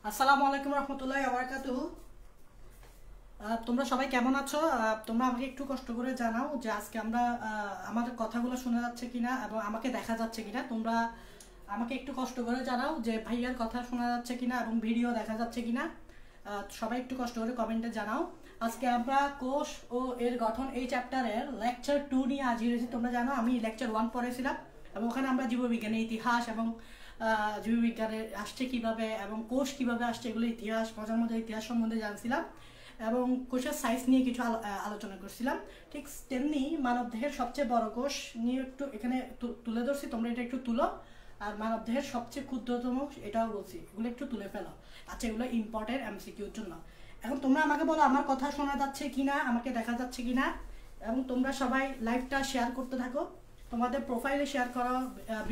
আসসালামু আলাইকুম রহমতুল্লাহি ওয়া বারাকাতুহু। তোমরা সবাই কেমন আছো? তোমরা আমাকে একটু কষ্ট করে জানাও যে আজকে আমরা আমাদের কথাগুলো শোনা যাচ্ছে কিনা এবং আমাকে দেখা যাচ্ছে কিনা। তোমরা আমাকে একটু কষ্ট করে জানাও যে ভাইয়ার কথা শোনা যাচ্ছে কিনা এবং ভিডিও দেখা যাচ্ছে কিনা। সবাই একটু কষ্ট করে কমেন্টে জানাও। আজকে আমরা কোষ ও এর গঠন এই চ্যাপ্টারের লেকচার 2 নিয়ে হাজির হয়েছি। তোমরা জানো আমি লেকচার 1 পড়েছিলাম এবং ওখানে আমরা জীববিজ্ঞানের ইতিহাস এবং জীববিজ্ঞানের আসছে কিভাবে এবং কোষ কিভাবে আসছে এগুলো ইতিহাস মজার মজার ইতিহাস সম্বন্ধে জানছিলাম এবং কোষের সাইজ নিয়ে কিছু আলোচনা করছিলাম। ঠিক তেমনি মানবদেহের সবচেয়ে বড় কোষ নিয়ে একটু এখানে তুলে ধরছি, তোমরা এটা একটু তুলো। আর মানবদেহের সবচেয়ে ক্ষুদ্রতম এটাও বলছি, এগুলো একটু তুলে ফেলো। আচ্ছা, এগুলো ইম্পর্টেন্ট এমসিকিউর জন্য। এখন তোমরা আমাকে বলো আমার কথা শোনা যাচ্ছে কিনা, আমাকে দেখা যাচ্ছে কিনা। এবং তোমরা সবাই লাইভটা শেয়ার করতে থাকো, তোমাদের প্রোফাইলে শেয়ার করো,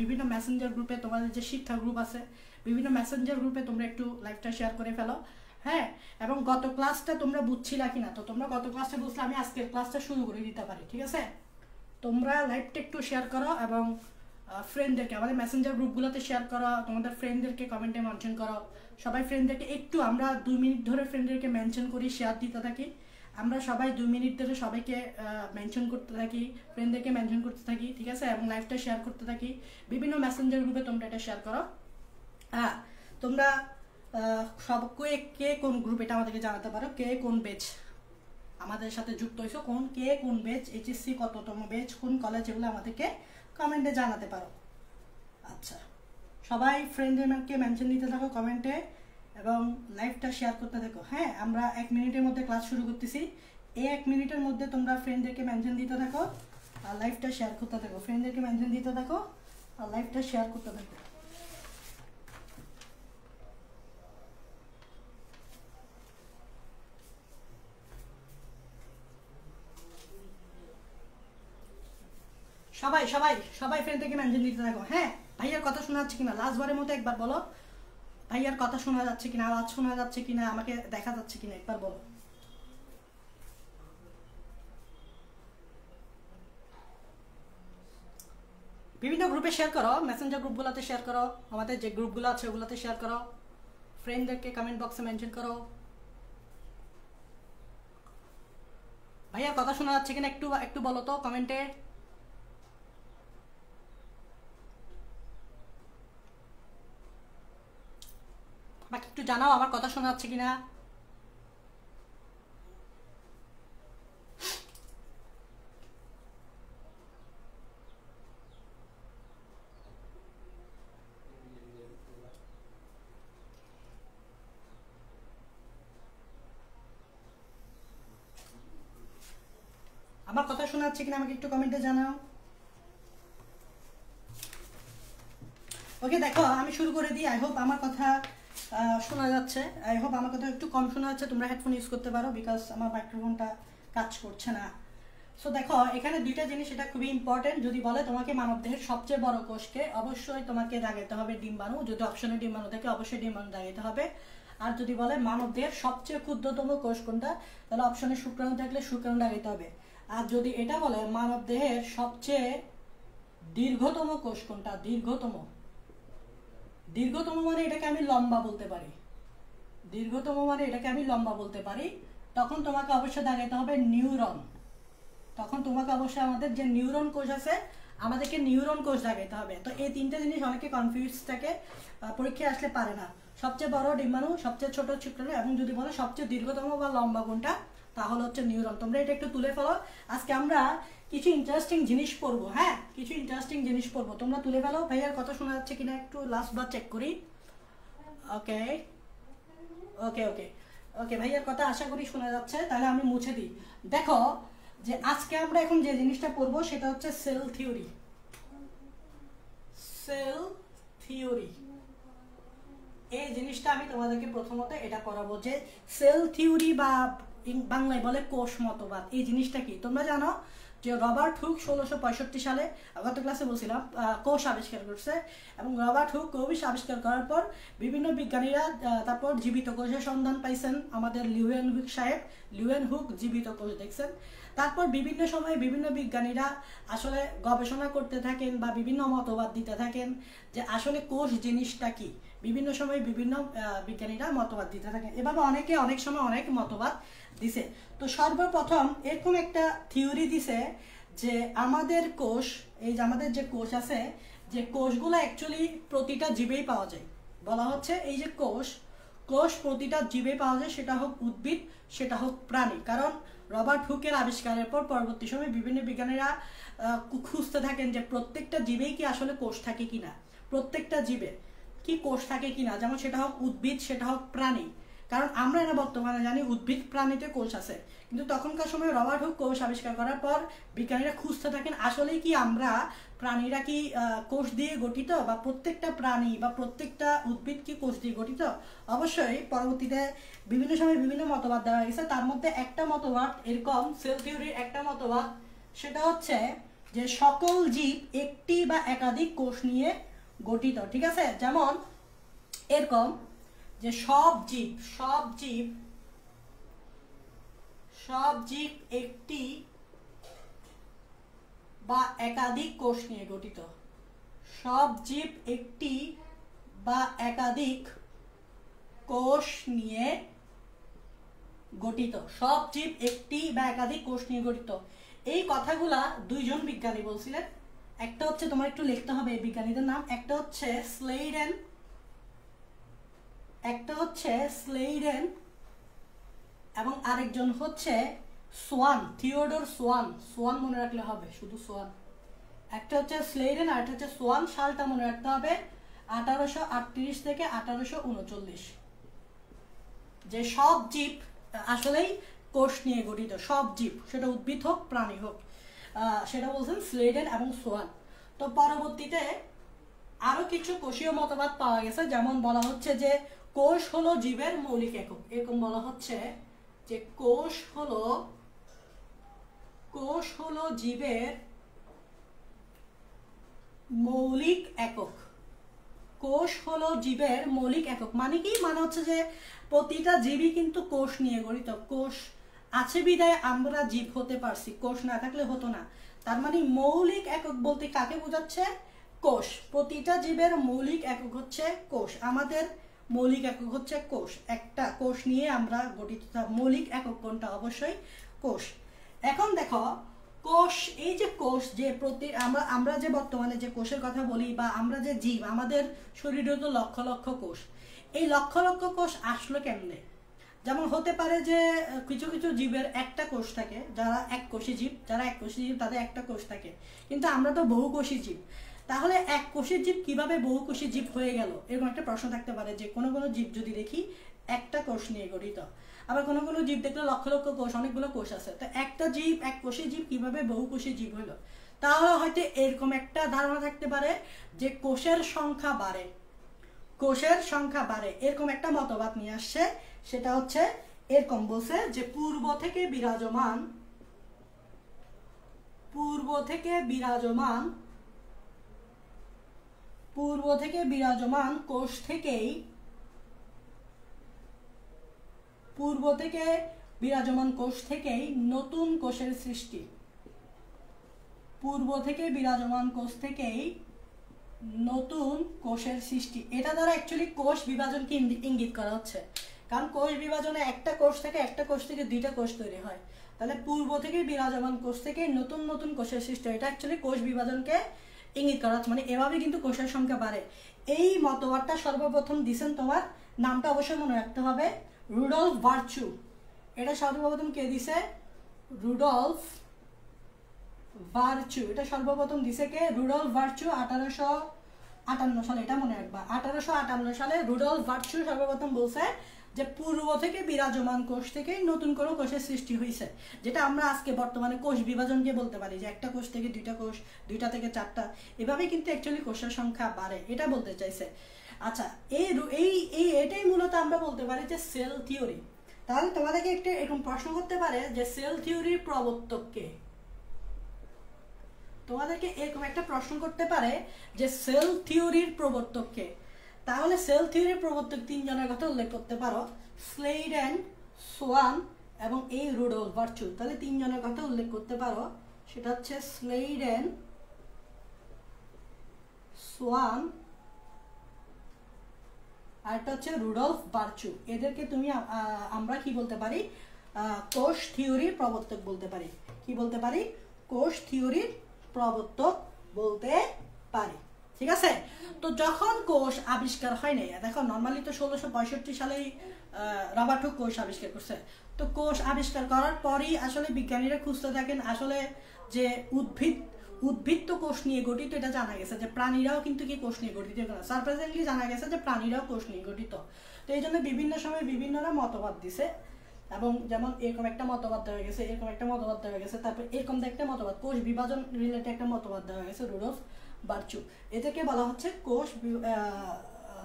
বিভিন্ন মেসেঞ্জার গ্রুপে, তোমাদের যে শিক্ষা গ্রুপ আছে বিভিন্ন মেসেঞ্জার গ্রুপে তোমরা একটু লাইভটা শেয়ার করে ফেলো। হ্যাঁ, এবং গত ক্লাসটা তোমরা বুঝছিলা কিনা, তো তোমরা গত ক্লাসটা বুঝলে আমি আজকের ক্লাসটা শুরু করে দিতে পারি। ঠিক আছে, তোমরা লাইভটা একটু শেয়ার করো এবং ফ্রেন্ডদেরকে আমাদের মেসেঞ্জার গ্রুপগুলোতে শেয়ার করো, তোমাদের ফ্রেন্ডদেরকে কমেন্টে মেনশন করো। সবাই ফ্রেন্ডদেরকে একটু, আমরা 2 মিনিট ধরে ফ্রেন্ডদেরকে মেনশন করি, শেয়ার দিতে থাকি। আমরা সবাই 2 মিনিট ধরে সবাইকে মেনশন করতে থাকি, ফ্রেন্ডদেরকে মেনশন করতে থাকি। ঠিক আছে, এবং লাইভটা শেয়ার করতে থাকি বিভিন্ন মেসেঞ্জার গ্রুপে, তোমরা এটা শেয়ার করো। হ্যাঁ, তোমরা সবকে কে কোন গ্রুপ এটা আমাদেরকে জানাতে পারো, কে কোন ব্যাচ আমাদের সাথে যুক্ত হয়েছো, কে কোন ব্যাচ, এইচএসসি কততম ব্যাচ, কোন কলেজ, এগুলো আমাদেরকে কমেন্টে জানাতে পারো। আচ্ছা, সবাই ফ্রেন্ডদেরকে মেনশন দিতে থাকো কমেন্টে এবং লাইভটা শেয়ার করতে থাকো। হ্যাঁ, আমরা 1 মিনিটের মধ্যে ক্লাস শুরু করতেছি। এই 1 মিনিটের মধ্যে তোমরা ফ্রেন্ডদেরকে মেনশন দিতে থাকো আর লাইভটা শেয়ার করতে থাকো, ফ্রেন্ডদেরকে মেনশন দিতে থাকো আর লাইভটা শেয়ার করতে থাকো। সবাই সবাই সবাই ফ্রেন্ডদেরকে মেনশন দিতে থাকো। হ্যাঁ, ভাইয়ার কথা শোনা যাচ্ছে কিনা লাস্টবারের মতো একবার বলো, ভাইয়ার কথা শোনা যাচ্ছে কিনা, আওয়াজ শোনা যাচ্ছে কিনা, আমাকে দেখা যাচ্ছে কিনা একবার বলো। বিভিন্ন গ্রুপে শেয়ার করো, মেসেঞ্জার গ্রুপগুলোতে শেয়ার করো, আমাদের যে গ্রুপগুলো আছে ওগুলোতে শেয়ার করো, ফ্রেন্ডদেরকে কমেন্ট বক্সে মেনশন করো। ভাইয়ার কথা শোনা যাচ্ছে কিনা একটু একটু বলো তো কমেন্টে। আমাকে একটু জানাও আমার কথা শোনা যাচ্ছে কিনা। আমার কথা শোনা যাচ্ছে কিনা আমাকে একটু কমেন্টে জানাও। ওকে, দেখো আমি শুরু করে দিই। আই হোপ আমার কথা শোনা যাচ্ছে, আই হোপ আমার কথা একটু কম শোনা যাচ্ছে। তোমরা হেডফোন ইউজ করতে পারো বিকজ আমার মাইক্রোফোনটা কাজ করছে না। সো দেখো এখানে দুইটা জিনিস, এটা খুবই ইম্পর্টেন্ট। যদি বলে তোমাকে মানবদেহের সবচেয়ে বড় কোষকে, অবশ্যই তোমাকে দাগাইতে হবে ডিম্বাণু। যদি অপশনে ডিম্বাণু থাকে অবশ্যই ডিম্বাণু দাগাইতে হবে। আর যদি বলে মানবদেহের সবচেয়ে ক্ষুদ্রতম কোষ কোনটা, তাহলে অপশনে শুক্রাণু থাকলে শুক্রাণু দাগাইতে হবে। আর যদি এটা বলে মানবদেহের সবচেয়ে দীর্ঘতম কোষ কোনটা, দীর্ঘতম মানে এটাকে আমি লম্বা বলতে পারি, দীর্ঘতম মানে এটাকে আমি লম্বা বলতে পারি, তখন তোমাকে অবশ্যই দাগাইতে হবে নিউরন। তখন তোমাকে অবশ্যই আমাদের যে নিউরন কোষ আছে আমাদেরকে নিউরন কোষ দাগাইতে হবে। তো এই তিনটা জিনিস অনেকে কনফিউজ থাকে, পরীক্ষায় আসলে পারে না। সবচেয়ে বড় ডিম্বাণু, সবচেয়ে ছোট শুক্রাণু এবং যদি বলো সবচেয়ে দীর্ঘতম বা লম্বা কোনটা, তাহলে হচ্ছে নিউরন। তোমরা এটা একটু তুলে ফেলো। আজকে আমরা কিছু ইন্টারেস্টিং জিনিস পড়বো। হ্যাঁ, কিছু ইন্টারেস্টিং জিনিস পড়বো, তোমরা তুলে ফেলো। ভাইয়ার কথা শোনা যাচ্ছে কিনা একটু লাস্টবার চেক করি। ওকে ওকে ওকে ওকে, ভাইয়ার কথা আশা করি শোনা যাচ্ছে, তাহলে আমি মুছে দিই। দেখো যে আজকে আমরা এখন যে জিনিসটা পড়বো সেটা হচ্ছে সেল থিওরি। সেল থিওরি এই জিনিসটা আমি তোমাদেরকে প্রথমত এটা পড়াবো যে সেল থিওরি বা বাংলায় বলে কোষ মতবাদ। এই জিনিসটা কি তোমরা জানো যে রবার্ট হুক 1665 সালে, গত ক্লাসে বলছিলাম, কোষ আবিষ্কার করছে। এবং রবার্ট হুক কোষ আবিষ্কার করার পর বিভিন্ন বিজ্ঞানীরা তারপর জীবিত কোষের সন্ধান পাইছেন। আমাদের লিউয়েন হুক সাহেব, লিউয়েন হুক জীবিত কোষ দেখছেন। তারপর বিভিন্ন সময়ে বিভিন্ন বিজ্ঞানীরা আসলে গবেষণা করতে থাকেন বা বিভিন্ন মতবাদ দিতে থাকেন যে আসলে কোষ জিনিসটা কি। বিভিন্ন সময় বিভিন্ন বিজ্ঞানীরা মতবাদ দিতে থাকেন। এভাবে অনেকে অনেক সময় অনেক মতবাদ দিছে। তো সর্বপ্রথম এরকম একটা থিওরি দিছে যে আমাদের কোষ, এই যে আমাদের যে কোষ আছে, যে কোষগুলো অ্যাকচুয়ালি প্রতিটা জীবেই পাওয়া যায়। বলা হচ্ছে এই যে কোষ প্রতিটা জীবে পাওয়া যায়, সেটা হোক উদ্ভিদ সেটা হোক প্রাণী। কারণ রবার্ট হুকের আবিষ্কারের পর পরবর্তী সময় বিভিন্ন বিজ্ঞানীরা খুঁজতে থাকেন যে প্রত্যেকটা জীবেই কি আসলে কোষ থাকে কিনা, প্রত্যেকটা জীবে কি কোষ থাকে কিনা, যেমন সেটা হোক উদ্ভিদ সেটা হোক প্রাণী। কারণ আমরা এটা বর্তমানে জানি উদ্ভিদ প্রাণীতে কোষ আছে, কিন্তু তখনকার সময় রবার্ট হুক কোষ আবিষ্কার করার পর বিজ্ঞানীরা খুঁজতে থাকেন আসলেই কি আমরা প্রাণীরা কি কোষ দিয়ে গঠিত, বা প্রত্যেকটা প্রাণী বা প্রত্যেকটা উদ্ভিদ কি কোষ দিয়ে গঠিত। অবশ্যই পরবর্তীতে বিভিন্ন সময় বিভিন্ন মতবাদ দেওয়া হয়েছে। তার মধ্যে একটা মতবাদ এরকম, সেল থিওরির একটা মতবাদ, সেটা হচ্ছে যে সকল জীব একটি বা একাধিক কোষ নিয়ে গঠিত। ঠিক আছে, যেমন এরকম যে সব জীব একটি বা একাধিক কোষ নিয়ে গঠিত। সব জীব একটি বা একাধিক কোষ নিয়ে গঠিত। সব জীব একটি বা একাধিক কোষ নিয়ে গঠিত। এই কথাগুলা দুইজন বিজ্ঞানী বলছিলেন। একটা হচ্ছে, তোমার একটু লিখতে হবে এই বিজ্ঞানীদের নাম, একটা হচ্ছে স্লেইডেন এবং আরেকজন হচ্ছে সোয়ান, থিওডোর সোয়ান মনে রাখলে হবে, শুধু সোয়ান। একটা হচ্ছে স্লেইডেন আর একটা হচ্ছে সোয়ান। সালটা মনে রাখতে হবে 1838 থেকে 1839। যে সব জীব আসলেই কোষ নিয়ে গঠিত, সব জীব, সেটা উদ্ভিদ হোক প্রাণী হোক, সেটা বলছেন স্লেইডেন এবং সোয়ান। তো পরবর্তীতে আরো কিছু কোষীয় মতবাদ পাওয়া গেছে, যেমন বলা হচ্ছে যে কোষ হলো জীবের মৌলিক একক। এরকম বলা হচ্ছে যে কোষ হলো জীবের মৌলিক একক। কোষ হলো জীবের মৌলিক একক মানে কি? মানে হচ্ছে যে প্রতিটা জীবই কিন্তু কোষ নিয়ে গঠিত। কোষ আছে বিধায় আমরা জীব হতে পারছি, কোষ না থাকলে হতো না। তার মানে মৌলিক একক বলতে কাকে বোঝাচ্ছে? কোষ। প্রতিটা জীবের মৌলিক একক হচ্ছে কোষ। আমাদের মৌলিক একক হচ্ছে কোষ। একটা কোষ নিয়ে আমরা গঠিত। মৌলিক একক কোনটা? অবশ্যই কোষ। এখন দেখো কোষ, এই যে কোষ, যে প্রতি আমরা যে বর্তমানে যে কোষের কথা বলি, বা আমরা যে জীব, আমাদের শরীরে তো লক্ষ লক্ষ কোষ। এই লক্ষ লক্ষ কোষ আসলো কেমনে? যেমন হতে পারে যে কিছু কিছু জীবের একটা কোষ থাকে, যারা এককোষী জীব তাদের একটা কোষ থাকে, কিন্তু আমরা তো বহুকোষী জীব। তাহলে এক কোষের জীব কিভাবে বহুকোষী জীব হয়ে গেল? এরকম একটা প্রশ্ন থাকতে পারে যে কোনো কোনো জীব যদি দেখি একটা কোষ নিয়ে গঠিত, আবার কোনো কোনো জীব দেখলে লক্ষ লক্ষ কোষ, অনেকগুলো কোষ আছে, তো একটা জীব এক কোষী জীব কিভাবে বহুকোষী জীব হলো? তাহলে হয়তো এরকম একটা ধারণা থাকতে পারে যে কোষের সংখ্যা বাড়ে, এরকম একটা মতবাদ নিয়ে আসছে। সেটা হচ্ছে এরকম বলছে যে পূর্ব থেকে বিরাজমান কোষ থেকেই নতুন কোষের সৃষ্টি। এটা দ্বারা অ্যাকচুয়ালি কোষ বিভাজনকে ইঙ্গিত করা হচ্ছে। কারণ কোষ বিভাজনে একটা কোষ থেকে দুইটা কোষ তৈরি হয়। তাহলে পূর্ব থেকে বিরাজমান কোষ থেকে নতুন নতুন কোষের সৃষ্টি, এটা অ্যাকচুয়ালি কোষ বিভাজনকে ইঙ্গিত করা হচ্ছে। মানে এভাবে কিন্তু কোষের সংখ্যা বাড়ে। এই মতবাদটা সর্বপ্রথম দিছেন, তোমার নামটা অবশ্যই মনে রাখতে হবে, রুডলফ ভার্চু। এটা সর্বপ্রথম কে দিছে? Rudolf Virchow. এটা সর্বপ্রথম দিছে কে? Rudolph virtue. 1858 সালে, এটা মনে রাখবা, 1858 সালে রুডলফ ভার্চু সর্বপ্রথম বলছে যে পূর্ব থেকে বিরাজমান কোষ থেকে নতুন কোনো কোষের সৃষ্টি হয়েছে, যেটা আমরা আজকে বর্তমানে কোষ বিভাজনকে বলতে পারি, যে একটা কোষ থেকে দুইটা কোষ, দুইটা থেকে চারটা, এভাবে কিন্তু অ্যাকচুয়ালি কোষের সংখ্যা বাড়ে, এটা বলতে চাইছে। আচ্ছা, এটাই মূলত আমরা বলতে পারি যে সেল থিওরি। তাহলে তোমাদেরকে একটা এরকম প্রশ্ন করতে পারে যে সেল থিওরির প্রবর্তক কে? তোমাদেরকে এরকম একটা প্রশ্ন করতে পারে যে সেল থিওরির প্রবর্তক কে? তাহলে সেল থিওরির প্রবর্তক তিনজনের কথা উল্লেখ করতে পারো, স্লেইডেন, সোয়ান এবং এই রুডলফ ভার্চু। তাহলে তিনজনের কথা উল্লেখ করতে পারো, সেটা হচ্ছে স্লেইডেন, সোয়ান আর একটা হচ্ছে রুডলফ বার্চু। এদেরকে তুমি আমরা কি বলতে পারি, কোষ থিওরির প্রবর্তক বলতে পারি। কি বলতে পারি? কোষ থিওরির প্রবর্তক বলতে পারি। ঠিক আছে? তো যখন কোষ আবিষ্কার হয় নাই, দেখো নর্মালি তো 1665 সালেই রবার্ট হুক কোষ আবিষ্কার করছে। তো কোষ আবিষ্কার করার পরই আসলে বিজ্ঞানীরা খুঁজতে থাকেন আসলে যে উদ্ভিদ তো কোষ নিয়ে গঠিত, এটা জানা গেছে যে প্রাণীরাও কিন্তু কি কোষ নিয়ে গঠিত। সারপ্রাইজিংলি জানা গেছে যে প্রাণীরাও কোষ নিয়ে গঠিত। তো এই জন্য বিভিন্ন সময় বিভিন্নরা মতবাদ দিছে, এবং যেমন এরকম একটা মতবাদ দেওয়া গেছে, এরকম একটা মতবাদ দেওয়া গেছে, তারপর এরকম একটা মতবাদ কোষ বিভাজন রিলেটেড একটা মতবাদ দেওয়া গেছে, রুডলফ বার্চু। এটাকে বলা হচ্ছে কোষ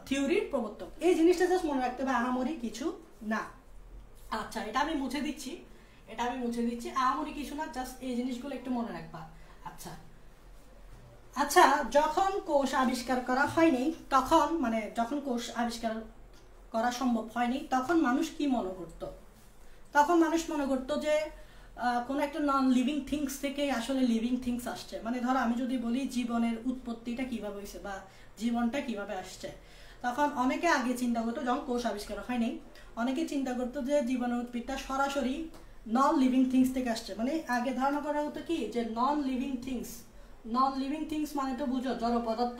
থিওরির প্রবর্তক। এই জিনিসটা জাস্ট মনে রাখতে হবে, আহামরি কিছু না। আচ্ছা, এটা আমি মুছে দিচ্ছি, আহামরি কিছু না, জাস্ট এই জিনিসগুলো একটু মনে রাখবা। আচ্ছা আচ্ছা, যখন কোষ আবিষ্কার করা হয়নি তখন, মানে যখন কোষ আবিষ্কার করা সম্ভব হয়নি, তখন মানুষ কি মনে করতো? তখন মানুষ মনে করতো যে কোনো একটা নন লিভিং থিংস থেকে আসলে লিভিং থিংস আসছে। মানে ধরো আমি যদি বলি জীবনের উৎপত্তিটা কিভাবে হয়েছে বা জীবনটা কিভাবে আসছে, তখন অনেকে আগে চিন্তা করতো, যখন কোষ আবিষ্কার হয়নি অনেকে চিন্তা করতো যে জীবনের উৎপত্তিটা সরাসরি নন লিভিং থিংস থেকে আসছে। মানে আগে ধারণা করা হতো কি, যে নন লিভিং থিংস মানে তো বুঝো জড় পদার্থ,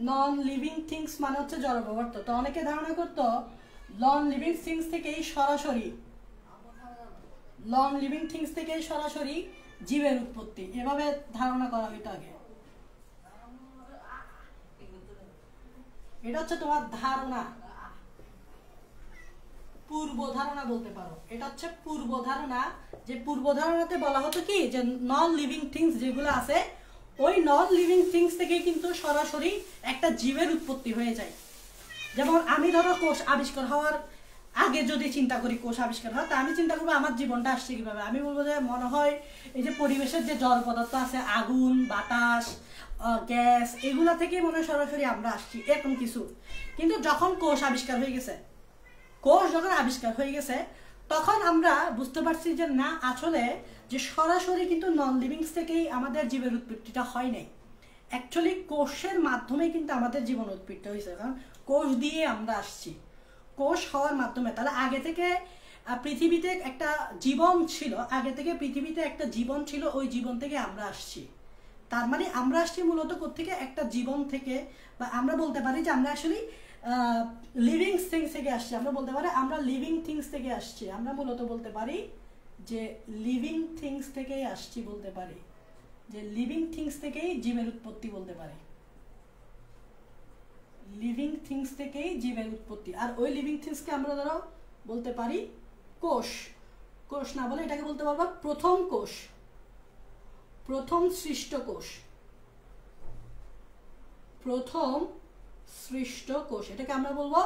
নন লিভিং থিংস মানে হচ্ছে জড় পদার্থ। তো অনেকে ধারণা করতো নন লিভিং থিংস থেকেই সরাসরি জীবের উৎপত্তি, এভাবে ধারণা করা হইতো আগে। এটা হচ্ছে তোমার ধারণা, পূর্ব ধারণা বলতে পারো। এটা হচ্ছে পূর্ব ধারণা, যে পূর্ব ধারণাতে বলা হতো কি, যে নন লিভিং থিংস যেগুলো আছে, ওই নন লিভিং থিংস থেকে কিন্তু সরাসরি একটা জীবের উৎপত্তি হয়ে যায়। যেমন আমি ধরো কোষ আবিষ্কার হওয়ার আগে যদি চিন্তা করি কোষ আবিষ্কার হয়, তা আমি চিন্তা করবো আমার জীবনটা আসছে কিভাবে। আমি বলবো যে মনে হয় এই যে পরিবেশের যে জড় পদার্থ আছে, আগুন, বাতাস, গ্যাস, এগুলা থেকে মনে হয় সরাসরি আমরা আসছি, এরকম কিছু। কিন্তু যখন কোষ আবিষ্কার হয়ে গেছে, তখন আমরা বুঝতে পারছি যে না, আসলে যে সরাসরি কিন্তু নন লিভিংস থেকেই আমাদের জীবের উৎপত্তিটা হয় নাই। অ্যাকচুয়ালি কোষের মাধ্যমে কিন্তু আমাদের জীবন উৎপত্তি হয়েছে, কারণ কোষ দিয়ে আমরা আসছি, কোষ হওয়ার মাধ্যমে। তাহলে আগে থেকে পৃথিবীতে একটা জীবন ছিল, ওই জীবন থেকে আমরা আসছি। তার মানে আমরা আসছি মূলত কোত্থেকে, একটা জীবন থেকে, বা আমরা বলতে পারি যে আমরা আসলে লিভিং থিংস থেকে আসছি। আমরা বলতে পারি আমরা লিভিং থিংস থেকে আসছি, আমরা মূলত বলতে পারি যে লিভিং থিংস থেকেই আসছি, বলতে পারি যে লিভিং থিংস থেকেই জীবের উৎপত্তি, বলতে পারি লিভিং থিংস থেকেই জীবের উৎপত্তি। আর ওই লিভিং থিংসকে আমরা ধরো বলতে পারি কোষ না বলে এটাকে বলতে পারবো প্রথম সৃষ্ট কোষ, এটাকে আমরা বলবো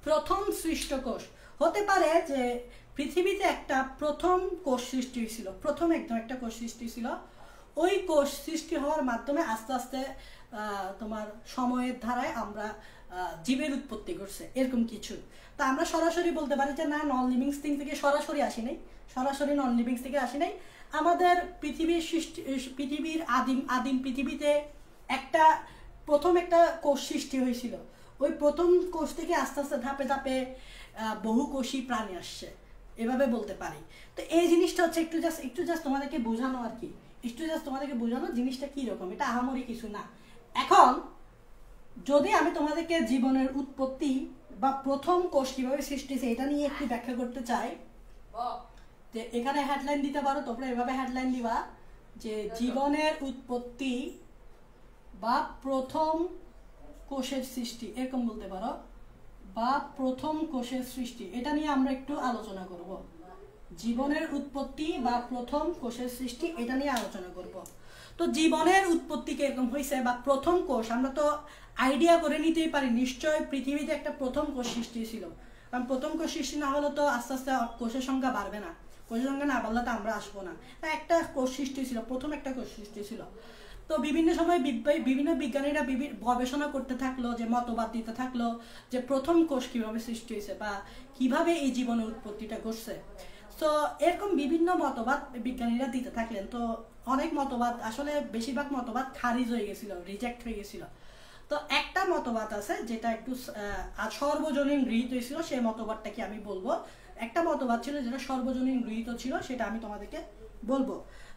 প্রথম সৃষ্ট কোষ। হতে পারে যে পৃথিবীতে একটা প্রথম কোষ সৃষ্টি হয়েছিল, প্রথম একদম একটা কোষ সৃষ্টি হয়েছিল, ওই কোষ সৃষ্টি হওয়ার মাধ্যমে আস্তে আস্তে তোমার সময়ের ধারায় আমরা জীবের উৎপত্তি করছে, এরকম কিছু। তা আমরা সরাসরি বলতে পারি যে না, নন লিভিং থিং থেকে সরাসরি নন লিভিং থেকে আসি নাই। আমাদের পৃথিবীর আদিম পৃথিবীতে প্রথম একটা কোষ সৃষ্টি হয়েছিল, ওই প্রথম কোষ থেকে আস্তে আস্তে ধাপে ধাপে বহুকোষী প্রাণী আসছে, এভাবে বলতে পারি। তো এই জিনিসটা হচ্ছে একটু জাস্ট তোমাদেরকে বোঝানো, আর কি জিনিসটা কি রকম, এটা আহামরি কিছু না। এখন যদি আমি তোমাদেরকে জীবনের উৎপত্তি বা প্রথম কোষ কিভাবে সৃষ্টি হয়েছে এটা নিয়ে একটু ব্যাখ্যা করতে চাই, যে এখানে হেডলাইন দিতে পারো, তোমরা এভাবে হেডলাইন দিবা যে জীবনের উৎপত্তি বা প্রথম কোষের সৃষ্টি, এরকম বলতে পারো, বা প্রথম কোষের সৃষ্টি। এটা নিয়ে আমরা একটু আলোচনা করব, জীবনের উৎপত্তি বা প্রথম কোষের সৃষ্টি, এটা নিয়ে আলোচনা করব। তো জীবনের উৎপত্তি কিরকম হয়েছে বা প্রথম কোষ, আমরা তো আইডিয়া করে নিতেই পারি নিশ্চয় পৃথিবীতে একটা প্রথম কোষ সৃষ্টি ছিল, কারণ প্রথম কোষ সৃষ্টি না হলে তো আস্তে আস্তে কোষের সংখ্যা বাড়বে না, কোষের সংখ্যা না বাড়লে তো আমরা আসবো না। তা একটা কোষ সৃষ্টি ছিল, প্রথম একটা কোষ সৃষ্টি ছিল। তো বিভিন্ন সময় বিভিন্ন বিজ্ঞানীরা গবেষণা করতে থাকলো, যে মতবাদ দিতে থাকলো যে প্রথম কোষ কিভাবে সৃষ্টি হয়েছে বা কিভাবে এই জীবনের উৎপত্তিটা ঘটছে। তো এরকম বিভিন্ন মতবাদ বিজ্ঞানীরা দিতে থাকলেন। তো অনেক মতবাদ, আসলে বেশিরভাগ মতবাদ খারিজ হয়ে গেছিল, রিজেক্ট হয়ে গেছিল। তো একটা মতবাদ আছে যেটা একটু সর্বজনীন গৃহীত ছিল, সেই মতবাদটাকে আমি বলবো। একটা মতবাদ ছিল যেটা সর্বজনীন গৃহীত ছিল, সেটা আমি তোমাদেরকে বলবো।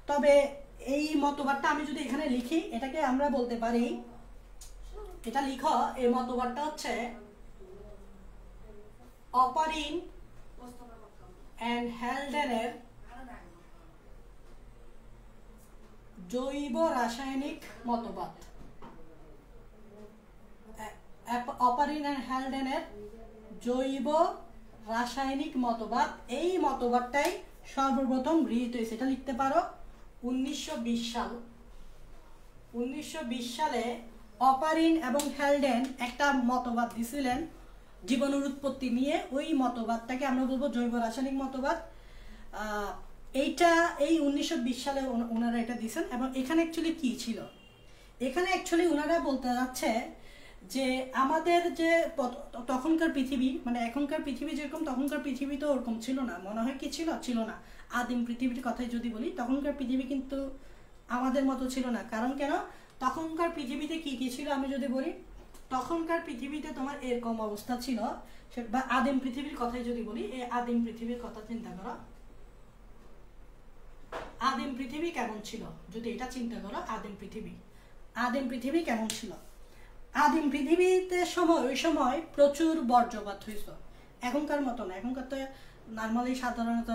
তবে এই মতবাদটা আমি যদি এখানে লিখি, এটাকে আমরা বলতে পারি, এটা লিখো, এই মতবাদটা হচ্ছে অপারিন এন্ড হ্যালডেনের জৈব রাসায়নিক মতবাদ। অপারিন এন্ড হ্যালডেনের জৈব রাসায়নিক মতবাদ, এই মতবাদটাই সর্বপ্রথম গৃহীত হয়েছে। এটা লিখতে পারো 1920 সাল। 1920 সালে অপারিন এবং হ্যালডেন একটা মতবাদ দিছিলেন জীবাণুর উৎপত্তি নিয়ে। ওই মতবাদটাকে আমরা বলবো জৈব রাসায়নিক মতবাদ। এই 1920 সালে ওনারা এটা দিয়েছেন। এবং এখানে অ্যাকচুয়ালি কি ছিল, এখানে অ্যাকচুয়ালি ওনারা বলতে যাচ্ছে যে আমাদের যে তখনকার পৃথিবী, মানে এখনকার পৃথিবী যেরকম, তখনকার পৃথিবী তো ওরকম ছিল না। মনে হয় কি ছিল না। আদিম পৃথিবীর কথাই যদি বলি, তখনকার পৃথিবী কিন্তু আমাদের মতো ছিল না। কারণ কেন, তখনকার পৃথিবীতে কি কি ছিল আমি যদি বলি, তখনকার পৃথিবীতে তোমার এরকম অবস্থা ছিল, বা আদিম পৃথিবীর কথাই যদি বলি, এই আদিম পৃথিবীর কথা চিন্তা করো। আদিম পৃথিবী কেমন ছিল যদি এটা চিন্তা করো, আদিম পৃথিবী কেমন ছিল। আদিম পৃথিবীতে ওই সময় প্রচুর বর্জ্যপাত হয়েছিল, এখনকার মতো না। এখনকার তো নর্মালি সাধারণত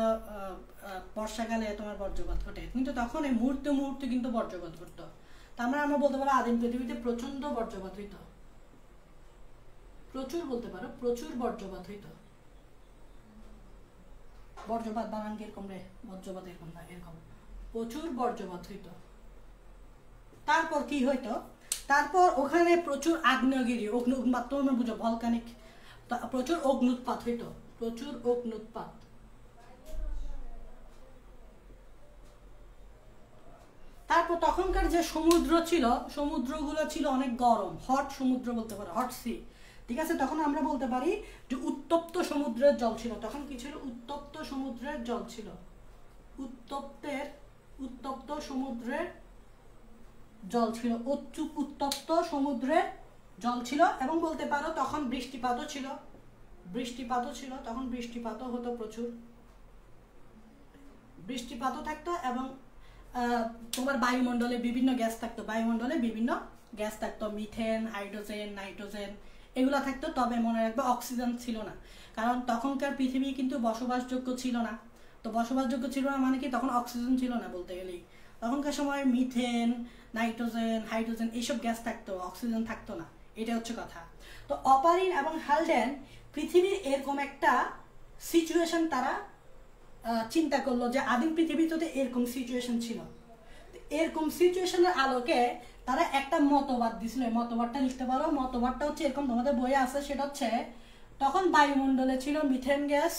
বর্ষাকালে তোমার বর্জ্যপাত ঘটে, কিন্তু তখন এই মুহূর্তে মুহূর্তে কিন্তু বর্জ্যপাত ঘটতো। তার মানে আমরা বলতে পারো আদিম পৃথিবীতে প্রচন্ড বর্জ্যপাত হইতো, প্রচুর বলতে পারো, প্রচুর বর্জ্যপাত হইতো। বর্জ্যপাত বানান কিরকম রে, বর্জ্যপাত এরকম না, এরকম প্রচুর বর্জ্যপাত হইতো। তারপর কি হইতো, তারপর ওখানে প্রচুর আগ্নেয়গিরি, অগ্নুৎপাত, তোমরা বুঝো ভলকানিক, প্রচুর অগ্নুৎপাত হইতো, প্রচুর অগ্নুৎপাত। তারপর তখনকার যে সমুদ্র ছিল, সমুদ্রগুলো ছিল অনেক গরম, হট সমুদ্র বলতে পারো, হট সি। ঠিক আছে, তখন আমরা বলতে পারি যে উত্তপ্ত সমুদ্রের জল ছিল। তখন কি ছিল, উত্তপ্ত সমুদ্রের জল ছিল, উত্তপ্ত সমুদ্রের জল ছিল, উত্তপ্ত সমুদ্রের জল ছিল। এবং বলতে পারো তখন বৃষ্টিপাতও ছিল, তখন বৃষ্টিপাতও হতো, প্রচুর বৃষ্টিপাতও থাকতো। এবং তোমার বায়ুমণ্ডলে বিভিন্ন গ্যাস থাকতো, মিথেন, হাইড্রোজেন, নাইট্রোজেন, এগুলো থাকতো। তবে মনে রাখবে অক্সিজেন ছিল না, কারণ তখনকার পৃথিবী কিন্তু বসবাসযোগ্য ছিল না। তো বসবাসযোগ্য ছিল না মানে কি, তখন অক্সিজেন ছিল না বলতে গেলেই। তখনকার সময় মিথেন, নাইট্রোজেন, হাইড্রোজেন এইসব গ্যাস থাকতো, অক্সিজেন থাকতো না, এটা হচ্ছে কথা। তো অপারিন এবং হ্যালডেন পৃথিবীর এরকম একটা সিচুয়েশন তারা চিন্তা করলো যে আদিম পৃথিবীতে এরকম সিচুয়েশন ছিল। এরকম সিচুয়েশনের আলোকে তারা একটা মতবাদ দিছিল। মতবাদটা লিখতে পারো, মতবাদটা হচ্ছে এরকম, তোমাদের বইয়ে আছে। সেটা হচ্ছে তখন বায়ুমণ্ডলে ছিল methane gas,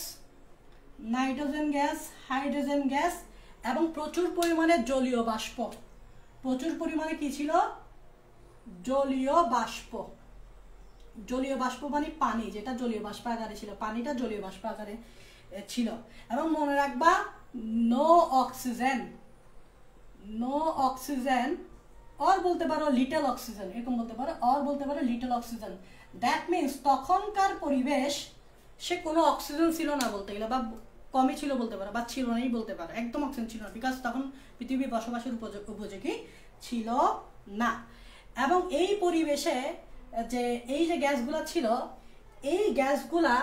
nitrogen gas, hydrogen gas এবং প্রচুর পরিমাণে জলীয় বাষ্প। প্রচুর পরিমাণে কি ছিল, জলীয় বাষ্প। জলীয় বাষ্প মানে পানি, যেটা জলীয় বাষ্প আকারে ছিল, পানিটা জলীয় বাষ্প আকারে ছিল। এবং মনে রাখবা নো অক্সিজেন অর বলতে পারো লিটল অক্সিজেন, এরকম বলতে পারো, অর বলতে পারো লিটল অক্সিজেন। দ্যাট মিনস তখনকার পরিবেশ সে কোনো অক্সিজেন ছিল না বলতে গেলে, বা কমই ছিল বলতে পারো, বা ছিল নাই বলতে পারো, একদম অক্সিজেন ছিল না, বিকজ তখন পৃথিবী বসবাসের উপযোগী ছিল না। এবং এই পরিবেশে এই যে গ্যাসগুলা ছিল, এই গ্যাসগুলা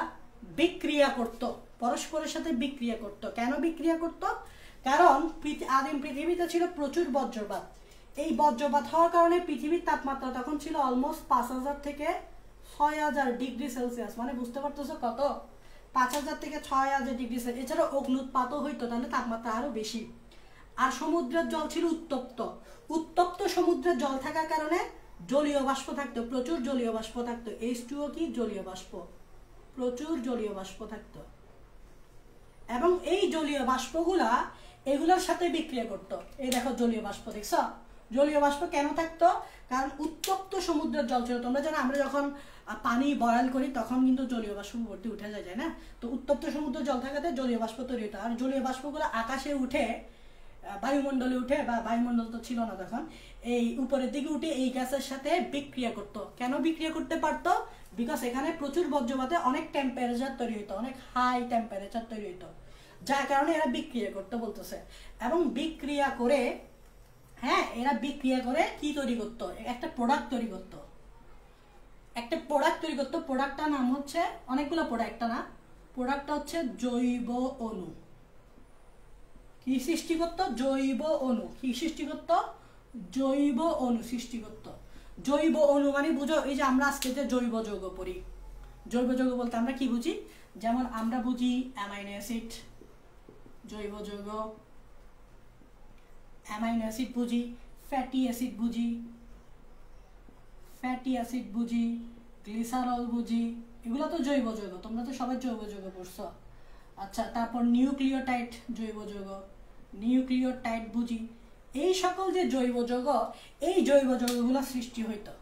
বিক্রিয়া করত, পরস্পরের সাথে বিক্রিয়া করত। কেন বিক্রিয়া করত, কারণ আদিম পৃথিবীতে ছিল প্রচুর বজ্রপাত। এই বজ্রপাত হওয়ার কারণে পৃথিবীর তাপমাত্রা তখন ছিল অলমোস্ট 5000 থেকে 6000 ডিগ্রি সেলসিয়াস। মানে বুঝতে পারতেছো কত, 5000 থেকে 6000 ডিগ্রি সেলসিয়াস। এছাড়া অগ্নুৎপাতও হইতো, তাহলে তাপমাত্রা আরো বেশি। আর সমুদ্রের জল ছিল উত্তপ্ত সমুদ্রের জল থাকার কারণে জলীয় বাষ্প থাকতো, প্রচুর জলীয় বাষ্প থাকতো। H2O কি, জলীয় বাষ্প, প্রচুর জলীয় বাষ্প থাকতো। এবং এই জলীয় বাষ্পগুলা এগুলোর সাথে বিক্রিয়া করতো। এই দেখো জলীয় বাষ্প, দেখছো জলীয় বাষ্প কেন থাকতো, কারণ উত্তপ্ত সমুদ্রের জল ছিল। তোমরা জানো আমরা যখন পানি বয়েল করি তখন কিন্তু জলীয় বাষ্প ভর্তি উঠে যায় না। তো উত্তপ্ত সমুদ্রের জল থাকাতে জলীয় বাষ্প তৈরি হতো। আর জলীয় বাষ্পগুলো আকাশে উঠে বায়ুমণ্ডলে উঠে, বা বায়ুমণ্ডল তো ছিল না তখন, এই উপরের দিকে উঠে এই গ্যাসের সাথে বিক্রিয়া করতো। কেন বিক্রিয়া করতে পারতো? বিকজ এখানে প্রচুর বজ্রপাতে অনেক টেম্পারেচার তৈরি হইতো, অনেক হাই টেম্পারেচার তৈরি হইতো, যার কারণে এরা বিক্রিয়া করতে বলতেছে। এবং বিক্রিয়া করে, হ্যাঁ, এরা বিক্রিয়া করে কি তৈরি করতো? একটা প্রোডাক্ট তৈরি করতো, একটা প্রোডাক্ট তৈরি করতো। প্রোডাক্টটার নাম হচ্ছে, অনেকগুলো প্রোডাক্টটা না, প্রোডাক্টটা হচ্ছে জৈব অণু। কি সৃষ্টি করতো? জৈব অণু। কি সৃষ্টি করতো? জৈব অণু সৃষ্টি করতো। জৈব অণু মানে বুঝো, এই যে আমরা আজকে যে জৈব যৌগ পড়ি, জৈব যৌগ বলতে আমরা কি বুঝি? যেমন আমরা বুঝি অ্যামাইনো অ্যাসিড, জৈব যৌগ, অ্যামাইনো অ্যাসিড বুঝি, ফ্যাটি অ্যাসিড বুঝি, ফ্যাটি অ্যাসিড বুঝি, গ্লিসারল বুঝি, এগুলো তো জৈব যৌগ। তোমরা তো সবাই জৈব যৌগ পড়ছো। আচ্ছা, তারপর নিউক্লিওটাইড, জৈব যৌগ, নিউক্লিওটাইড বুঝি। এই সকল যে জৈব যৌগ, এই জৈব যৌগগুলো সৃষ্টি হইতো।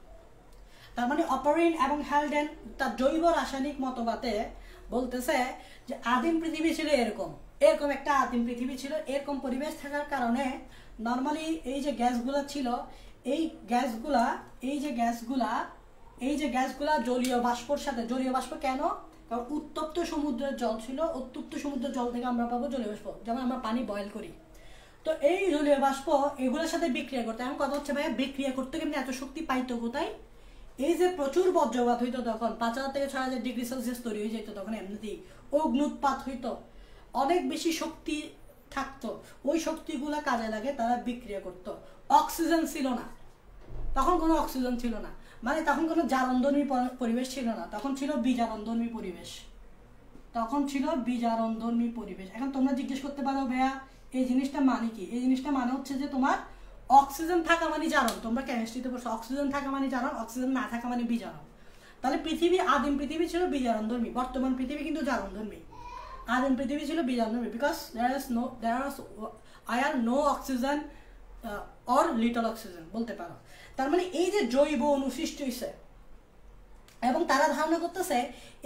তার মানে অপারিন এবং হ্যালডেন তার জৈব রাসায়নিক মতবাদে বলতেছে যে আদিম পৃথিবী ছিল এরকম, এরকম একটা আদিম পৃথিবী ছিল। এরকম পরিবেশ থাকার কারণে নর্মালি এই যে গ্যাসগুলা ছিল, এই গ্যাসগুলা জলীয় বাষ্পর সাথে, জলীয় বাষ্প কেন? কারণ উত্তপ্ত সমুদ্রের জল ছিল, উত্তপ্ত সমুদ্রের জল থেকে আমরা পাবো জলীয় বাষ্প, যেমন আমরা পানি বয়েল করি। তো এই জলীয় বাষ্প এগুলোর সাথে বিক্রিয়া করতে, এখন কথা হচ্ছে ভাইয়া বিক্রিয়া করতে কিন্তু এত শক্তি পাইতো কোথায়? এই যে প্রচুর বজ্রপাত হইতো তখন, 5000 থেকে 6000 ডিগ্রি সেলসিয়াস তৈরি হয়ে যেত তখন, এমনিতেই অগ্নুৎপাত হইতো, অনেক বেশি শক্তি থাকতো। ওই শক্তিগুলা কাজে লাগে, তারা বিক্রিয়া করতো। অক্সিজেন ছিল না তখন, কোনো অক্সিজেন ছিল না, মানে তখন কোনো জারণধর্মী পরিবেশ ছিল না, তখন ছিল বিজারণধর্মী পরিবেশ, তখন ছিল বিজারণধর্মী পরিবেশ। এখন তোমরা জিজ্ঞেস করতে পারো ভাইয়া এই জিনিসটা মানে কি? এই জিনিসটা মানে হচ্ছে যে তোমার অক্সিজেন থাকা মানে জারণ, তোমরা কেমিস্ট্রিতে পড়ছো, অক্সিজেন থাকা মানে জারণ, অক্সিজেন না থাকা মানে বিজারণ। তাহলে পৃথিবী, আদিম পৃথিবী ছিল বিজারণধর্মী, বর্তমান পৃথিবী কিন্তু জারণধর্মী। আদিম পৃথিবী ছিল বিজারণধর্মী because there are no oxygen or little oxygen বলতে পারো। তার মানে এই যে জৈব অণু সৃষ্টি হয়েছে, এবং তারা ধারণা করতেছে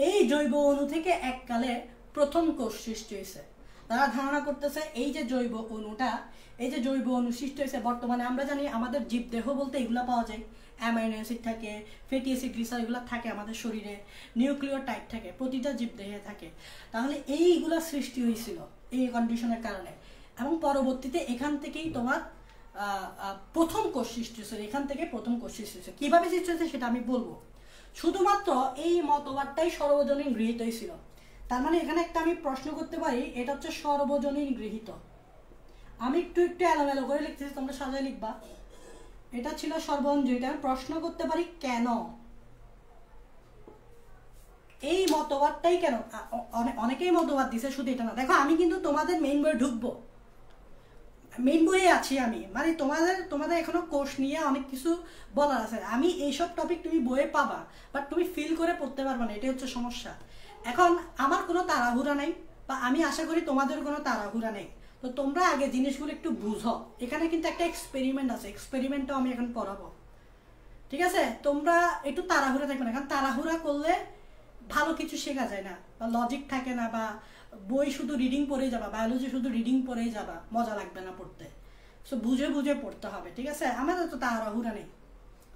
এই জৈব অণু থেকে এককালে প্রথম কোষ সৃষ্টি হয়েছে। তারা ধারণা করতেছে এই যে জৈব অণুটা, এই যে জৈব অণু সৃষ্টি হয়েছে, বর্তমানে আমরা জানি আমাদের জীবদেহ বলতে এগুলো পাওয়া যায়, অ্যামাইনো অ্যাসিড থাকে, ফ্যাটি অ্যাসিড, গ্লিসারল, এগুলো থাকে আমাদের শরীরে, নিউক্লিওটাইড থাকে, প্রতিটা জীবদেহে থাকে। তাহলে এইগুলা সৃষ্টি হয়েছিল এই কন্ডিশনের কারণে, এবং পরবর্তীতে এখান থেকেই তোমার প্রথম কোষ সৃষ্টি হয়েছে, এখান থেকে প্রথম কোষ সৃষ্টি হয়েছে। কিভাবে সৃষ্টি হয়েছে সেটা আমি বলবো, শুধুমাত্র এই মতবাদটাই সর্বজনীন গৃহীত হয়েছিল। তার মানে এখানে একটা আমি প্রশ্ন করতে পারি, এটা হচ্ছে সর্বজনীন গৃহীত। আমি একটু এলোমেলো করে লিখতেছি, তোমরা সাজায় লিখবা। এটা ছিল সর্বজনীন গৃহীত। আমি প্রশ্ন করতে পারি কেন এই মতবাদটাই, কেন? অনেকেই মতবাদ দিছে, শুধু এটা না। দেখো আমি কিন্তু তোমাদের মেইন বইয়ে ঢুকবো, মেইন বইয়ে আছি আমি, মানে তোমাদের এখনো কোর্স নিয়ে অনেক কিছু বলার আছে। আমি এইসব টপিক তুমি বইয়ে পাবা, বাট তুমি ফিল করে পড়তে পারবা না, এটাই হচ্ছে সমস্যা। এখন আমার কোনো তাড়াহুড়া নেই, বা আমি আশা করি তোমাদের কোনো তাড়াহুড়া নেই। তো তোমরা আগে জিনিসগুলো একটু বুঝো। এখানে কিন্তু একটা এক্সপেরিমেন্ট আছে, এক্সপেরিমেন্টটাও আমি এখন পড়াবো, ঠিক আছে? তোমরা একটু তাড়াহুড়া থাকবে না, কারণ তাড়াহুড়া করলে ভালো কিছু শেখা যায় না, বা লজিক থাকে না, বা বই শুধু রিডিং পড়েই যাবা, বায়োলজি শুধু রিডিং পড়েই যাবা, মজা লাগবে না পড়তে। সো বুঝে বুঝে পড়তে হবে, ঠিক আছে? আমাদের তো তাড়াহুড়া নেই,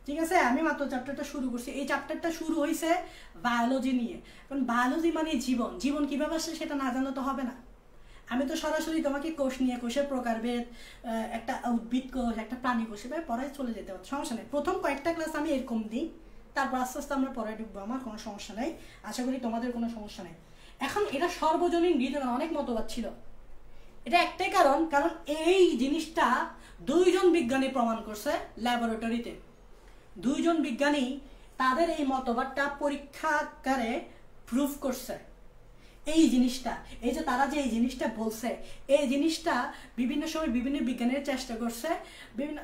ঠিক আছে? আমি মাত্র চ্যাপ্টারটা শুরু করছি। এই চ্যাপ্টারটা শুরু হয়েছে বায়োলজি নিয়ে, কারণ বায়োলজি মানে জীবন, জীবন কীভাবে আসছে সেটা না জানলে তো হবে না। আমি তো সরাসরি তোমাকে কোষ নিয়ে, কোষের প্রকারভেদ, একটা উদ্ভিদ কোষ, একটা প্রাণী কোষ, এভাবে পড়ায় চলে যেতে পারছি, সমস্যা নেই। প্রথম কয়েকটা ক্লাস আমি এরকম দিই, তারপর আস্তে আস্তে আমরা পড়ায় ঢুকবো, আমার কোনো সমস্যা নেই, আশা করি তোমাদের কোনো সমস্যা নেই। এখন এটা সর্বজনীন গৃহীত, অনেক মতবাদ ছিল। এটা একটাই কারণ এই জিনিসটা 2 জন বিজ্ঞানী প্রমাণ করছে ল্যাবরেটরিতে। 2 জন বিজ্ঞানী তাদের এই মতবাদটা পরীক্ষাগারে প্রুফ করছে। এই জিনিসটা, এই যে তারা যে এই জিনিসটা বলছে, এই জিনিসটা বিভিন্ন সময় বিভিন্ন বিজ্ঞানীরা চেষ্টা করছে বিভিন্ন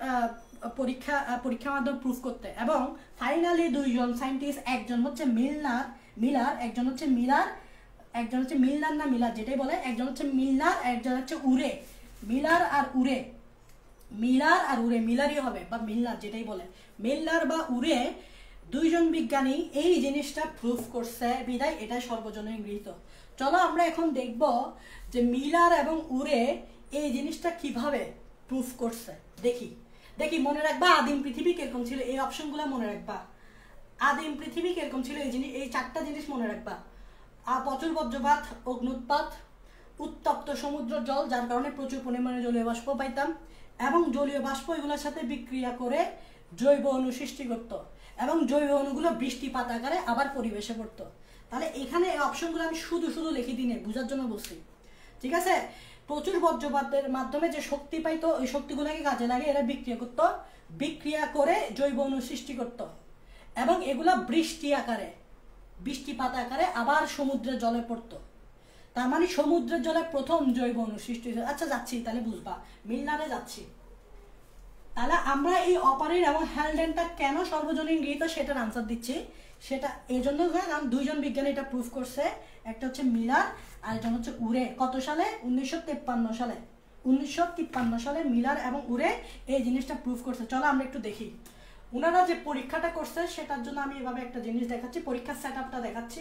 পরীক্ষার মাধ্যমে প্রুফ করতে, এবং ফাইনালি 2 জন সায়েন্টিস্ট, একজন হচ্ছে মিলার, একজন হচ্ছে মিলনার না মিলার যেটাই বলে, একজন হচ্ছে মিলনার, একজন হচ্ছে উরে। মিলার আর উরে, মিলারই হবে, বা মিলনার যেটাই বলে, মিলনার বা উরে, 2 জন বিজ্ঞানী এই জিনিসটা প্রুফ করছে, বিদায় এটা সর্বজনীন গৃহীত। চলো আমরা এখন দেখব যে মিলার এবং উরে এই জিনিসটা কিভাবে প্রুফ করছে। দেখি দেখি মনে রাখবা আদিম পৃথিবী কিরকম ছিল, এই অপশনগুলো মনে রাখবা। আদিম পৃথিবী কিরকম ছিল এই জিনিস, এই 4টা জিনিস মনে রাখবা। প্রচুর বজ্রপাত, অগ্নুৎপাত, উত্তপ্ত সমুদ্র জল যার কারণে প্রচুর পরিমাণে জলীয় বাষ্প পাইতাম, এবং জলীয় বাষ্প এগুলোর সাথে বিক্রিয়া করে জৈব অণু সৃষ্টি করত, এবং জৈব অণুগুলো বৃষ্টিপাত আকারে আবার পরিবেশে পড়তো। তাহলে এখানে এই অপশনগুলো আমি শুধু শুধু লিখে দিই বোঝার জন্য বলছি, ঠিক আছে। প্রচুর বজ্রপাতের মাধ্যমে যে শক্তি পাইতো ওই শক্তিগুলোকে কাজে লাগে এরা বিক্রিয়া করত, বিক্রিয়া করে জৈব অণু সৃষ্টি করত, এবং এগুলা বৃষ্টি আকারে বৃষ্টিপাত আকারে আবার সমুদ্রের জলে পড়তো। তার মানে সমুদ্রের জলে প্রথম জৈব অণু সৃষ্টি হয়েছে। আচ্ছা যাচ্ছি, তাহলে বুঝবা, মিলনারে যাচ্ছি। তাহলে আমরা এই অপারিন এবং হ্যালডেনটা কেন সর্বজনীন গৃহীত সেটার আনসার দিচ্ছি। সেটা এই জন্য কারণ দুইজন বিজ্ঞানী এটা প্রুফ করছে, একটা হচ্ছে মিলার আর একজন হচ্ছে উরে। কত সালে? 1953 সালে। 1953 সালে মিলার এবং উরে এই জিনিসটা প্রুফ করছে। চলো আমরা একটু দেখি ওনারা যে পরীক্ষাটা করছে সেটার জন্য আমি এভাবে একটা জিনিস দেখাচ্ছি, পরীক্ষার সেট আপটা দেখাচ্ছি।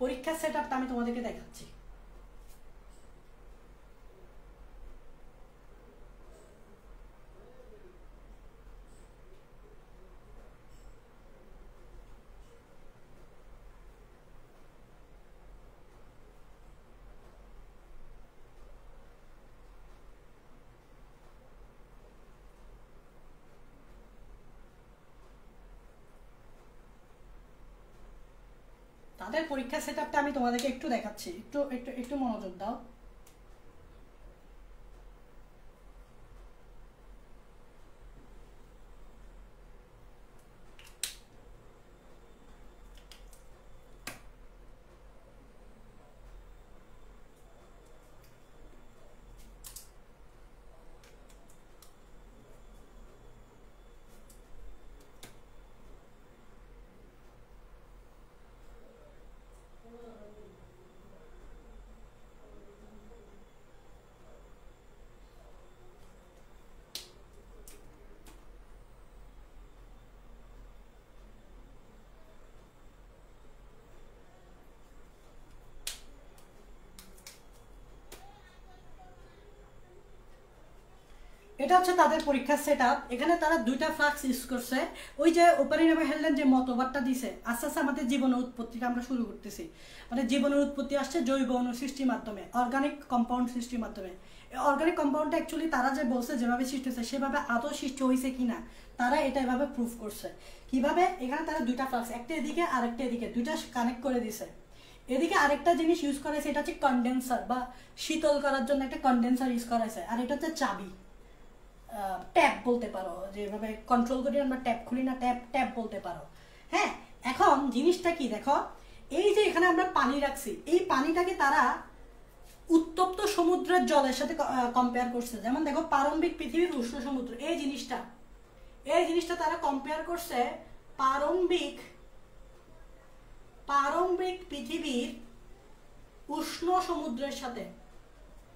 পরীক্ষার সেট আপটা আমি তোমাদেরকে দেখাচ্ছি। তাদের পরীক্ষার সেট আপটা আমি তোমাদেরকে একটু দেখাচ্ছি, একটু একটু একটু মনোযোগ দাও। এটা হচ্ছে তাদের পরীক্ষার সেট আপ। এখানে তারা দুইটা ফ্লাক্স ইউজ করছে। ওই যে ওপারিন এবং হ্যালডেন যে মতবাদটা দিছে, আস্তে আস্তে আমাদের জীবনের উৎপত্তিটা আমরা শুরু করতেছি। মানে জীবনের উৎপত্তি আসছে জৈব অণু সৃষ্টির মাধ্যমে, অর্গানিক কম্পাউন্ড সৃষ্টির মাধ্যমে। অর্গানিক কম্পাউন্ডটা অ্যাকচুয়ালি তারা যে বলছে যেভাবে সৃষ্টি হয়েছে সেভাবে আদৌ সৃষ্টি হয়েছে কিনা তারা এটা এভাবে প্রুফ করছে। কিভাবে? এখানে তারা দুইটা ফ্লাক্স, একটা এদিকে আর একটা এদিকে, দুইটা কানেক্ট করে দিছে। এদিকে আরেকটা জিনিস ইউজ করেছে, এটা হচ্ছে কন্ডেন্সার বা শীতল করার জন্য একটা কন্ডেন্সার ইউজ করেছে, আর এটা হচ্ছে চাবি, ট্যাপ বলতে পারো, যেভাবে কন্ট্রোল করি আমরা ট্যাপ খুলি না, ট্যাপ ট্যাপ বলতে পারো। হ্যাঁ, এখন জিনিসটা কি দেখো, এই যে এখানে আমরা পানি রাখছি, এই পানিটাকে তারা উত্তপ্ত সমুদ্রের জলের সাথে কম্পেয়ার করছে। যেমন দেখো প্রারম্ভিক পৃথিবীর উষ্ণ সমুদ্র, এই জিনিসটা তারা কম্পেয়ার করছে প্রারম্ভিক পৃথিবীর উষ্ণ সমুদ্রের সাথে।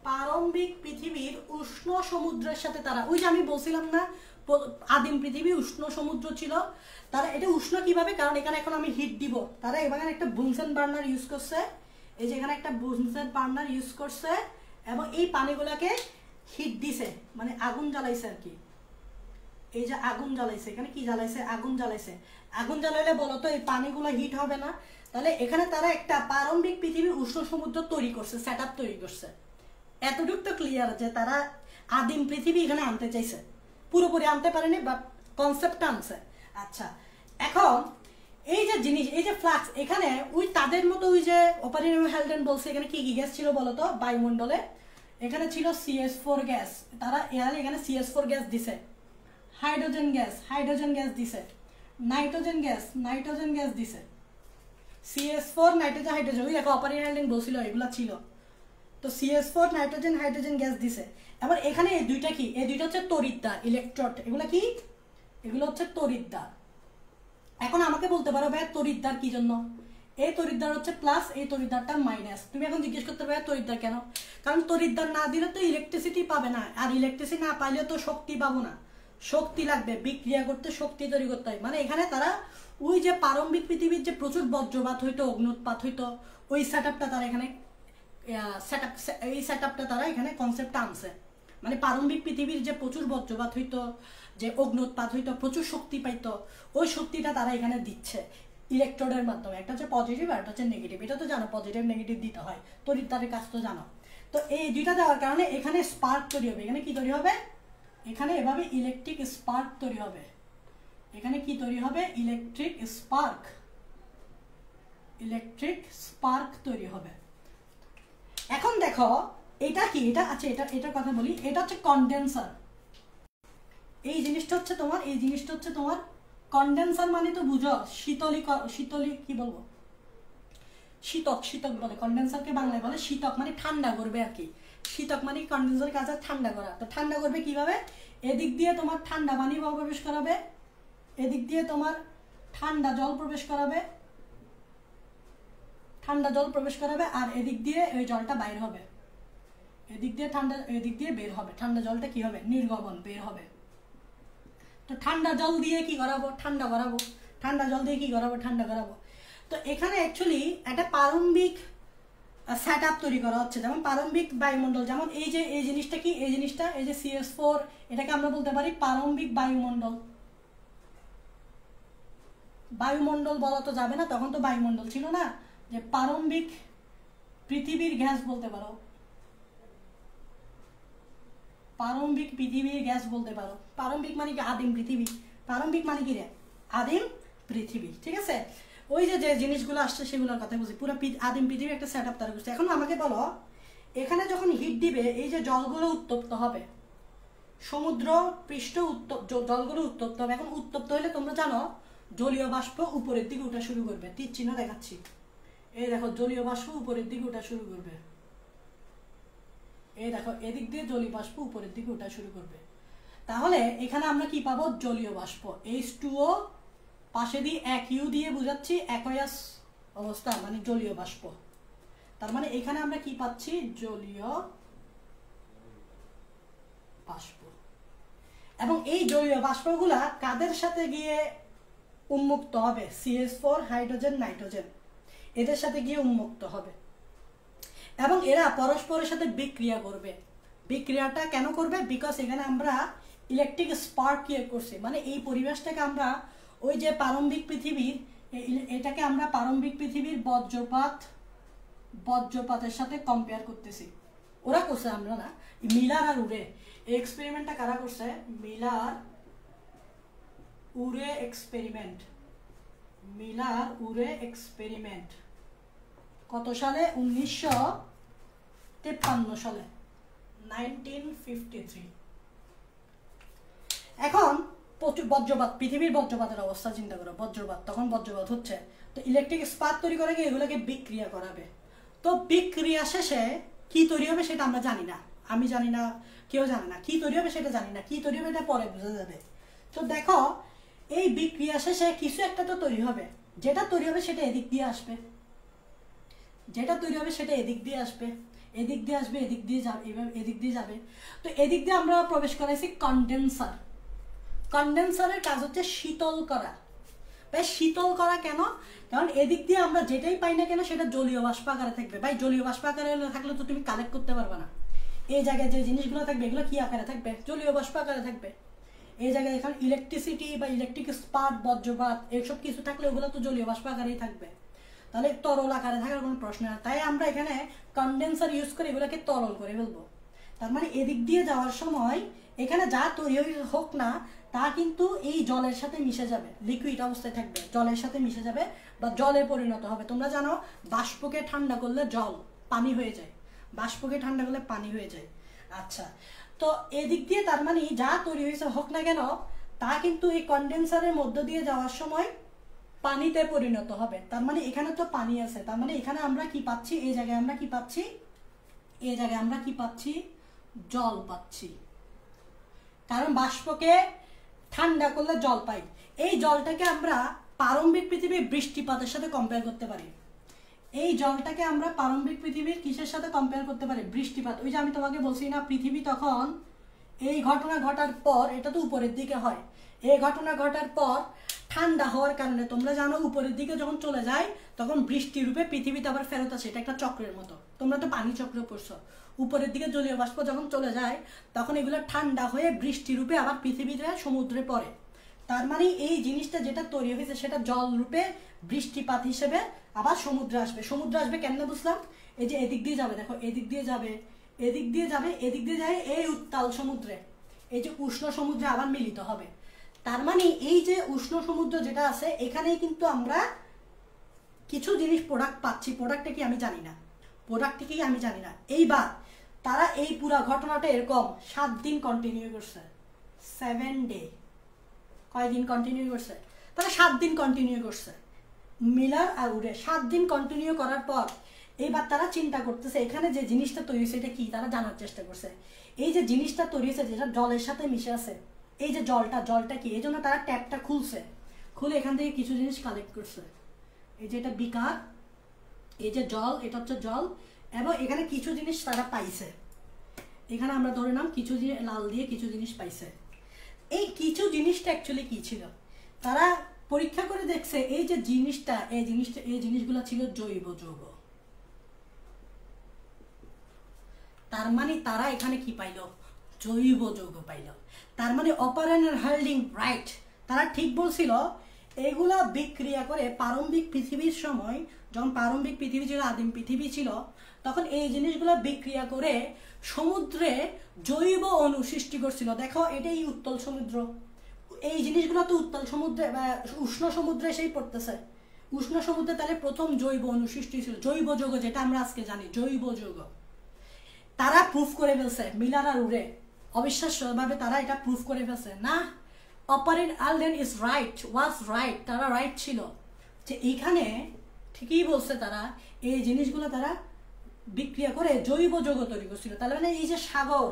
প্রারম্ভিক পৃথিবীর উষ্ণ সমুদ্রের সাথে তারা, ওই যে আমি বলছিলাম না আদিম পৃথিবী উষ্ণ সমুদ্র ছিল, তারা এটা উষ্ণ কিভাবে, কারণ এখানে এখন আমি হিট দিব। তারা এখানে একটা বুনসেন বার্নার ইউজ করছে, এই যে এখানে একটা বুনসেন বার্নার ইউজ করছে, এবং এই পানিগুলাকে হিট দিছে, মানে আগুন জ্বালাইছে আর কি। এই যে আগুন জ্বালাইছে, এখানে কি জ্বালাইছে? আগুন জ্বালাইছে। আগুন জ্বালাইলে বলো তো এই পানিগুলো হিট হবে না? তাহলে এখানে তারা একটা প্রারম্ভিক পৃথিবীর উষ্ণ সমুদ্র তৈরি করছে, সেট আপ তৈরি করছে। এতটুকু তো ক্লিয়ার যে তারা আদিম পৃথিবী এখানে আনতে চাইছে, পুরোপুরি আনতে পারেনি, বাট কনসেপ্টটা আনছে। আচ্ছা, এখন এই যে জিনিস, এই যে ফ্লাক্স, এখানে ওই তাদের মতো ওই যে ওপারিন এবং হ্যালডেন বলছে এখানে কি কি গ্যাস ছিল বলতো বায়ুমণ্ডলে? এখানে ছিল CH4 গ্যাস, তারা এখানে CH4 গ্যাস দিছে, হাইড্রোজেন গ্যাস দিছে, নাইট্রোজেন গ্যাস দিছে, CH4 নাইট্রোজেন হাইড্রোজেন, ওই দেখো ওপারিন হ্যালডেন বলছিল এগুলা ছিল। তো CH4 নাইট্রোজেন হাইড্রোজেন গ্যাস দিছে। এবার এখানে এই দুইটা কি? এই দুইটা হচ্ছে তড়িৎদ্বার, ইলেকট্রড। এগুলা কি? এগুলো হচ্ছে তড়িৎদ্বার। এখন আমাকে বলতে পারো ভাই তড়িৎদ্বার কি জন্য? এই তড়িৎদ্বার হচ্ছে প্লাস, এই তড়িৎদ্বারটা মাইনাস। তুমি এখন জিজ্ঞেস করতে পারো তড়িৎদ্বার কেন? কারণ তড়িৎদ্বার না দিলে তো ইলেকট্রিসিটি পাবে না, আর ইলেকট্রিসিটি না পাইলে তো শক্তি পাবো না, শক্তি লাগবে, বিক্রিয়া করতে শক্তি তৈরি করতে হয়। মানে এখানে তারা ওই যে প্রারম্ভিক পৃথিবীর যে প্রচুর বজ্রপাত হইতো, অগ্নুৎপাত হইতো, ওই সেটআপটা তারা এখানে এই সেটআপটা তারা এখানে কনসেপ্টটা আনছে। মানে প্রারম্ভিক পৃথিবীর যে প্রচুর বজ্রপাত হইতো, যে অগ্নুৎপাত হইতো, প্রচুর শক্তি পাইতো, ওই শক্তিটা তারা এখানে দিচ্ছে ইলেকট্রোডের মাধ্যমে। একটা হচ্ছে পজিটিভ আর একটা হচ্ছে নেগেটিভ। এটা তো জানো পজিটিভ নেগেটিভ দিতে হয়, তড়িৎদ্বারের কাজ তো জানো। তো এই দুইটা দেওয়ার কারণে এখানে স্পার্ক তৈরি হবে। এখানে কি তৈরি হবে? এখানে এভাবে ইলেকট্রিক স্পার্ক তৈরি হবে। এখানে কি তৈরি হবে? ইলেকট্রিক স্পার্ক তৈরি হবে। এখন দেখো এটা কি, এটা আচ্ছা এটার কথা বলি। এটা হচ্ছে কনডেন্সার। এই জিনিসটা হচ্ছে তোমার কনডেন্সার। মানে তো বুঝো শীতলী কি বলবো, শীতক বলে। কনডেন্সারকে বাংলায় বলে শীতক, মানে ঠান্ডা করবে আর কি। শীতক মানে কনডেন্সার কাজ ঠান্ডা করা। তো ঠান্ডা করবে কিভাবে? এদিক দিয়ে তোমার ঠান্ডা পানি প্রবেশ করাবে, এদিক দিয়ে তোমার ঠান্ডা জল প্রবেশ করাবে, আর এদিক দিয়ে ওই জলটা বাইর হবে। এদিক দিয়ে বের হবে। ঠান্ডা জলটা কি হবে? নির্গমন, বের হবে। তো ঠান্ডা জল দিয়ে কি করাবো? ঠান্ডা করাবো। তো এখানে অ্যাকচুয়ালি একটা প্রারম্ভিক সেট আপ তৈরি করা হচ্ছে। যেমন প্রারম্ভিক বায়ুমণ্ডল, যেমন এই জিনিসটা কি, এই যে CH4, এটাকে আমরা বলতে পারি প্রারম্ভিক বায়ুমণ্ডল বলা তো যাবে না, তখন তো বায়ুমণ্ডল ছিল না। যে প্রারম্ভিক পৃথিবীর গ্যাস বলতে পারো, প্রারম্ভিক মানে কি? আদিম পৃথিবী। প্রারম্ভিক মানে কি রে? আদিম পৃথিবী। ঠিক আছে, ওই যে জিনিসগুলো আসছে সেগুলোর কথা বলছি। পুরো আদিম পৃথিবী একটা সেট আপ তারা করছে। এখন আমাকে বলো, এখানে যখন হিট দিবে এই যে জলগুলো উত্তপ্ত হবে, সমুদ্র পৃষ্ঠ জলগুলো উত্তপ্ত হবে। এখন উত্তপ্ত হলে তোমরা জানো জলীয় বাষ্প উপরের দিকে উঠা শুরু করবে। তীর চিহ্ন দেখাচ্ছি, এই দেখো জলীয় বাষ্প উপরের দিকে উঠা শুরু করবে। এই দেখো এদিক দিয়ে জলীয় বাষ্প উপরের দিকে উঠা শুরু করবে। তাহলে এখানে আমরা কি পাবো? জলীয় বাষ্প। H2O পাশে দিয়ে এক ইউ দিয়ে বুঝাচ্ছি, অ্যাকুয়াস অবস্থা মানে জলীয় বাষ্প। তার মানে এখানে আমরা কি পাচ্ছি? জলীয় বাষ্প। এবং এই জলীয় বাষ্পগুলা কাদের সাথে গিয়ে উন্মুক্ত হবে? CH4, হাইড্রোজেন, নাইট্রোজেন, এদের সাথে গিয়ে উন্মুক্ত হবে। এবং এরা পরস্পরের সাথে বিক্রিয়া করবে। বিক্রিয়াটা কেন করবে? বিকজ এখানে আমরা ইলেকট্রিক স্পার্ক ক্রিয়েট করছি। মানে এই পরিবেশটাকে আমরা ওই যে প্রারম্ভিক পৃথিবীর, এটাকে আমরা প্রারম্ভিক পৃথিবীর বজ্রপাতের সাথে কম্পেয়ার করতেছি। ওরা করছে, আমরা না। মিলার আর উরে এই এক্সপেরিমেন্টটা কারা করছে? Miller Urey experiment. কত সালে? 1953 সালে, 1953। এখন প্রচুর বজ্রপাত, পৃথিবীর বজ্রপাতের অবস্থা চিন্তা করো। তখন বজ্রপাত হচ্ছে। তো ইলেকট্রিক স্পার্ক তৈরি করে গিয়ে এগুলোকে বিক্রিয়া করাবে। তো বিক্রিয়া শেষে কি তৈরি হবে সেটা আমরা জানি না, আমি জানি না, কেউ জানে না। কি তৈরি হবে সেটা জানি না, কি তৈরি হবে এটা পরে বোঝা যাবে। তো দেখো এই বিক্রিয়া শেষে কিছু একটা তো তৈরি হবে। যেটা তৈরি হবে সেটা এদিক দিয়ে আসবে, এদিক দিয়ে আসবে, এদিক দিয়ে যাবে। তো এদিক দিয়ে আমরা প্রবেশ করাইছি কনডেন্সার। কনডেন্সারের কাজ হচ্ছে শীতল করা। ভাই শীতল করা কেন? কারণ এদিক দিয়ে আমরা যেটাই পাই না কেন সেটা জলীয় বাষ্প আকারে থাকবে। ভাই জলীয় বাষ্প আকারে থাকলে তো তুমি কালেক্ট করতে পারবে না। এই জায়গায় যে জিনিসগুলো থাকবে এগুলো কি আকারে থাকবে? জলীয় বাষ্প আকারে থাকবে। এই জায়গায় এখানে ইলেকট্রিসিটি বা ইলেকট্রিক স্পার্ক, বজ্রপাত এসব কিছু থাকলে ওগুলো তো জলীয় বাষ্প আকারেই থাকবে। তাহলে তরল আকারে থাকার কোনো প্রশ্ন না। তাই আমরা এখানে কনডেন্সার ইউজ করে এগুলোকে তরল করে ফেলবো। তার মানে এদিক দিয়ে যাওয়ার সময় এখানে যা তৈরি হোক না তা কিন্তু এই জলের সাথে মিশে যাবে, লিকুইড অবস্থায় থাকবে, জলের সাথে মিশে যাবে বা জলে পরিণত হবে। তোমরা জানো বাষ্পকে ঠান্ডা করলে জল পানি হয়ে যায়, বাষ্পকে ঠান্ডা করলে পানি হয়ে যায়। আচ্ছা, তো এদিক দিয়ে তার মানে যা তৈরি হয়েছে হোক না কেন তা কিন্তু এই কনডেন্সারের মধ্য দিয়ে যাওয়ার সময় পানিতে পরিণত হবে। তার মানে এখানে তো পানি আছে, তার মানে এখানে আমরা কি পাচ্ছি? এই জায়গায় আমরা কি পাচ্ছি? জল পাচ্ছি। কারণ বাষ্পকে ঠান্ডা করলে জল পাই। এই জলটাকে আমরা প্রারম্ভিক পৃথিবীর বৃষ্টিপাতের সাথে কম্পেয়ার করতে পারি। এই জলটাকে আমরা প্রারম্ভিক পৃথিবীর কিসের সাথে কম্পেয়ার করতে পারি? বৃষ্টিপাত। ওই যে আমি তোমাকে বলছি না, পৃথিবী তখন এই ঘটনা ঘটার পর, এটা তো উপরের দিকে হয়, এই ঘটনা ঘটার পর ঠান্ডা হওয়ার কারণে তোমরা জানো উপরের দিকে যখন চলে যায় তখন বৃষ্টি রূপে পৃথিবীতে আবার ফেরত আসে, এটা একটা চক্রের মতো। তোমরা তো পানি চক্রে পড়ছো, উপরের দিকে জলীয় বাষ্প যখন চলে যায় তখন এগুলো ঠান্ডা হয়ে বৃষ্টি রূপে আবার পৃথিবীতে সমুদ্রে পড়ে। তার মানে এই জিনিসটা যেটা তৈরি হয়েছে সেটা জল রূপে বৃষ্টিপাত হিসেবে আবার সমুদ্রে আসবে। সমুদ্রে আসবে কেমনে বুঝলাম? এই যে এদিক দিয়ে যাবে, দেখো এদিক দিয়ে যাবে, এদিক দিয়ে যাবে, এদিক দিয়ে যায় এই উত্তাল সমুদ্রে, এই যে উষ্ণ সমুদ্রে আবার মিলিত হবে। তার মানে এই যে উষ্ণ সমুদ্র যেটা আছে এখানেই কিন্তু আমরা কিছু জিনিস প্রোডাক্ট পাচ্ছি। প্রোডাক্টটা কি আমি জানি না, প্রোডাক্টটা কি আমি জানি না। এইবার তারা এই পুরা ঘটনাটা এরকম 7 দিন কন্টিনিউ করছে, 7 ডে। কয়দিন কন্টিনিউ করছে? তারা 7 দিন কন্টিনিউ করছে, মিলার আর উড়ে 7 দিন কন্টিনিউ করার পর এইবার তারা চিন্তা করতেছে এখানে যে জিনিসটা তৈরি হয়েছে এটা কি, তারা জানার চেষ্টা করছে। এই যে জিনিসটা তৈরি হয়েছে যেটা জলের সাথে মিশে আছে, এই যে জলটা কি, এই জন্য তারা ট্যাপটা খুলছে, খুলে এখান থেকে কিছু জিনিস কালেক্ট করছে। এই যে এটা বিকার, এই যে জল, এটা হচ্ছে জল, এবং এখানে কিছু জিনিস তারা পাইছে। এখানে আমরা ধরে নাম কিছু জিনিস লাল দিয়ে কিছু জিনিস পাইছে। এই কিছু জিনিসটা অ্যাকচুয়ালি কি ছিল তারা পরীক্ষা করে দেখছে। এই যে জিনিসটা, এই জিনিসগুলো ছিল জৈব যৌগ। তার মানে তারা এখানে কি পাইল? জৈব যৌগ পাইল। তার মানে অপারেন্ট হার্ডিং রাইট, তারা ঠিক বলছিল। এগুলা বিক্রিয়া করে প্রারম্ভিক পৃথিবীর সময়, যখন প্রারম্ভিক পৃথিবী ছিল, আদিম পৃথিবী ছিল, তখন এই জিনিসগুলো বিক্রিয়া করে সমুদ্রে জৈব অণু সৃষ্টি করছিল। দেখো এটাই উত্তল সমুদ্র, এই জিনিসগুলো তো উত্তল সমুদ্রে উষ্ণ সমুদ্রে এসেই পড়তেছে। উষ্ণ সমুদ্রে তাহলে প্রথম জৈব অণু সৃষ্টি ছিল, জৈব যৌগ যেটা আমরা আজকে জানি জৈব যৌগ। তারা প্রুফ করে ফেলছে, মিলার আর উড়ে অবিশ্বাস্যভাবে তারা এটা প্রুফ করে ফেলছে। না, Oparin and Haldane is right, was right, তারা রাইট ছিল যে এইখানে ঠিকই বলছে তারা, এই জিনিসগুলো তারা বিক্রিয়া করে জৈব যৌগ তৈরি করছিল। তাহলে মানে এই যে সাগর,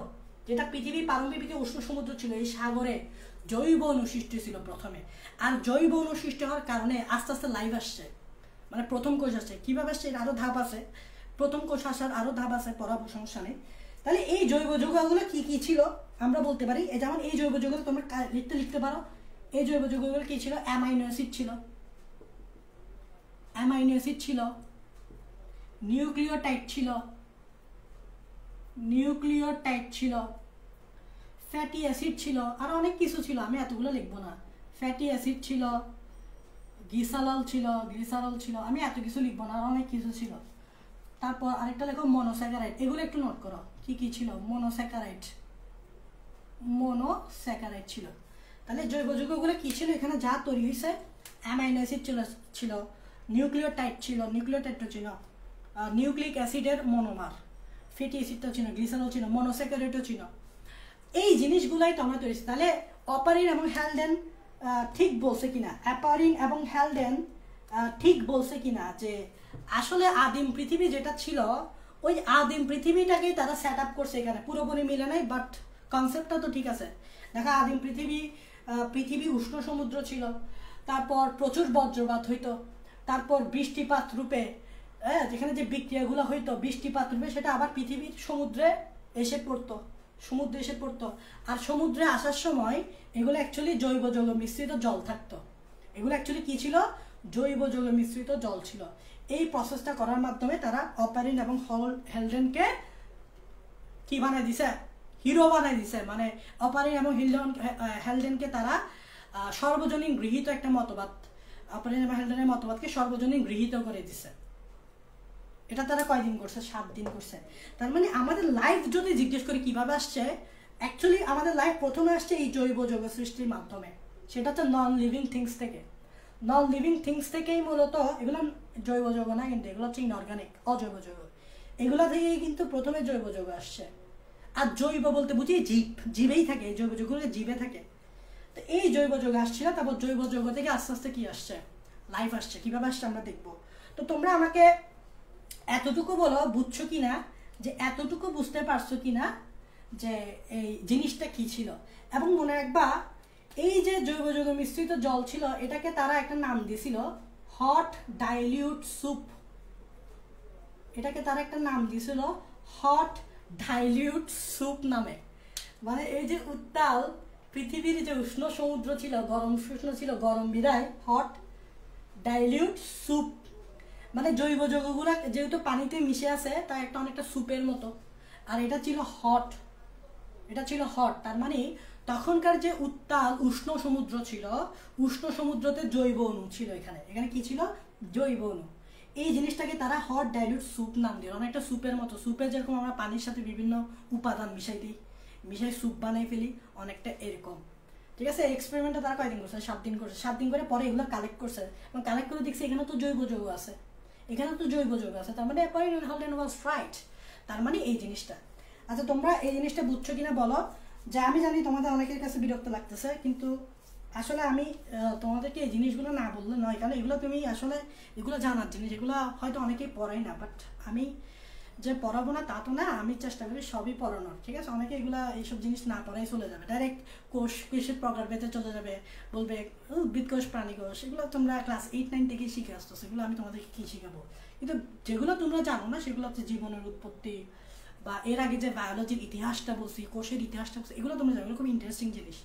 যেটা পৃথিবী প্রারম্ভিক উষ্ণ সমুদ্র ছিল, এই সাগরে জৈব অণু সৃষ্টি ছিল প্রথমে। আর জৈব অণু সৃষ্টি হওয়ার কারণে আস্তে আস্তে লাইফ আসছে, মানে প্রথম কোষ আসছে। কিভাবে আসছে এর আরো ধাপ আছে, প্রথম কোষ আসার আরো ধাপ আছে, পড়াবো, সমস্যা নেই। তাহলে এই জৈব যৌগগুলো কি কি ছিল আমরা বলতে পারি। যেমন এই জৈব যৌগগুলো তোমরা লিখতে পারো। এই জৈব যৌগগুলো কি ছিল? অ্যামাইনো অ্যাসিড ছিল, অ্যামাইনো অ্যাসিড ছিল, নিউক্লিওটাইড ছিল, নিউক্লিওটাইড ছিল, ফ্যাটি অ্যাসিড ছিল, আর অনেক কিছু ছিল, আমি এতগুলো লিখবো না। ফ্যাটি অ্যাসিড ছিল, গ্লিসারল ছিল, আমি এত কিছু লিখবো না, আর অনেক কিছু ছিল। তারপর আরেকটা লেখো মনোস্যাকারাইড, এগুলো একটু নোট করো কি কি ছিল। মনোস্যাকারাইড ছিল। তাহলে জৈব যৌগগুলো কি ছিল? এখানে যা তৈরি হয়েছে, অ্যামাইনো অ্যাসিড ছিল, নিউক্লিওটাইড ছিল, নিউক্লিওটাইডটা ছিল, নিউক্লিক অ্যাসিডের মনোমার, ফ্যাটি অ্যাসিডটা ছিল, গ্লিসারল ছিল, মনোস্যাকারাইডও ছিল। এই জিনিসগুলাই তো আমরা তৈরি। তাহলে অপারিন এবং হ্যালডেন ঠিক বলছে কিনা, অ্যাপারিন এবং হ্যালডেন ঠিক বলছে কিনা যে আসলে আদিম পৃথিবী যেটা ছিল ওই আদিম পৃথিবীটাকেই তারা সেট আপ করছে। এখানে পুরোপুরি মিলে নাই, বাট কনসেপ্টটা তো ঠিক আছে। দেখা আদিম পৃথিবী উষ্ণ সমুদ্র ছিল, তারপর প্রচুর বজ্রপাত হইতো, তারপর বৃষ্টিপাত রূপে যেখানে যে বিক্রিয়াগুলো হইতো বৃষ্টিপাত রূপে সেটা আবার পৃথিবীর সমুদ্রে এসে পড়তো, আর সমুদ্রে আসার সময় এগুলো অ্যাকচুয়ালি জৈব যৌগ মিশ্রিত জল থাকতো। এগুলো অ্যাকচুয়ালি কি ছিল? জৈব যৌগ মিশ্রিত জল ছিল। এই প্রসেসটা করার মাধ্যমে তারা অপারিন এবং হ্যালডেনকে কি বানাই দিছে? হিরো বানাই দিছে। মানে অপারিন এবং হ্যালডেনকে তারা সর্বজনীন গৃহীত একটা মতবাদ, অপারিন এবং হ্যালডেনের মতবাদকে সর্বজনীন গৃহীত করে দিছে। এটা তারা কয়দিন করছে? 7 দিন করছে। তার মানে আমাদের লাইফ যদি জিজ্ঞেস করি কিভাবে আসছে, অ্যাকচুয়ালি আমাদের লাইফ প্রথমে আসছে এই জৈব যৌগ সৃষ্টির মাধ্যমে। সেটা হচ্ছে নন লিভিং থিংস থেকে। নন লিভিং থিংস থেকেই মূলত, এগুলো জৈব যৌগ না কিন্তু, এগুলো হচ্ছে ইনঅর্গানিক, অজৈব যৌগ। এগুলো থেকেই কিন্তু প্রথমে জৈব যৌগ আসছে। আর জৈব বলতে বুঝি জীবেই থাকে, এই জৈব যৌগগুলো জীবে থাকে। তো এই জৈব যৌগ আসছিল, তারপর জৈব যৌগ থেকে আস্তে আস্তে কি আসছে? লাইফ আসছে। কিভাবে আসছে আমরা দেখবো। তো তোমরা আমাকে এতটুকু বলো বুঝছো কিনা, যে এতটুকু বুঝতে পারছো কিনা যে এই জিনিসটা কি ছিল। এবং মনে রাখবা এই যে জৈব যৌগ মিশ্রিত জল ছিল এটাকে তারা একটা নাম দিয়েছিল হট ডাইলিউট স্যুপ। এটাকে তারা একটা নাম দিয়েছিল হট ডাইলিউট স্যুপ নামে। মানে এই যে উত্তাল পৃথিবীর যে উষ্ণ সমুদ্র ছিল, গরম উষ্ণ ছিল, গরম বিদায় হট ডাইলিউট স্যুপ, মানে জৈব যৌগগুলো যেহেতু পানিতে মিশে আছে তাই একটা অনেকটা স্যুপের মতো। আর এটা ছিল হট, এটা ছিল হট, তার মানে তখনকার যে উত্তাল উষ্ণ সমুদ্র ছিল, উষ্ণ সমুদ্রতে জৈব অণু ছিল। এখানে এখানে কি ছিল? জৈব অণু। এই জিনিসটাকে তারা হট ডাইলিউট স্যুপ নাম দিল, অনেকটা স্যুপের মতো। স্যুপে যেরকম আমরা পানির সাথে বিভিন্ন উপাদান মিশাই দিই, মিশাই স্যুপ বানাই ফেলি, অনেকটা এরকম। ঠিক আছে, এক্সপেরিমেন্টটা তারা কয়দিন করছে? 7 দিন করছে। 7 দিন করে পরে এগুলো কালেক্ট করছে এবং কালেক্ট করে দেখছে এখানে তো জৈব যৌগ আছে, এখানে তো জৈব যৌগ আছে, তার মানে হল্ডেন ওয়াজ রাইট। তার মানে এই জিনিসটা। আচ্ছা, তোমরা এই জিনিসটা বুঝছো কিনা বলো। যে আমি জানি তোমাদের অনেকের কাছে বিরক্ত লাগতেছে, কিন্তু আসলে আমি তোমাদেরকে এই জিনিসগুলো না বললে নয়, কারণ এগুলো তুমি আসলে এগুলো জানার জিনিস, এগুলো হয়তো অনেকেই পড়াই না, বাট আমি যে পড়াবো না তা তো না, আমি চেষ্টা করি সবই পড়ানোর। ঠিক আছে, অনেকে এগুলো এইসব জিনিস না পড়াই চলে যাবে, ডাইরেক্ট কোষের প্রকার পেতে চলে যাবে, বলবে উদ্ভিদ কোষ, প্রাণী কোষ, এগুলো তোমরা ক্লাস 8-9 থেকেই শিখে আসতো, সেগুলো আমি তোমাদেরকে কী শিখাবো। কিন্তু যেগুলো তোমরা জানো না সেগুলো হচ্ছে জীবনের উৎপত্তি, বা এর আগে যে বায়োলজির ইতিহাসটা বলছি, কোষের ইতিহাসটা বলছি, এগুলো তোমরা জানো, এগুলো খুব ইন্টারেস্টিং জিনিস।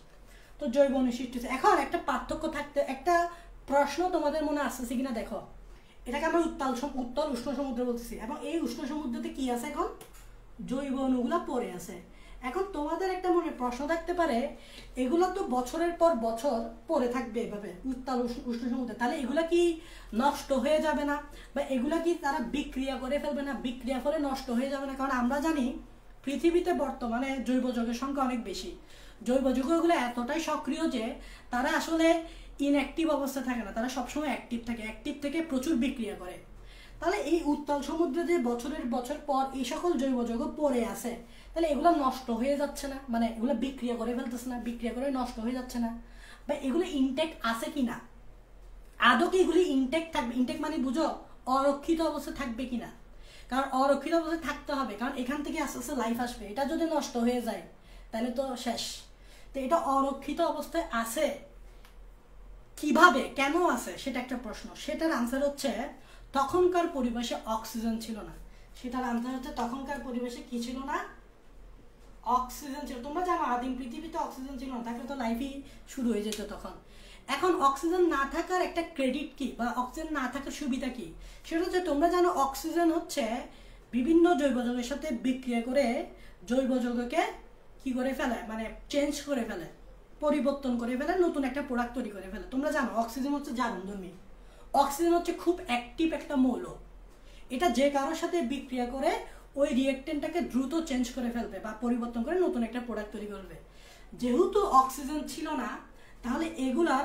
তো জৈব অণু সৃষ্টি হচ্ছে। এখন একটা পার্থক্য থাকতে, একটা প্রশ্ন তোমাদের মনে আসতেছে কিনা দেখো। এটাকে আমরা উত্তল উষ্ণ সমুদ্র বলতেছি, এবং এই উষ্ণ সমুদ্রতে কি আছে? এখন জৈব অণুগুলো পড়ে আছে। এখন তোমাদের একটা মনে প্রশ্ন থাকতে পারে, এগুলো তো বছরের পর বছর পড়ে থাকবে এভাবে উত্তাল উষ্ণ সমুদ্রে, তাহলে এগুলা কি নষ্ট হয়ে যাবে না? বা এগুলা কি তারা বিক্রিয়া করে ফেলবে না? বিক্রিয়া করে নষ্ট হয়ে যাবে না? কারণ আমরা জানি পৃথিবীতে বর্তমানে জৈব যৌগের সংখ্যা অনেক বেশি। জৈব যৌগগুলো এতটাই সক্রিয় যে তারা আসলে ইনঅ্যাক্টিভ অবস্থায় থাকে না, তারা সবসময় অ্যাক্টিভ থাকে, অ্যাক্টিভ থেকে প্রচুর বিক্রিয়া করে। তাহলে এই উত্তাল সমুদ্রে যে বছরের বছর পর এই সকল জৈব যৌগ পড়ে আছে, তাহলে এগুলো নষ্ট হয়ে যাচ্ছে না? মানে এগুলো বিক্রিয়া করে ফেলতেছে না, বিক্রিয়া করে নষ্ট হয়ে যাচ্ছে না? বা এগুলো ইনটেক্ট আছে কিনা, আদৌ কি এগুলি ইনটেক্ট থাকবে? ইনটেক্ট মানে বুঝো অরক্ষিত অবস্থায় থাকবে কিনা। কারণ অরক্ষিত অবস্থায় থাকতে হবে, কারণ এখান থেকে আস্তে আস্তে লাইফ আসবে। এটা যদি নষ্ট হয়ে যায় তাহলে তো শেষ। তো এটা অরক্ষিত অবস্থায় আছে কিভাবে, কেন আছে, সেটা একটা প্রশ্ন। সেটার আনসার হচ্ছে তখনকার পরিবেশে অক্সিজেন ছিল না। সেটার আনসার হচ্ছে তখনকার পরিবেশে কি ছিল না? অক্সিজেন ছিল। তোমরা জানো আদিম পৃথিবীতে অক্সিজেন ছিল না, থাকলে তো লাইফই শুরু হয়ে যেত তখন। এখন অক্সিজেন না থাকার একটা ক্রেডিট কি, বা অক্সিজেন না থাকার সুবিধা কি? সেটা হচ্ছে তোমরা জানো অক্সিজেন হচ্ছে বিভিন্ন জৈব যৌগের সাথে বিক্রিয়া করে জৈব যৌগকে কি করে ফেলে, মানে চেঞ্জ করে ফেলে, পরিবর্তন করে ফেলে, নতুন একটা প্রোডাক্ট তৈরি করে ফেলে। তোমরা জানো অক্সিজেন হচ্ছে জারণধর্মী, অক্সিজেন হচ্ছে খুব অ্যাক্টিভ একটা মৌল। এটা যে কারোর সাথে বিক্রিয়া করে ওই রিয়েক্টেন্টটাকে দ্রুত চেঞ্জ করে ফেলবে বা পরিবর্তন করে নতুন একটা প্রোডাক্ট তৈরি করবে। যেহেতু অক্সিজেন ছিল না, তাহলে এগুলা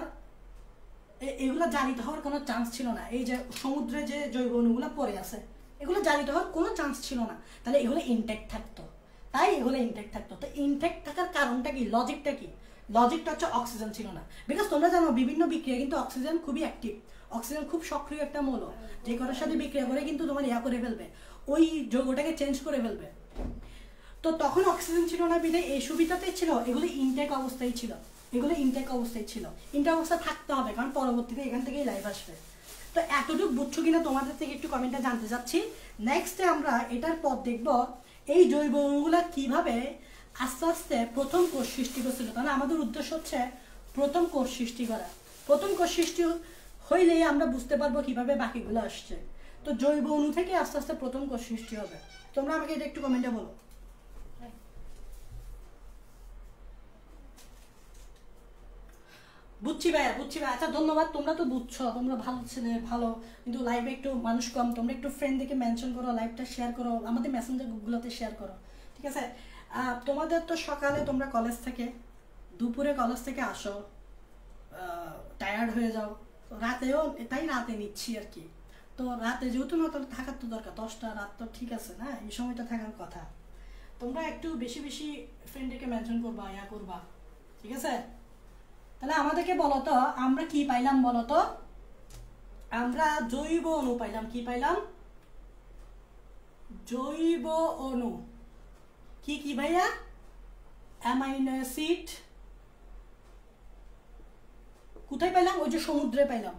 জারিত হওয়ার কোনো চান্স ছিল না। এই যে সমুদ্রে যে জৈব অণুগুলো পড়ে আছে, এগুলো জারিত হওয়ার কোনো চান্স ছিল না, তাহলে এগুলো ইনটেক্ট থাকতো। তাই এগুলো ইনটেক্ট থাকতো। তো ইনটেক্ট থাকার কারণটা কি, লজিকটা কি? লজিকটা হচ্ছে অক্সিজেন ছিল না। বিকজ তোমরা জানো বিভিন্ন বিক্রিয়া কিন্তু অক্সিজেন খুবই অ্যাক্টিভ, অক্সিজেন খুব সক্রিয় একটা মৌল, যে কারোর সাথে বিক্রিয়া করে কিন্তু তোমার করে ফেলবে, ওই যৌগটাকে চেঞ্জ করে ফেলবে। তো তখন অক্সিজেন ছিল না বিধায় এই সুবিধাতেই ছিল, এগুলো ইনটেক অবস্থায় ছিল, এগুলো ইনটেক অবস্থায় ছিল। ইনটেক অবস্থা থাকতে হবে, কারণ পরবর্তীতে এখান থেকেই লাইফ আসবে। তো এতটুকু বুঝছো কিনা তোমাদের থেকে একটু কমেন্টে জানতে চাচ্ছি। নেক্সটে আমরা এটার পর দেখব এই জৈব অণুগুলা কিভাবে আস্তে আস্তে প্রথম কোষ সৃষ্টি করছিল। তাহলে আমাদের উদ্দেশ্য হচ্ছে প্রথম কোষ সৃষ্টি করা। প্রথম কোষ সৃষ্টি হইলেই আমরা বুঝতে পারবো কিভাবে বাকিগুলো আসছে। তো জৈব অণু থেকে আস্তে আস্তে প্রথম কোষ সৃষ্টি হবে। তোমরা আমাকে এটা একটু কমেন্টে বলো। বুঝছি ভাইয়া, বুঝছি ভাই। আচ্ছা ধন্যবাদ, তোমরা তো বুঝছো, তোমরা ভালো ছেলে, ভালো। কিন্তু লাইভে একটু মানুষ কম, তোমরা একটু ফ্রেন্ডদেরকে মেনশন করো, লাইভটা শেয়ার করো, আমাদের মেসেঞ্জার গ্রুপগুলোতে শেয়ার করো, ঠিক আছে? তোমাদের তো সকালে তোমরা কলেজ থেকে, দুপুরে কলেজ থেকে আসো, টায়ার্ড হয়ে যাও, রাতেও তাই রাতে নিচ্ছি আর কি। তো রাতে যেহেতু না, তাহলে থাকার তো দরকার, 10টা রাত তো ঠিক আছে না, এই সময়টা থাকার কথা। তোমরা একটু বেশি বেশি ফ্রেন্ডদেরকে মেনশন করবা, ইয়া করবা, ঠিক আছে? তাহলে আমাদেরকে বলো তো আমরা কি পাইলাম বলো তো? আমরা জৈব অণু পাইলাম। কি পাইলাম? জৈব অণু। কি কি ভাইয়া? Amino acid. কোথায় পাইলাম? ওই যে সমুদ্রে পাইলাম।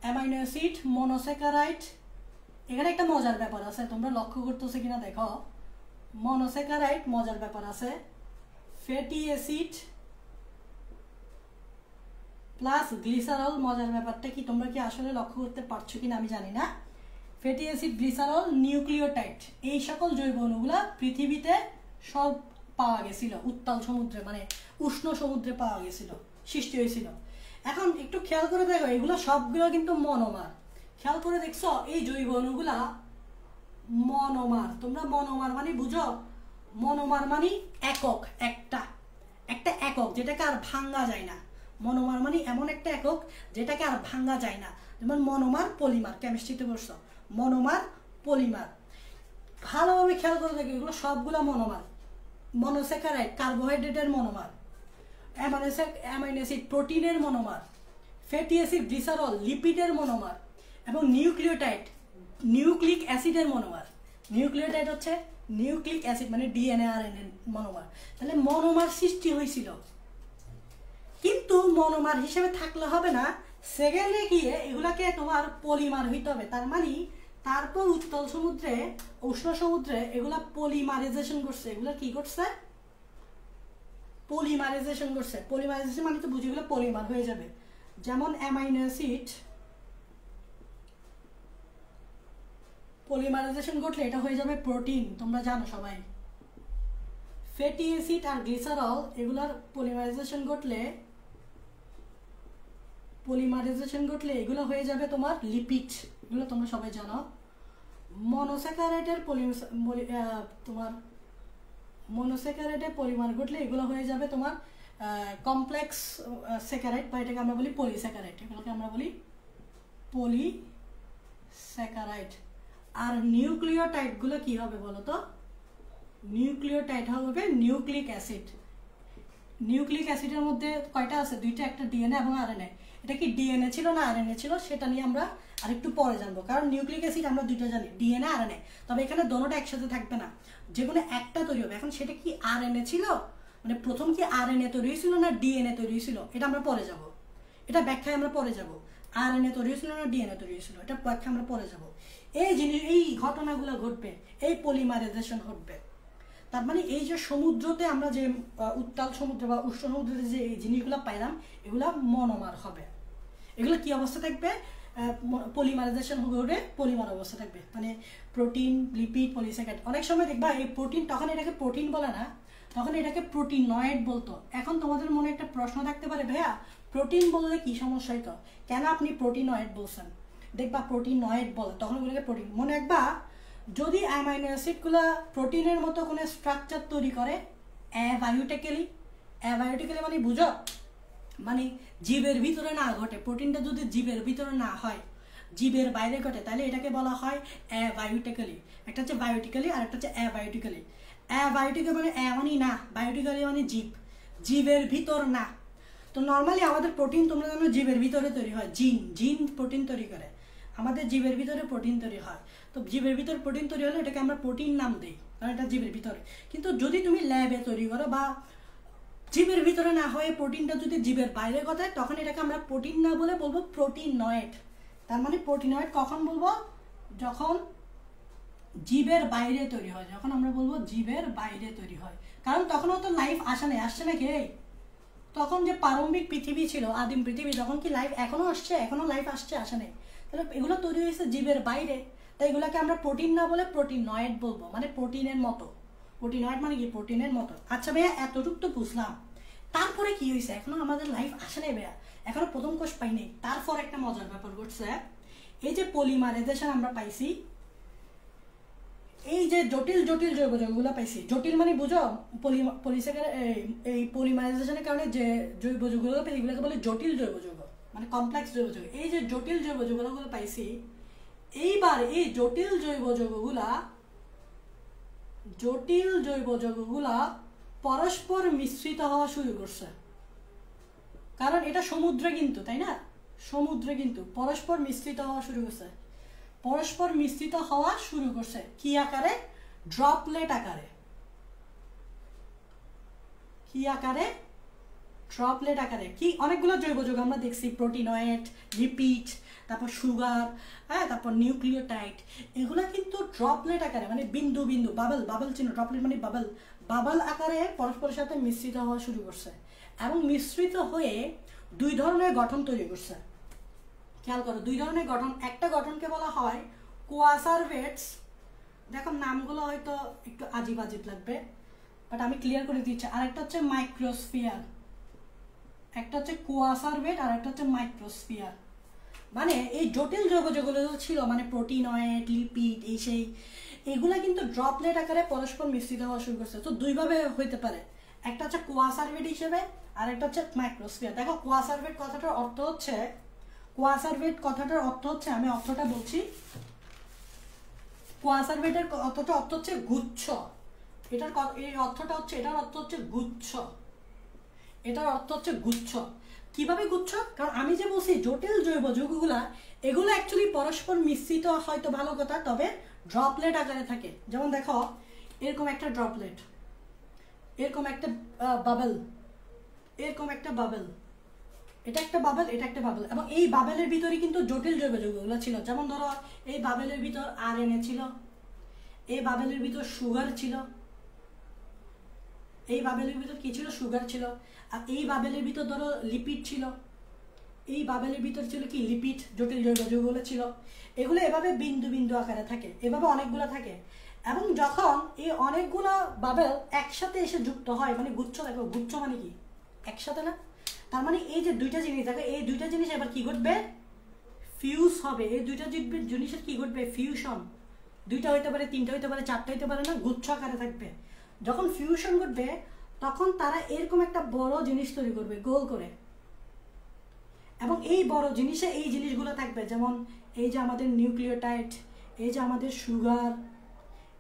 Amino acid, monosaccharide. এখানে একটা মজার ব্যাপার আছে, তোমরা লক্ষ্য করতেছো কিনা দেখো। মনোস্যাকারাইড মজার ব্যাপার আছে, ফ্যাটি অ্যাসিড, প্লাস গ্লিসারল। মজার ব্যাপারটা কি, তোমরা কি আসলে লক্ষ্য করতে পারছো কিনা আমি জানি না, ফ্যাটি অ্যাসিড, গ্লিসারল, নিউক্লিওটাইড এই সকল জৈব অণুগুলা পৃথিবীতে সব পাওয়া গেছিল উত্তাল সমুদ্রে, মানে উষ্ণ সমুদ্রে পাওয়া গেছিল, সৃষ্টি হয়েছিল। এখন একটু খেয়াল করে দেখো, এগুলো সবগুলো কিন্তু মনোমার। খেয়াল করে দেখছো এই জৈব অণুগুলা মনোমার। তোমরা মনোমার মানে বুঝো, মনোমার মানে একক, একটা একক যেটাকে আর ভাঙ্গা যায় না। মনোমার মানে এমন একটা একক যেটাকে আর ভাঙ্গা যায় না। যেমন মনোমার, পলিমার, কেমিস্ট্রিতে পড়ছো, মনোমার, পলিমার। ভালোভাবে খেয়াল করে দেখো, এগুলো সবগুলো মনোমার। মনোস্যাকারাইড কার্বোহাইড্রেটের মনোমার, অ্যামাইনো অ্যাসিড প্রোটিনের মনোমার, ফ্যাটি অ্যাসিড গ্লিসারল লিপিডের মনোমার, এবং নিউক্লিওটাইড নিউক্লিক অ্যাসিডের মনোমার। নিউক্লিওটাইড হচ্ছে নিউক্লিক অ্যাসিড মানে ডিএনএ আরএনএ মনোমার। তাহলে মনোমার সৃষ্টি হয়েছিল, কিন্তু মনোমার হিসেবে থাকলে হবে না, সেকেন্ডে গিয়ে এগুলাকে তোমার পলিমার হইতে হবে। তার মানে তারপর উত্তাল সমুদ্রে, উষ্ণ সমুদ্রে এগুলা পলিমারাইজেশন করছে। এগুলা কি করছে? পলিমারাইজেশন করছে। পলিমারাইজেশন মানে তো বুঝি এগুলো পলিমার হয়ে যাবে। যেমন অ্যামাইনো অ্যাসিড পলিমারাইজেশন ঘটলে এটা হয়ে যাবে প্রোটিন, তোমরা জানো সবাই। ফ্যাটি অ্যাসিড আর গ্লিসারল এগুলার পলিমারাইজেশন ঘটলে এগুলো হয়ে যাবে তোমার লিপিড, এগুলো তোমরা সবাই জানো। মনোস্যাকারাইডের পলিমার ঘটলে এগুলো হয়ে যাবে তোমার কমপ্লেক্স স্যাকারাইড, বা এটাকে আমরা বলি পলিস্যাকারাইড। এগুলোকে আমরা বলি পলিস্যাকারাইড। আর নিউক্লিওটাইড গুলো কি হবে বলো তো? নিউক্লিওটাইড হবে নিউক্লিক অ্যাসিড। নিউক্লিক অ্যাসিডের মধ্যে কয়টা আছে? দুইটা, একটা ডিএনএ এবং আরএনএ। এটা কি ডিএনএ ছিল না আরএনএ ছিল সেটা নিয়ে আমরা আরেকটু পরে জানবো, কারণ নিউক্লিক অ্যাসিড আমরা দুইটা জানি, ডিএনএ আরএনএ। তবে এখানে দোনোটা একসাথে থাকবে না, যে কোনো একটা তৈরি হবে। এখন সেটা কি আরএনএ ছিল, মানে প্রথম কি আরএনএ তৈরি হয়েছিল না ডিএনএ তৈরি হয়েছিল, এটা আমরা পরে যাব, এটা ব্যাখ্যায় আমরা পরে যাব। আরএনএ তৈরি হয়েছিল না ডিএনএ তৈরি হয়েছিল, এটা ব্যাখ্যা আমরা পরে যাব। এই ঘটনাগুলো ঘটবে, এই পলিমারাইজেশন ঘটবে। তার মানে এই যে সমুদ্রতে আমরা যে উত্তাল সমুদ্র বা উষ্ণ সমুদ্রে যে এই জিনিসগুলো পাইলাম, এগুলা মনোমার হবে। এগুলো কি অবস্থা থাকবে? পলিমারাইজেশন ঘটে পলিমার অবস্থা থাকবে, মানে প্রোটিন, লিপিড, পলিস্যাকারাইড। অনেক সময় দেখবা এই প্রোটিন, তখন এটাকে প্রোটিন বলে না, তখন এটাকে প্রোটিনয়েড বলতো। এখন তোমাদের মনে একটা প্রশ্ন থাকতে পারে, ভাইয়া প্রোটিন বললে কি সমস্যা হইতো, কেন আপনি প্রোটিনয়েড বলছেন? দেখবা প্রোটিনয়েড বলে, তখন ওগুলোকে প্রোটিন মনে রাখবা। যদি অ্যামাইনো অ্যাসিডগুলো প্রোটিনের মতো কোনো স্ট্রাকচার তৈরি করে অ্যাবায়োটিক্যালি মানে বুঝো, মানে জীবের ভিতরে না ঘটে, প্রোটিনটা যদি জীবের ভিতরে না হয়, জীবের বাইরে ঘটে, তাহলে এটাকে বলা হয় অ্যাবায়োটিক্যালি। একটা হচ্ছে বায়োটিক্যালি আর একটা হচ্ছে অ্যাবায়োটিক্যালি। অ্যাবায়োটিক্যালি মানে মানে না, বায়োটিক্যালি মানে জীবের ভিতর না। তো নর্মালি আমাদের প্রোটিন তোমরা জানো জীবের ভিতরে তৈরি হয়, জিন প্রোটিন তৈরি করে, আমাদের জীবের ভিতরে প্রোটিন তৈরি হয়। তো জীবের ভিতরে প্রোটিন তৈরি হলে এটাকে আমরা প্রোটিন নাম দিই, কারণ এটা জীবের ভিতরে। কিন্তু যদি তুমি ল্যাবে তৈরি করো বা জীবের ভিতরে না হয়ে প্রোটিনটা যদি জীবের বাইরে ঘটায়, তখন এটাকে আমরা প্রোটিন না বলে বলবো প্রোটিনয়েড। তার মানে প্রোটিনয়েড কখন বলবো? যখন জীবের বাইরে তৈরি হয়, যখন আমরা বলবো জীবের বাইরে তৈরি হয়। কারণ তখনও তো লাইফ আসছে নাকি? তখন যে প্রারম্ভিক পৃথিবী ছিল, আদিম পৃথিবী, তখন কি লাইফ এখনো আসছে? এখনো লাইফ আসে নাই। তাহলে এগুলো তৈরি হয়েছে জীবের বাইরে, তাই এগুলোকে আমরা প্রোটিন না বলে প্রোটিনয়েড বলবো, মানে প্রোটিনের মতো। প্রোটিনয়েড মানে কি? প্রোটিনের মতো। আচ্ছা ভাইয়া, এতটুকু তো বুঝলাম, তারপরে কি হয়েছে? এখনো আমাদের লাইফ আসে নাই ভাইয়া, এখনো প্রথম কোষ পাই নাই। তারপর একটা মজার ব্যাপার ঘটছে, এই যে পলিমারাইজেশন আমরা পাইছি, এই যে জটিল জৈব যৌগগুলো পাইছি, জটিল মানে বুঝো, এই পলিমারাইজেশনের কারণে যে জৈব যৌগগুলো পাইছি এগুলোকে বলে জটিল জৈব যৌগ, মানে কমপ্লেক্স জৈব যৌগ। এই যে জটিল জৈব যৌগগুলো পাইছি, এইবার এই জটিল জৈব যৌগগুলা পরস্পর মিশ্রিত হওয়া শুরু করছে। কারণ এটা সমুদ্রে কিন্তু, তাই না? সমুদ্রে কিন্তু পরস্পর মিশ্রিত হওয়া শুরু করছে কি আকারে? ড্রপলেট আকারে। কি অনেকগুলো জৈব যৌগ আমরা দেখছি, প্রোটিনয়েড, লিপিড, তারপর সুগার, হ্যাঁ, তারপর নিউক্লিওটাইড। এগুলা কিন্তু ড্রপলেট আকারে, মানে বিন্দু বাবল চিহ্ন, ড্রপলেট মানে বাবল আকারে পরস্পরের সাথে মিশ্রিত হওয়া শুরু করছে। এবং মিশ্রিত হয়ে দুই ধরনের গঠন তৈরি করছে। খেয়াল করো, দুই ধরনের গঠন। একটা গঠনকে বলা হয় কোয়াসারভেটস, দেখো নামগুলো হয়তো একটু আজীব আজীব লাগবে, বাট আমি ক্লিয়ার করে দিচ্ছি। আরেকটা হচ্ছে মাইক্রোস্ফিয়ার, একটা হচ্ছে কোয়াসারভেট আর একটা হচ্ছে মাইক্রোস্ফিয়ার। মানে এই জটিল যৌগ যেগুলো ছিল, মানে প্রোটিনয়েড, লিপিড, এই সেই, এগুলা কিন্তু ড্রপলেট আকারে পরস্পর মিশ্রিত হওয়া শুরু করছে। তো দুইভাবে হইতে পারে, একটা হচ্ছে কোয়াসারভেট হিসেবে আর একটা হচ্ছে মাইক্রোস্ফিয়ার। দেখো কোয়াসারভেট কথাটার অর্থ হচ্ছে, কোয়াসারভেট কথাটার অর্থ হচ্ছে, আমি অর্থটা বলছি, কোয়াসারভেটের অর্থটা অর্থ হচ্ছে গুচ্ছ। এটার এই অর্থটা হচ্ছে, এটার অর্থ হচ্ছে গুচ্ছ, এটার অর্থ হচ্ছে গুচ্ছ। কিভাবে গুচ্ছ? কারণ আমি যে বলছি জটিল জৈব যৌগগুলা, এগুলো অ্যাকচুয়ালি পরস্পর মিশ্রিত হয়তো ভালো কথা, তবে ড্রপলেট আকারে থাকে। যেমন দেখো এরকম একটা ড্রপলেট, এরকম একটা বাবেল, এরকম একটা বাবেল, এটা একটা বাবেল, এটা একটা বাবেল, এবং এই বাবেলের ভিতরে কিন্তু জটিল জৈব যৌগগুলো ছিল। যেমন ধরো এই বাবেলের ভিতর আরএনএ ছিল, এই বাবেলের ভিতর সুগার ছিল, এই বাবেলের ভিতর কি ছিল? সুগার ছিল। আর এই বাবেলের ভিতর ধরো লিপিড ছিল, এই বাবেলের ভিতর ছিল কি? লিপিড, জটিল জৈব যৌগগুলো ছিল। এগুলো এভাবে বিন্দু বিন্দু আকারে থাকে, এভাবে অনেকগুলো থাকে। এবং যখন এই অনেকগুলো বাবেল একসাথে এসে যুক্ত হয়, মানে গুচ্ছ, দেখো গুচ্ছ মানে কি? একসাথে না? তার মানে এই যে দুইটা জিনিস দেখো, এই দুইটা জিনিস এবার কি ঘটবে? ফিউজ হবে। এই দুইটা জিনিসের কি ঘটবে? ফিউশন। দুইটা হইতে পারে, তিনটা হইতে পারে, চারটা হইতে পারে, না গুচ্ছ আকারে থাকবে। যখন ফিউশন ঘটবে তখন তারা এরকম একটা বড় জিনিস তৈরি করবে গোল করে, এবং এই বড় জিনিসে এই জিনিসগুলো থাকবে। যেমন এই যে আমাদের নিউক্লিওটাইড, এই যে আমাদের সুগার,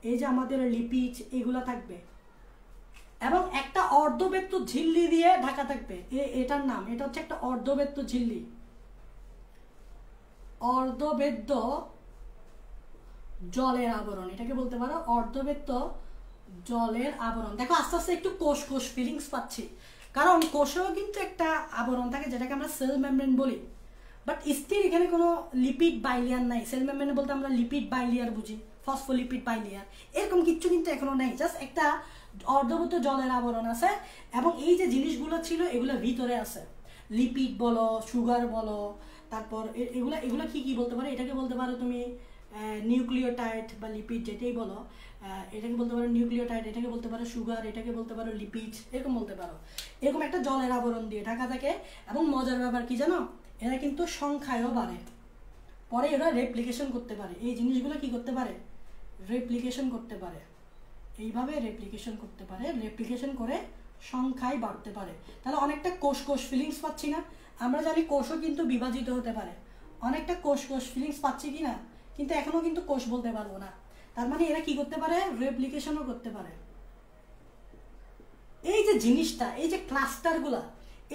এই যে আমাদের লিপিড, এগুলো থাকবে। এবং একটা অর্ধবৃত্ত ঝিল্লি দিয়ে ঢাকা থাকবে। এটার নাম, এটা হচ্ছে একটা অর্ধবৃত্ত ঝিল্লি, অর্ধবৃত্ত জলের আবরণ, এটাকে বলতে পারো অর্ধবৃত্ত জলের আবরণ। দেখো আস্তে আস্তে একটু কোষ কোষ ফিলিংস পাচ্ছি, কারণ কোষেও কিন্তু একটা আবরণ থাকে যেটাকে আমরা সেল মেমব্রেন বলি। বাট স্টিল এখানে কোনো লিপিড বাইলিয়ার নাই। সেল মেমব্রেন বলতে আমরা লিপিড বাইলিয়ার বুঝি, ফসফোলিপিড বাইলিয়ার, এরকম কিচ্ছু কিন্তু এখনো নাই। জাস্ট একটা অর্ধবৃত্ত জলের আবরণ আছে, এবং এই যে জিনিসগুলো ছিল এগুলো ভিতরে আছে। লিপিড বলো, সুগার বলো, তারপর এগুলো এগুলো কি কি বলতে পারো? এটাকে বলতে পারো তুমি নিউক্লিওটাইড বা লিপিড, যেটাই বলো, এটাকে বলতে পারো নিউক্লিওটাইড, এটাকে বলতে পারো সুগার, এটাকে বলতে পারো লিপিড, এরকম বলতে পারো। এরকম একটা জলের আবরণ দিয়ে ঢাকা থাকে। এবং মজার ব্যাপার কি জানো? এরা কিন্তু সংখ্যায়ও বাড়ে, পরে এরা রেপ্লিকেশন করতে পারে। এই জিনিসগুলো কি করতে পারে? রেপ্লিকেশন করতে পারে। এইভাবে রেপ্লিকেশন করতে পারে, রেপ্লিকেশন করে সংখ্যায় বাড়তে পারে। তাহলে অনেকটা কোষ কোষ ফিলিংস পাচ্ছি না? আমরা জানি কোষও কিন্তু বিভাজিত হতে পারে, অনেকটা কোষ কোষ ফিলিংস পাচ্ছি কি না? কিন্তু এখনো কিন্তু কোষ বলতে পারবো না। তার মানে এরা কি করতে পারে? রেপ্লিকেশনও করতে পারে। এই যে জিনিসটা, এই যে ক্লাস্টারগুলা,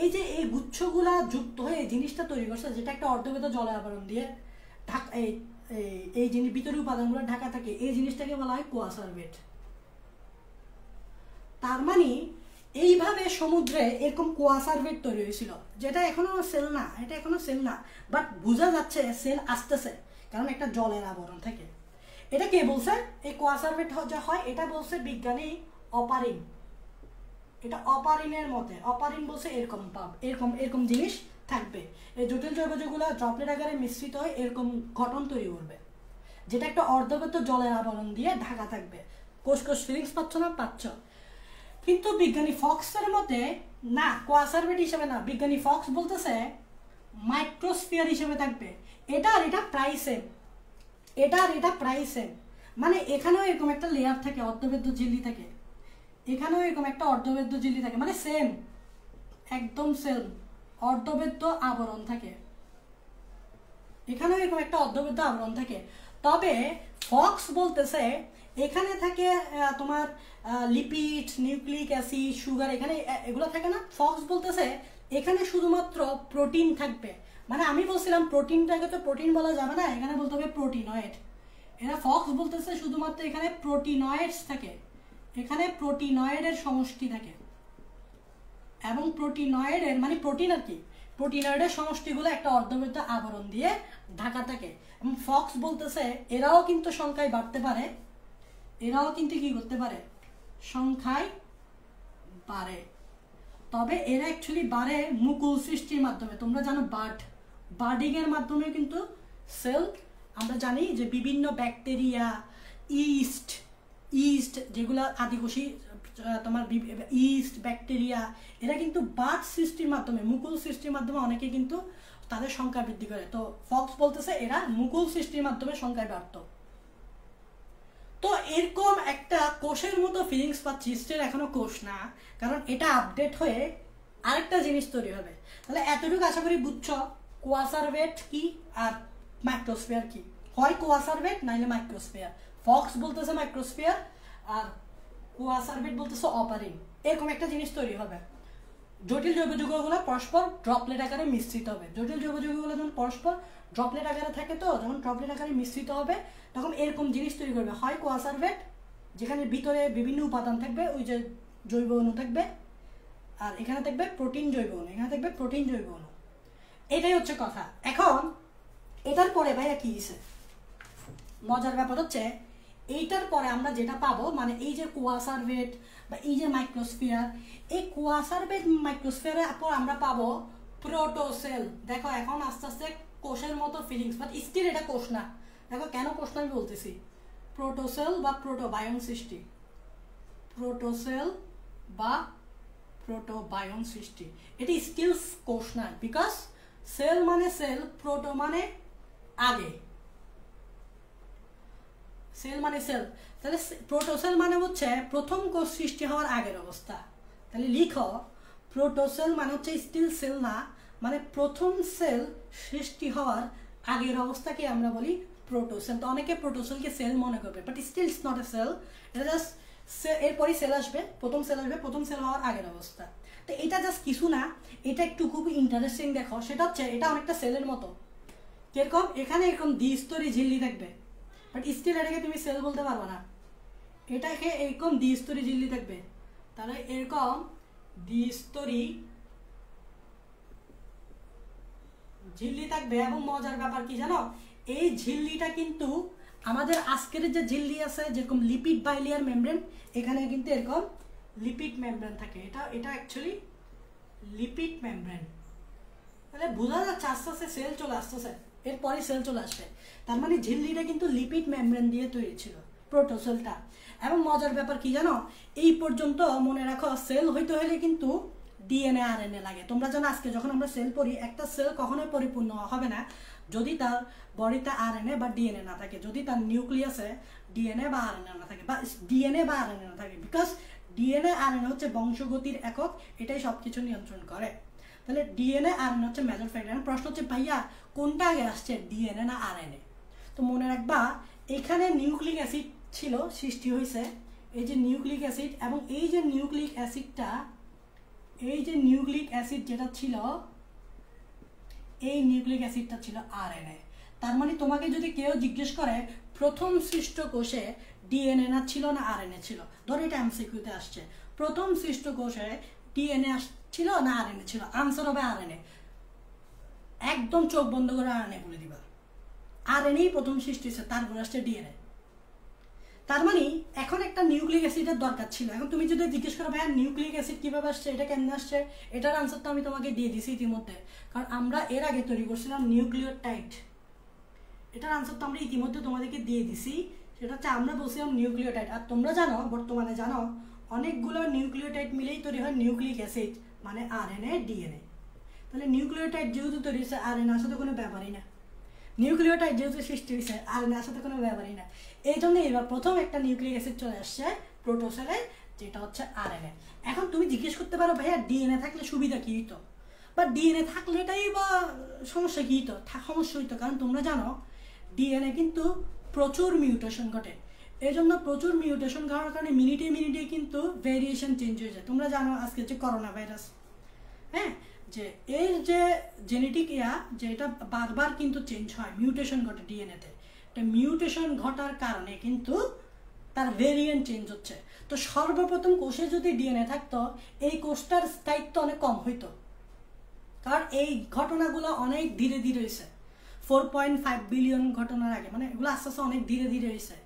এই যে এই গুচ্ছগুলা যুক্ত হয়ে এই জিনিসটা তৈরি করছে, যেটা একটা অর্ধবৃত্ত জলের আবরণ দিয়ে ঢাকা, এই জিনিস ভিতরে উপাদানগুলো ঢাকা থাকে, এই জিনিসটাকে বলা হয় কোয়াসারভেট। তার মানে এইভাবে সমুদ্রে এরকম কোয়াসারভেট তৈরি হয়েছিল, যেটা এখনো সেল না, এটা এখনো সেল না, বাট বোঝা যাচ্ছে সেল আসতেছে, কারণ একটা জলের আবরণ থাকে। এটা কে বলছে এই কোয়াসারভেট যা হয়? এটা বলছে বিজ্ঞানী অপারিন। এটা অপারিনের মতে, অপারিন বলছে এরকম এরকম এরকম জিনিস থাকবে। এই জটিল জৈব যৌগগুলো ড্রপলেট আকারে মিশ্রিত হয়ে এরকম গঠন তৈরি করবে, যেটা একটা অর্ধবৃত্ত জলের আবরণ দিয়ে ঢাকা থাকবে। কোষ কোষ ফিলিংস পাচ্ছ না? পাচ্ছ। কিন্তু বিজ্ঞানী ফক্সের মতে না, কোয়াসারভেট হিসেবে না, বিজ্ঞানী ফক্স বলতেছে মাইক্রোস্ফিয়ার হিসেবে থাকবে। এটা আর এটা প্রায় সেম, এটা আর এটা প্রায় সেম। মানে এখানেও এরকম একটা লেয়ার থাকে, অর্ধবৃত্ত ঝিল্লি থাকে, এখানেও এরকম একটা অর্ধবৃত্ত ঝিল্লি থাকে, মানে সেম, একদম সেম অর্ধবৃত্ত আবরণ থাকে, এখানেও এরকম একটা অর্ধবৃত্ত আবরণ থাকে। তবে ফক্স বলতেছে এখানে থাকে তোমার লিপিড, নিউক্লিক অ্যাসিড, সুগার, এখানে এগুলো থাকে না। ফক্স বলতেছে এখানে শুধুমাত্র প্রোটিন থাকবে। মানে আমি বলছিলাম প্রোটিনটাকে তো প্রোটিন বলা যাবে না, এখানে বলতে হবে প্রোটিনয়েড। এরা ফক্স বলতেছে শুধুমাত্র এখানে প্রোটিনয়েডস থাকে, এখানে প্রোটিনয়েডের সমষ্টি থাকে, এবং প্রোটিনয়েডের মানে প্রোটিন আর কি, প্রোটিনয়েডের সমষ্টিগুলো একটা অর্ধবৃত্ত আবরণ দিয়ে ঢাকা থাকে। এবং ফক্স বলতেছে এরাও কিন্তু সংখ্যায় বাড়তে পারে, এরাও কিন্তু কি করতে পারে? সংখ্যায় বাড়ে। তবে এরা অ্যাকচুয়ালি বাড়ে মুকুল সৃষ্টির মাধ্যমে। তোমরা জানো বার্ডিং এর মাধ্যমে কিন্তু সেল, আমরা জানি যে বিভিন্ন ব্যাকটেরিয়া, ইস্ট যেগুলো আদিবাসী তোমার ইস্ট ব্যাকটেরিয়া, এরা কিন্তু বার্ড সৃষ্টির মাধ্যমে, মুকুল সৃষ্টির মাধ্যমে অনেকে কিন্তু তাদের সংখ্যা বৃদ্ধি করে। তো ফক্স বলতেছে এরা মুকুল সৃষ্টির মাধ্যমে সংখ্যায় বাড়ত। তো এরকম একটা কোষের মতো ফিলিংস পাচ্ছি, স্টিল এখনো কোষ না, কারণ এটা আপডেট হয়ে আরেকটা জিনিস তৈরি হবে। তাহলে এতটুকু আশা করি বুঝছো কোয়াসারভেট কি আর মাইক্রোস্ফিয়ার কি। হয় কোয়াসারভেট নাইলে মাইক্রোস্ফিয়ার। ফক্স বলতেছে মাইক্রোস্ফিয়ার আর কোয়াসারভেট বলতেছে অপারিং। এরকম একটা জিনিস তৈরি হবে। জটিল জৈব যৌগগুলো পরস্পর ড্রপলেট আকারে মিশ্রিত হবে। জটিল জৈব যৌগগুলো যখন পরস্পর ড্রপলেট আকারে থাকে, তো যখন ড্রপলেট আকারে মিশ্রিত হবে তখন এরকম জিনিস তৈরি করবে। হয় কোয়াসারভেট, যেখানে ভিতরে বিভিন্ন উপাদান থাকবে, ওই যে জৈব অণু থাকবে, আর এখানে থাকবে প্রোটিন জৈব অণু, এখানে থাকবে প্রোটিন জৈব অণু। এটাই হচ্ছে কথা। এখন এটার পরে ভাইয়া কি হিসেবে মজার ব্যাপার হচ্ছে, এইটার পরে আমরা যেটা পাবো, মানে এই যে কোয়াসারভেট বা এই যে মাইক্রোস্ফিয়ার, এই কোয়াসারভেট মাইক্রোস্ফিয়ারের পর আমরা পাবো প্রোটোসেল। দেখো এখন আস্তে আস্তে কোষের মতো ফিলিংস, বাট স্টিল এটা কোষ না। দেখো কেন কোষ না আমি বলতেছি। প্রোটোসেল বা প্রোটোবায়ন সৃষ্টি, প্রোটোসেল বা প্রোটোবায়ন সৃষ্টি, এটি স্টিল কোষ না। বিকজ সেল মানে সেল, প্রোটো মানে আগে, সেল মানে সেল। তাহলে প্রোটোসেল মানে হচ্ছে প্রথম কোষ সৃষ্টি হওয়ার আগের অবস্থা। তাহলে লিখো প্রোটোসেল মানে হচ্ছে স্টিল সেল না, মানে প্রথম সেল সৃষ্টি হওয়ার আগের অবস্থাকে আমরা বলি প্রোটোসেল। তো অনেকে প্রোটোসেলকে সেল মনে করবে, but still it's not a cell. এটা জাস্ট এরপরই সেল আসবে, প্রথম সেল আসবে, প্রথম সেল হওয়ার আগের অবস্থা। তো এটা জাস্ট কিছু না, এটা একটু খুব ইন্টারেস্টিং। দেখো সেটা হচ্ছে এটা অনেকটা সেলের মতো। কিরকম? এখানে এরকম দ্বিস্তরী ঝিল্লি থাকবে, বাট স্টিল এটাকে তুমি সেল বলতে পারবে না। এটাকে এরকম দ্বিস্তরী ঝিল্লি থাকবে। তাহলে এরকম দ্বিস্তরী ঝিল্লি থাকবে। এবং মজার ব্যাপার কি জানো, এই ঝিল্লিটা কিন্তু আমাদের আজকের যে ঝিল্লি আছে, যেরকম লিপিড বাইলিয়ার মেমব্রেন, এখানে কিন্তু এরকম লিপিড মেমব্রেন থাকে। এটা অ্যাকচুয়ালি লিপিড মেমব্রেন। তাহলে বোঝা যাচ্ছে আস্তে আস্তে সেল চলে আসতেছে, এরপরে সেল চলে আসবে। তার মানে ঝিল্লিটা কিন্তু লিপিড মেমব্রেন দিয়ে তৈরি ছিল প্রোটোসেলটা। এবং মজার ব্যাপার কি জানো, এই পর্যন্ত মনে রাখো সেল হইতে হলে কিন্তু ডিএনএ আরএনএ লাগে। তোমরা জানো আজকে যখন আমরা সেল পড়ি, একটা সেল কখনোই পরিপূর্ণ হবে না যদি তার বডিতে আরএনএ বা ডিএনএ না থাকে, যদি তার নিউক্লিয়াসে ডিএনএ বা আরএনএ না থাকে, বা ডিএনএ বা আরএনএ না থাকে। বিকজ ডিএনএ আরএনএ হচ্ছে বংশগতির একক, এটাই সব কিছু নিয়ন্ত্রণ করে। তাহলে ডিএনএ আরএনএ হচ্ছে মেজর ফ্যাক্টর। প্রশ্ন হচ্ছে ভাইয়া কোনটা আগে আসছে, ডিএনএ না আরএনএ? তো মনে রাখবা এখানে নিউক্লিক অ্যাসিড ছিল, সৃষ্টি হয়েছে এই যে নিউক্লিক অ্যাসিড, এবং এই যে নিউক্লিক অ্যাসিডটা, এই যে নিউক্লিক অ্যাসিড যেটা ছিল, এই নিউক্লিক অ্যাসিডটা ছিল আরএনএ। তার মানে তোমাকে যদি কেউ জিজ্ঞেস করে প্রথম সৃষ্ট কোষে ডিএনএ না ছিল না আরএনএ ছিল, ধরো এটা এমসিকিউতে আসছে, প্রথম সৃষ্ট কোষে ডিএনএ ছিল না আরএনএ ছিল, আনসার হবে আরএনএ। একদম চোখ বন্ধ করে আরএনএ বলে দিবা। আরএনএই প্রথম সৃষ্টি হয়েছে, তারপর আসছে ডিএনএ। তার মানে এখন একটা নিউক্লিক অ্যাসিডের দরকার ছিল। এখন তুমি যদি জিজ্ঞেস করো ভাই নিউক্লিক অ্যাসিড কিভাবে আসছে, এটা কেমনে আসছে, এটার আনসার তো আমি তোমাকে দিয়ে দিছি ইতিমধ্যে, কারণ আমরা এর আগে তৈরি করছিলাম নিউক্লিওটাইড। এটার আনসার তো আমরা ইতিমধ্যে তোমাদেরকে দিয়ে দিছি, সেটা হচ্ছে আমরা বলছিলাম নিউক্লিওটাইড। আর তোমরা জানো, বর্তমানে জানো অনেকগুলো নিউক্লিওটাইড মিলেই তৈরি হয় নিউক্লিক অ্যাসিড, মানে আরএনএ ডিএনএ। তাহলে নিউক্লিওটাইড যেহেতু তৈরি হয়েছে, আরএনএর সাথে কোনো ব্যাপারই না। নিউক্লিওটাইড যেহেতু সৃষ্টি হয়েছে, আরএনএর সাথে কোনো ব্যাপারই না। এই জন্য এবার প্রথম একটা নিউক্লিক অ্যাসিড চলে আসছে প্রোটোসেলে, যেটা হচ্ছে আরএনএ। এখন তুমি জিজ্ঞেস করতে পারো ভাইয়া ডিএনএ থাকলে সুবিধা কি হইতো, বা ডিএনএ থাকলে এটাই বা সমস্যা কি হইতো? সমস্যা হইতো, কারণ তোমরা জানো ডিএনএ কিন্তু প্রচুর মিউটেশন ঘটে। এই জন্য প্রচুর মিউটেশন ঘটার কারণে মিনিটে মিনিটে কিন্তু ভেরিয়েশন চেঞ্জ হয়ে যায়। তোমরা জানো আজকে যে করোনা ভাইরাস, হ্যাঁ, যে এর যে জেনেটিক যে এটা বারবার কিন্তু চেঞ্জ হয়, মিউটেশন ঘটে ডিএনএতে। এটা মিউটেশন ঘটার কারণে কিন্তু তার ভেরিয়েন্ট চেঞ্জ হচ্ছে। তো সর্বপ্রথম কোষে যদি ডিএনএ থাকতো, এই কোষটার স্থায়িত্ব অনেক কম হইতো, কারণ এই ঘটনাগুলো অনেক ধীরে ধীরে হয়েছে। 4.5 বিলিয়ন ঘটনার আগে, মানে এগুলো আস্তে আস্তে অনেক ধীরে ধীরে হয়েছে।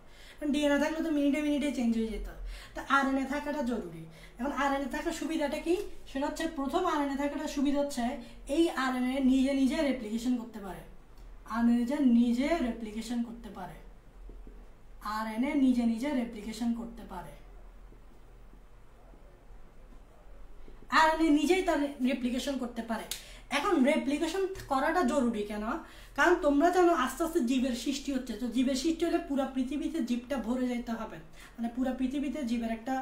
ডিএনএ থাকলে তো মিনিটে মিনিটে চেঞ্জ হয়ে যেত। তা আরএনএ থাকাটা জরুরি। এখন আরএনএ থাকার সুবিধাটা কি? সেটা হচ্ছে প্রথম আরএনএ থাকাটা সুবিধা হচ্ছে এই আরএনএ নিজে নিজে রেপ্লিকেশন করতে পারে। আরএনএ নিজে রেপ্লিকেশন করতে পারে। আরএনএ নিজে নিজে রেপ্লিকেশন করতে পারে। আরএনএ নিজেই তার রেপ্লিকেশন করতে পারে। এখন রেপ্লিকেশন করাটা জরুরি কেন? কারণ তোমরা জানো আস্তে আস্তে জীবের সৃষ্টি হচ্ছে, তো জীবের সৃষ্টি হলে পুরো পৃথিবীতে জীবটা ভরে যেতে হবে, মানে পুরো পৃথিবীতে জীবের একটা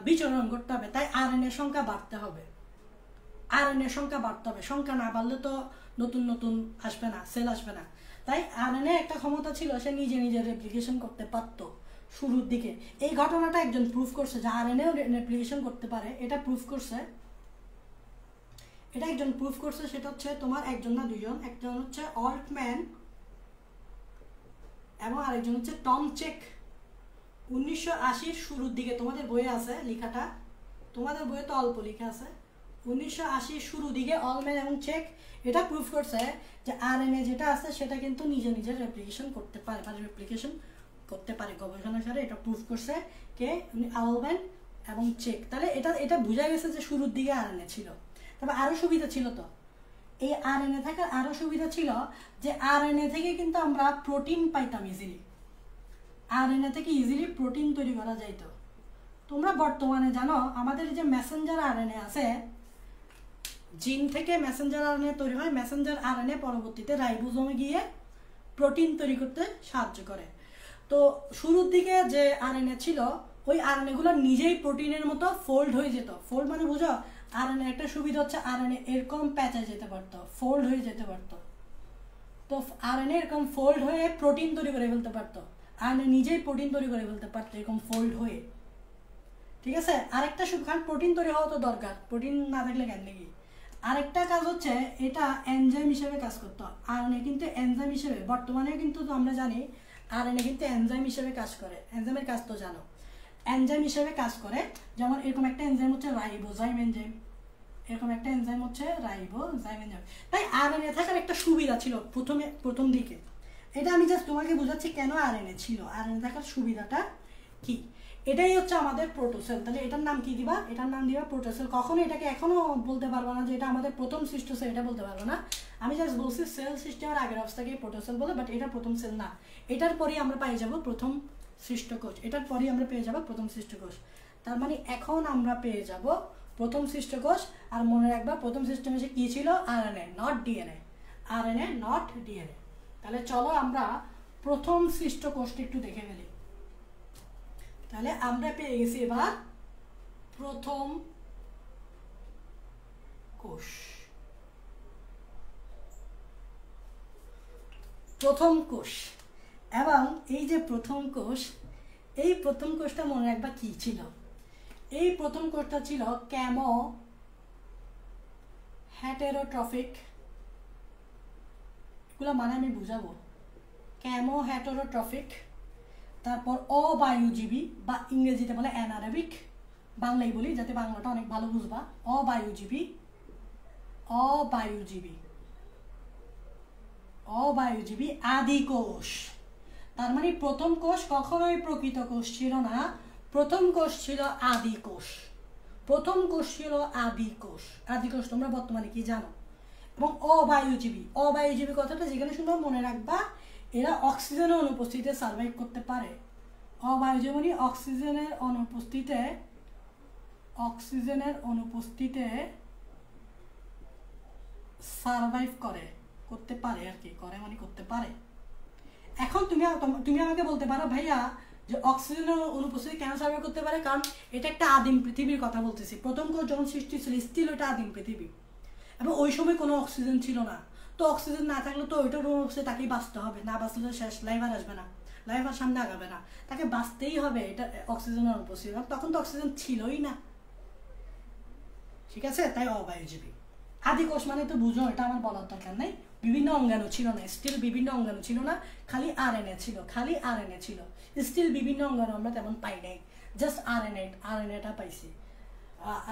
বিচরণ করতে হবে, তাই আরএনএর সংখ্যা বাড়তে হবে। আরএনএর সংখ্যা বাড়তে হবে, সংখ্যা না বাড়লে তো নতুন নতুন আসবে না, সেল আসবে না। তাই আরএনএ একটা ক্ষমতা ছিল, সে নিজে নিজে রেপ্লিকেশন করতে পারত শুরুর দিকে। এই ঘটনাটা একজন প্রুফ করছে যে আরএনএও রেপ্লিকেশন করতে পারে, এটা প্রুফ করছে, এটা একজন প্রুফ করছে। সেটা হচ্ছে তোমার একজন না দুইজন, একজন হচ্ছে অল্টম্যান এবং আরেকজন হচ্ছে টম চেক। 1980 শুরুর দিকে তোমাদের বইয়ে আছে লেখাটা, তোমাদের বইয়ে তো অল্প লেখা আছে। 1980 শুরু দিকে অলম্যান এবং চেক এটা প্রুফ করছে যে আরএনএ যেটা আছে সেটা কিন্তু নিজে নিজে রেপ্লিকেশন করতে পারে, মানে রেপ্লিকেশন করতে পারে। গবেষণা সারে এটা প্রুফ করছে কে? অলম্যান এবং চেক। তাহলে এটা বোঝা গেছে যে শুরুর দিকে আরএনএ ছিল। তবে আরও সুবিধা ছিল, তো এই আরএনএ থাকার আরও সুবিধা ছিল যে আরএনএ থেকে কিন্তু আমরা প্রোটিন পাইতাম ইজিলি। আরএনএ থেকে ইজিলি প্রোটিন তৈরি করা যাইত। তোমরা বর্তমানে জানো আমাদের যে মেসেঞ্জার আরএনএ আছে, জিন থেকে মেসেঞ্জার আরএনএ তৈরি হয়, মেসেঞ্জার আরএনএ পরবর্তীতে রাইবোজোমে গিয়ে প্রোটিন তৈরি করতে সাহায্য করে। তো শুরুর দিকে যে আরএনএ ছিল ওই আরএনএগুলো নিজেই প্রোটিনের মতো ফোল্ড হয়ে যেত। ফোল্ড মানে বুঝো, আরএনএ একটা সুবিধা হচ্ছে আরএনএ এরকম প্যাঁচা যেতে পারতো, ফোল্ড হয়ে যেতে পারতো। তো আরএনএ এরকম ফোল্ড হয়ে প্রোটিন তৈরি করে ফেলতে পারতো, আরএনএ নিজেই প্রোটিন তৈরি করে ফেলতে পারতো এরকম ফোল্ড হয়ে। ঠিক আছে, আরেকটা সুবিধা, প্রোটিন তৈরি হওয়া তো দরকার, প্রোটিন না থাকলে কেন নাকি। আরেকটা কাজ হচ্ছে এটা এনজাইম হিসেবে কাজ করতো। আরএনএ কিন্তু এনজাইম হিসেবে বর্তমানে কিন্তু আমরা জানি আরএনএ কিন্তু এনজাইম হিসেবে কাজ করে। এনজাইমের কাজ তো জানো, এনজাইম হিসেবে কাজ করে। যেমন এরকম একটা এনজাইম হচ্ছে রাইবোজাইম এনজাইম, এরকম একটা এনজাইম হচ্ছে রাইবোজাইম এনজাইম। তাই আরএনএ থাকার একটা সুবিধা ছিল প্রথম দিকে। এটা আমি জাস্ট তোমাকে বোঝাচ্ছি কেন আরএনএ ছিল, আরএনএ থাকার সুবিধাটা কি। এটাই হচ্ছে আমাদের প্রোটোসেল। তাহলে এটার নাম কি দিবা? এটার নাম দিবা প্রোটোসেল। কখনো এটাকে এখনো বলতে পারবো না যে এটা আমাদের প্রথম সৃষ্ট সেল, এটা বলতে পারবো না। আমি জাস্ট বলছি সেল সিস্টেমের আগের অবস্থাকে প্রোটোসেল বলে, বাট এটা প্রথম সেল না। এটার পরেই আমরা পেয়ে যাব প্রথম সৃষ্ট কোষ, এটার পরেই আমরা পেয়ে যাব প্রথম সৃষ্ট কোষ। তার মানে এখন আমরা পেয়ে যাব প্রথম সৃষ্ট কোষ। আর মনে রাখবা প্রথম সিস্টেমে সে কি ছিল? RNA not DNA, RNA not DNA. তাহলে চলো আমরা প্রথম সৃষ্ট কোষটা একটু দেখে ফেলি। তাহলে আমরা পেয়ে গেছি এবার প্রথম কোষ। প্রথম কোষ এবং এই যে প্রথম কোষ, এই প্রথম কোষটা মনে রাখবা কি ছিল? এই প্রথম কোষটা ছিল ক্যামো হেটেরোট্রফিক। এগুলো মানে আমি বুঝাবো। ক্যামো হেটেরোট্রফিক, তারপর অবায়ুজীবী বা ইংরেজিতে বলে অ্যানারোবিক, বাংলাই বলি যাতে বাংলাটা অনেক ভালো বুঝবা। অবায়ুজীবী, অবায়ুজীবী, অবায়ুজীবী আদি কোষ। তার মানে প্রথম কোষ কখনোই প্রকৃত কোষ ছিল না, প্রথম কোষ ছিল আদি কোষ। প্রথম কোষ ছিল আদি কোষ। আদি কোষ তোমরা বর্তমানে কি জানো। এবং অবায়ুজীবী, অবায়ুজীবী কথাটা যেখানে শুনবো মনে রাখবা এরা অক্সিজেনের অনুপস্থিতিতে সার্ভাইভ করতে পারে। অবায়ুজীবী মানে অক্সিজেনের অনুপস্থিতিতে, অক্সিজেনের অনুপস্থিতিতে সার্ভাইভ করে, করতে পারে আর কি, করে মানে করতে পারে। এখন তুমি আমাকে বলতে পারো ভাইয়া যে অক্সিজেনের অনুপস্থিতি কেন সার্ভাইভ করতে পারে? কারণ এটা একটা আদিম পৃথিবীর কথা বলতেছি। প্রথম কোষ যখন সৃষ্টি ছিল স্টিল ওটা আদিম পৃথিবী এবং ওই সময় কোনো অক্সিজেন ছিল না। তো অক্সিজেন না থাকলে তো ওইটার অনুপস্থিতি তাকেই বাঁচতে হবে, না বাঁচলে শেষ, লাইফ আর আসবে না, লাইফ আর সামনে আগাবে না, তাকে বাঁচতেই হবে। এটা অক্সিজেনের অনুপস্থিতি, তখন তো অক্সিজেন ছিলই না। ঠিক আছে, তাই অবায়ুজীবী। আদি কোষ মানে তো বুঝো, এটা আমার বলার দরকার নেই। বিভিন্ন অঙ্গাণু ছিল না, স্টিল বিভিন্ন অঙ্গাণু ছিল না, খালি আরএনএ ছিল, খালি আরএনএ ছিল। স্টিল বিভিন্ন অঙ্গাণু আমরা তেমন পাই নাই, জাস্ট আরএনএটা পাইছি,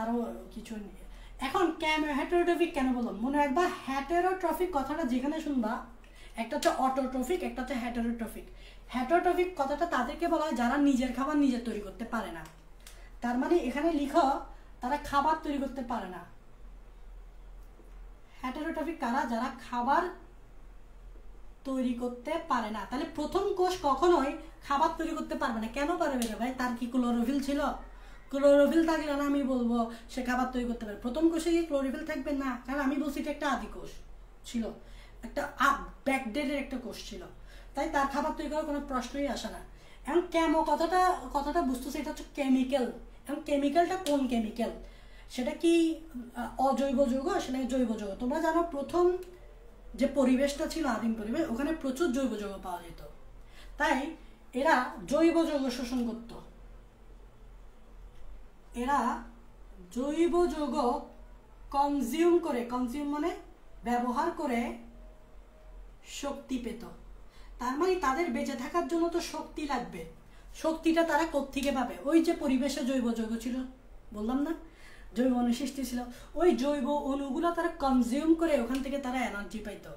আরও কিছু। এখন কেন হেটেরোট্রফিক কেন বললাম মনে রাখবা, হেটেরোট্রফিক কথাটা যেখানে শুনবা একটা হচ্ছে অটোট্রফিক, একটা হচ্ছে হেটেরোট্রফিক। হেটারোট্রফিক কথাটা তাদেরকে বলা হয় যারা নিজের খাবার নিজে তৈরি করতে পারে না। তার মানে এখানে লিখো তারা খাবার তৈরি করতে পারে না। হেটারোট্রফিক কারা? যারা খাবার তৈরি করতে পারে না। তাহলে প্রথম কোষ কখনোই খাবার তৈরি করতে পারবে না। কেন পারবে না ভাই? তার কি ক্লোরোফিল ছিল? ক্লোরোফিল থাকলে না আমি বলবো সে খাবার তৈরি করতে পারে। প্রথম কোষে কি ক্লোরোফিল থাকবে না? কারণ আমি বলছি এটা একটা আদি কোষ ছিল, একটা ব্যাকডেটের একটা কোষ ছিল, তাই তার খাবার তৈরি করার কোনো প্রশ্নই আসে না। এখন কেমো কথাটা বুঝতেছে, এটা হচ্ছে কেমিক্যাল। এখন কেমিক্যালটা কোন কেমিক্যাল? সেটা কি অজৈব যৌগ, সেটা জৈব যৌগ? তোমরা জানো প্রথম যে পরিবেশটা ছিল আদিম পরিবেশ, ওখানে প্রচুর জৈব যৌগ পাওয়া যেত, তাই এরা জৈব যৌগ শোষণ করত। এরা জৈব যৌগ কনজিউম করে, কনজিউম মানে ব্যবহার করে শক্তি পেত। তার মানে তাদের বেঁচে থাকার জন্য তো শক্তি লাগবে। শক্তিটা তারা কোত্থেকে পাবে? ওই যে পরিবেশে জৈব যৌগ ছিল, বললাম না জৈব অণু সৃষ্টি ছিল, ওই জৈব অণুগুলো তারা কনজিউম করে ওখান থেকে তারা এনার্জি পাইতো।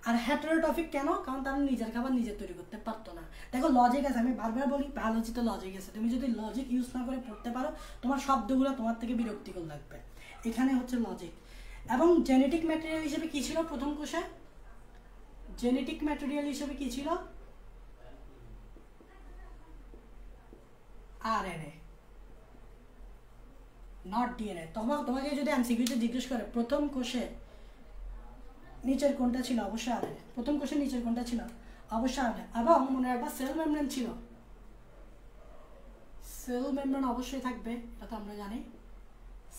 আর হেটারোট্রফিক কেন? কারণ তারা নিজের খাবার নিজে তৈরি করতে পারতো না। দেখো লজিক আছে, আমি বারবার বলি বায়োলজিতে লজিক আছে। তুমি যদি লজিক ইউজ না করে পড়তে পারো, তোমার শব্দগুলো তোমার থেকে বিরক্তিকর লাগবে। এখানে হচ্ছে লজিক। এবং জেনেটিক ম্যাটেরিয়াল হিসেবে কি ছিল প্রথম কোষে? জেনেটিক ম্যাটেরিয়াল হিসেবে কি ছিল? RNA, not DNA. তোমাকে যদি এমসিকিউতে জিজ্ঞেস করে প্রথম কোষে নিচের কোনটা ছিল, অবশ্যই আরএনএ। প্রথম কোষে নিচের কোনটা ছিল? অবশ্যই আরএনএ। এবং মনে রাখবা সেল মেমব্রেন ছিল। সেল মেমব্রেন অবশ্যই থাকবে, এটা তো আমরা জানি।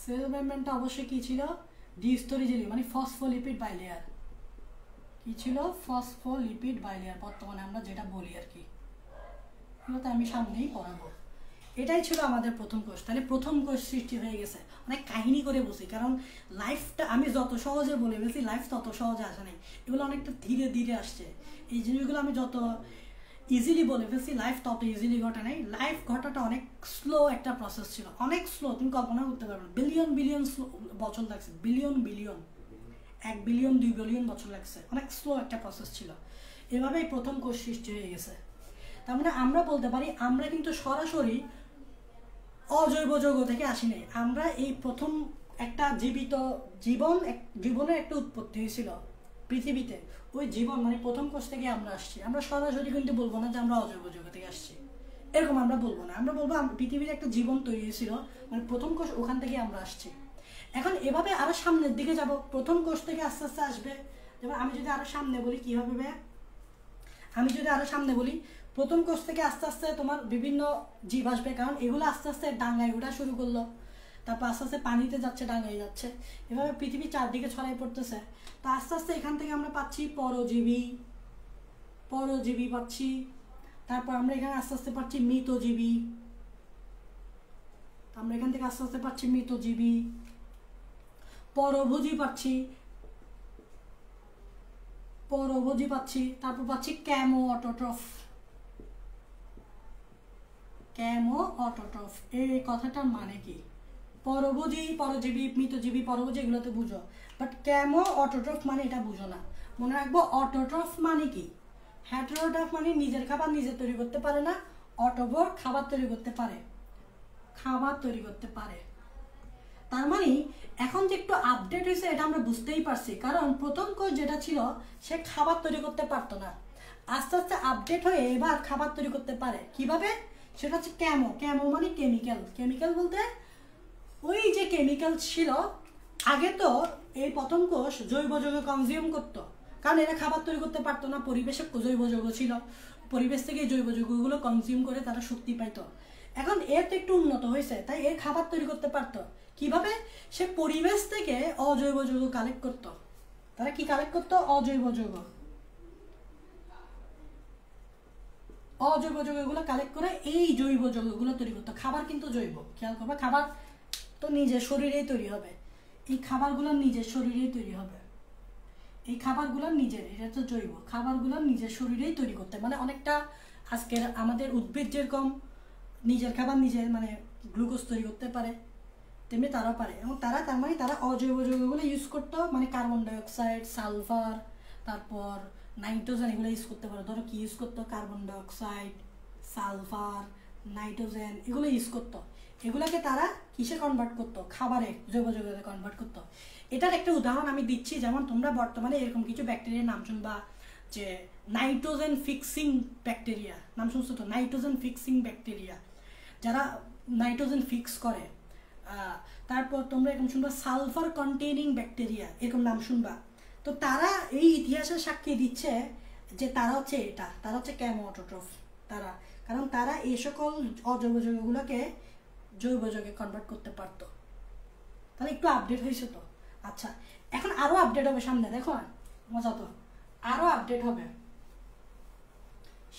সেল মেমব্রেনটা অবশ্যই কি ছিল? দ্বিস্তরী জেলি, মানে ফসফোলিপিড বাইলেয়ার। কি ছিল? ফসফোলিপিড বাইলেয়ার, বর্তমানে আমরা যেটা বলি আর কি। এগুলো তো আমি সামনেই পড়াবো। এটাই ছিল আমাদের প্রথম কোষ। তাহলে প্রথম কোষ সৃষ্টি হয়ে গেছে। অনেক কাহিনী করে বসি, কারণ লাইফটা আমি যত সহজে বলে গেছি, লাইফ তত সহজে আসে নাই। এগুলো অনেকটা ধীরে ধীরে আসছে। এই জিনিসগুলো আমি যত ইজিলি বলে ফেলছি, লাইফ তত ইজিলি ঘটে নাই। লাইফ ঘটাটা অনেক স্লো একটা প্রসেস ছিল, অনেক স্লো। তুমি কল্পনা করতে পারবে না, বিলিয়ন বিলিয়ন বছর লাগছে, বিলিয়ন বিলিয়ন, 1 বিলিয়ন 2 বিলিয়ন বছর লাগছে। অনেক স্লো একটা প্রসেস ছিল। এভাবেই প্রথম কোষ সৃষ্টি হয়ে গেছে। তার মানে আমরা বলতে পারি আমরা কিন্তু সরাসরি অজৈব যৌগ থেকে আসি নাই। আমরা এই প্রথম একটা জীবিত জীবনের একটা উৎপত্তি হয়েছিল পৃথিবীতে। ওই জীবন মানে প্রথম কোষ থেকে আমরা আসছি। আমরা সরাসরি কিন্তু বলবো না যে আমরা অজৈব যৌগ থেকে আসছি, এরকম আমরা বলবো না। আমরা বলবো পৃথিবীর একটা জীবন তৈরি হয়েছিল, মানে প্রথম কোষ, ওখান থেকে আমরা আসছি। এখন এভাবে আরো সামনের দিকে যাব, প্রথম কোষ থেকে আস্তে আস্তে আসবে। যেমন আমি যদি আরো সামনে বলি, কি হবে? আমি যদি আরো সামনে বলি, প্রথম কোষ থেকে আস্তে আস্তে তোমার বিভিন্ন জীব আসবে, কারণ এগুলো আস্তে আস্তে ডাঙায় ওঠা শুরু করলো, তারপর আস্তে আস্তে পানিতে যাচ্ছে, ডাঙায় যাচ্ছে, এভাবে পৃথিবী চারদিকে ছড়াই পড়তেছে। তো আস্তে আস্তে এখান থেকে আমরা পাচ্ছি পরজীবী পাচ্ছি। তারপর আমরা এখানে আস্তে আস্তে পাচ্ছি মৃতজীবী। আমরা এখান থেকে আস্তে আস্তে পাচ্ছি মৃতজীবী, পরভোজী পাচ্ছি, তারপর পাচ্ছি ক্যামো অটোট্রফ। এই কথাটার মানে কি? পরজীবী, মৃতজীবী, পরভোজী এগুলো তো বুঝো, বাট ক্যামো অটোট্রফ মানে এটা বুঝো না। মনে রাখবো অটোট্রফ মানে কি? হেটারোট্রফ মানে নিজের খাবার নিজে তৈরি করতে পারে না, অটোট্রফ খাবার তৈরি করতে পারে। তার মানে এখন যে একটু আপডেট হয়েছে এটা আমরা বুঝতেই পারছি, কারণ প্রথম কোষ যেটা ছিল সে খাবার তৈরি করতে পারতো না। আস্তে আস্তে আপডেট হয়ে এবার খাবার তৈরি করতে পারে। কিভাবে? সেটা হচ্ছে ক্যামো মানে কেমিক্যাল বলতে ওই যে কেমিক্যাল ছিল। আগে তো এই প্রথম কোষ জৈব যৌগ কনজিউম করতো, কারণ এরা খাবার তৈরি করতে পারতো না। পরিবেশে জৈব যৌগ ছিল, পরিবেশ থেকে জৈব যৌগগুলো কনজিউম করে তারা শক্তি পাইতো। এখন এর তো একটু উন্নত হয়েছে, তাই এর খাবার তৈরি করতে পারতো। কিভাবে? সে পরিবেশ থেকে অজৈব যৌগ কালেক্ট করতো। তারা কি কালেক্ট করতো? অজৈব যৌগগুলো কালেক্ট করে এই জৈব যৌগগুলো তৈরি করতো। খাবার কিন্তু জৈব, খেয়াল করবে, খাবার তো নিজের শরীরেই তৈরি হবে। এই খাবারগুলো নিজের শরীরেই তৈরি হবে। এই খাবারগুলো নিজের, এটা তো জৈব, খাবারগুলো নিজের শরীরেই তৈরি করতে, মানে অনেকটা আজকের আমাদের উদ্ভিদ যেরকম নিজের খাবার নিজের মানে গ্লুকোজ তৈরি করতে পারে, তেমনি তারাও পারে। এবং তার মানে তারা অজৈব যৌগগুলো ইউজ করতো, মানে কার্বন ডাইঅক্সাইড, সালফার, তারপর নাইট্রোজেন এগুলো ইউজ করতে পারো। ধরো কি ইউজ করতো, কার্বন ডাইঅক্সাইড, সালফার, নাইট্রোজেন এগুলো ইউজ করতো। এগুলোকে তারা কিসে কনভার্ট করতো, খাবারে, জৈব যৌগে কনভার্ট করতো। এটার একটা উদাহরণ আমি দিচ্ছি, যেমন তোমরা বর্তমানে এরকম কিছু ব্যাকটেরিয়ার নাম শুনবা, যে নাইট্রোজেন ফিক্সিং ব্যাকটেরিয়া নাম শুনছো তো, নাইট্রোজেন ফিক্সিং ব্যাকটেরিয়া যারা নাইট্রোজেন ফিক্স করে। তারপর তোমরা এরকম শুনবা সালফার কন্টেইনিং ব্যাকটেরিয়া, এরকম নাম শুনবা। তো তারা এই ইতিহাসের সাক্ষী দিচ্ছে যে তারা হচ্ছে তারা হচ্ছে কেমোঅটোট্রফ। কারণ তারা এই সকল অজৈব যৌগগুলোকে জৈব যৌগে কনভার্ট করতে পারতো। তাহলে একটু আপডেট হয়েছে তো। আচ্ছা, এখন আরো আপডেট হবে সামনে, দেখো মজা তো, আরো আপডেট হবে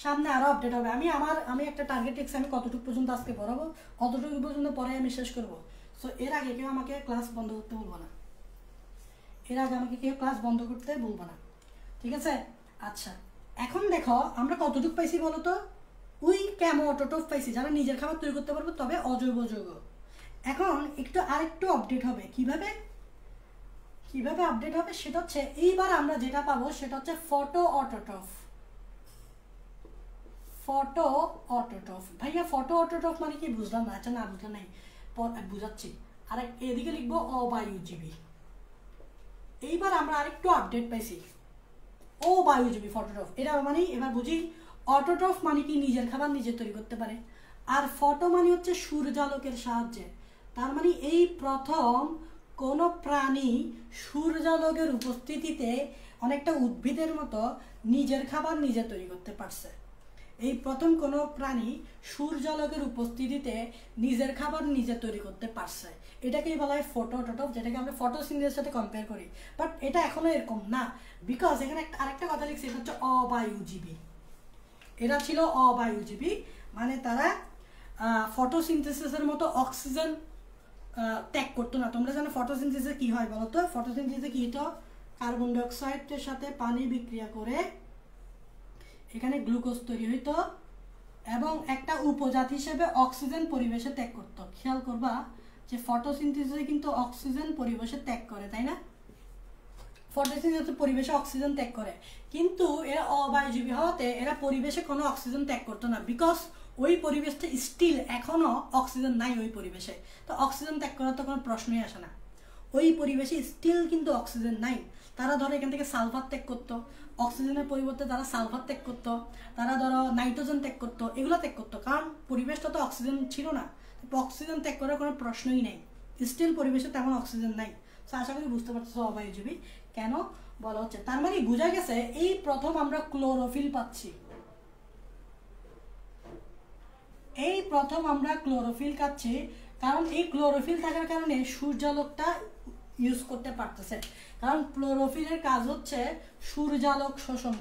সামনে, আরো আপডেট হবে। আমি একটা টার্গেট রেখেছি, আমি কতটুকু পর্যন্ত আজকে পড়াবো, কতটুকু পর্যন্ত পরে আমি শেষ করবো। সো এর আগে কেউ আমাকে ক্লাস বন্ধ করতে বলবো না, ঠিক আছে? আচ্ছা, এখন দেখো আমরা কতটুকু পাইছি বলো তো, ওই কেমোঅটোট্রফ পাইছি যারা নিজের খাবার তৈরি করতে পারবে, তবে অজৈব যৌগ। এখন আরেকটু আপডেট হবে। কিভাবে আপডেট হবে সেটা হচ্ছে, এইবার আমরা যেটা পাবো সেটা হচ্ছে ফটোঅটোট্রফ। ভাইয়া ফটোঅটোট্রফ মানে কি বুঝলাম না। আচ্ছা, না বুঝলাম নাই, বুঝাচ্ছি। আর এদিকে লিখবো অবায়ুজীবী। এইবার আমরা আরেকটু আপডেট পাইছি, অবায়ুজীবী ফটোট্রফ। এটা মানে এবার বুঝি, অটোট্রফ মানে কি নিজের খাবার নিজে তৈরি করতে পারে, আর ফটো মানে হচ্ছে সূর্যালোকের সাহায্যে। তার মানে এই প্রথম কোন প্রাণী সূর্যালোকের উপস্থিতিতে অনেকটা উদ্ভিদের মতো নিজের খাবার নিজে তৈরি করতে পারছে। এই প্রথম কোনো প্রাণী সূর্যালোকের উপস্থিতিতে নিজের খাবার নিজে তৈরি করতে পারছে, এটাকেই বলা হয় ফটোঅটোট্রফ, যেটাকে আমরা ফটোসিনথেসিসের সাথে কম্পেয়ার করি। বাট এটা এখনো এরকম না, বিকজ এখানে আরেকটা কথা লিখছি, এটা হচ্ছে অবায়ুজীবী। এরা ছিল অবায়ুজীবী, মানে তারা ফটোসিনথেসিসের মতো অক্সিজেন ত্যাগ করতো না। তোমরা জানো ফটোসিনথেসিসে কি হয় বলো তো? ফটোসিনথেসিসে কি হতো, কার্বন ডাইঅক্সাইডের সাথে পানি বিক্রিয়া করে এখানে গ্লুকোজ তৈরি হইতো, এবং একটা উপজাত হিসেবে অক্সিজেন পরিবেশে ত্যাগ করতো। খেয়াল করবা যে ফটোসিনথেসিসে কিন্তু অক্সিজেন পরিবেশে ত্যাগ করে, তাই না? ফটোসিনথেসিসে পরিবেশে অক্সিজেন ত্যাগ করে, কিন্তু এরা অবায়ুজীবী হওয়াতে এরা পরিবেশে কোনো অক্সিজেন ত্যাগ করতো না, বিকজ ওই পরিবেশটা স্টিল এখনো অক্সিজেন নাই ওই পরিবেশে। তো অক্সিজেন ত্যাগ করার তো কোনো প্রশ্নই আসে না, ওই পরিবেশে স্টিল কিন্তু অক্সিজেন নাই। তারা ধরো এখান থেকে সালফার ত্যাগ করতো, অক্সিজেনের পরিবর্তে তারা সালফার ত্যাগ করতো, তারা ধরো নাইট্রোজেন ত্যাগ করতো, এগুলো ত্যাগ করতো, কারণ পরিবেশটা তো অক্সিজেন ছিল না। অক্সিজেন ত্যাগ করার কোনো প্রশ্নই নেই, স্টিল পরিবেশে তেমন অক্সিজেন নাই। তো আশা করি বুঝতে পারছো অবায়ুজীবী কেন বলা হচ্ছে। তার মানে বোঝা গেছে এই প্রথম আমরা ক্লোরোফিল পাচ্ছি, খাচ্ছি, কারণ এই ক্লোরোফিল থাকার কারণে সূর্যালোকটা ইউজ করতে পারতেছে। কারণ ক্লোরোফিলের কাজ হচ্ছে সূর্যালোক শোষণ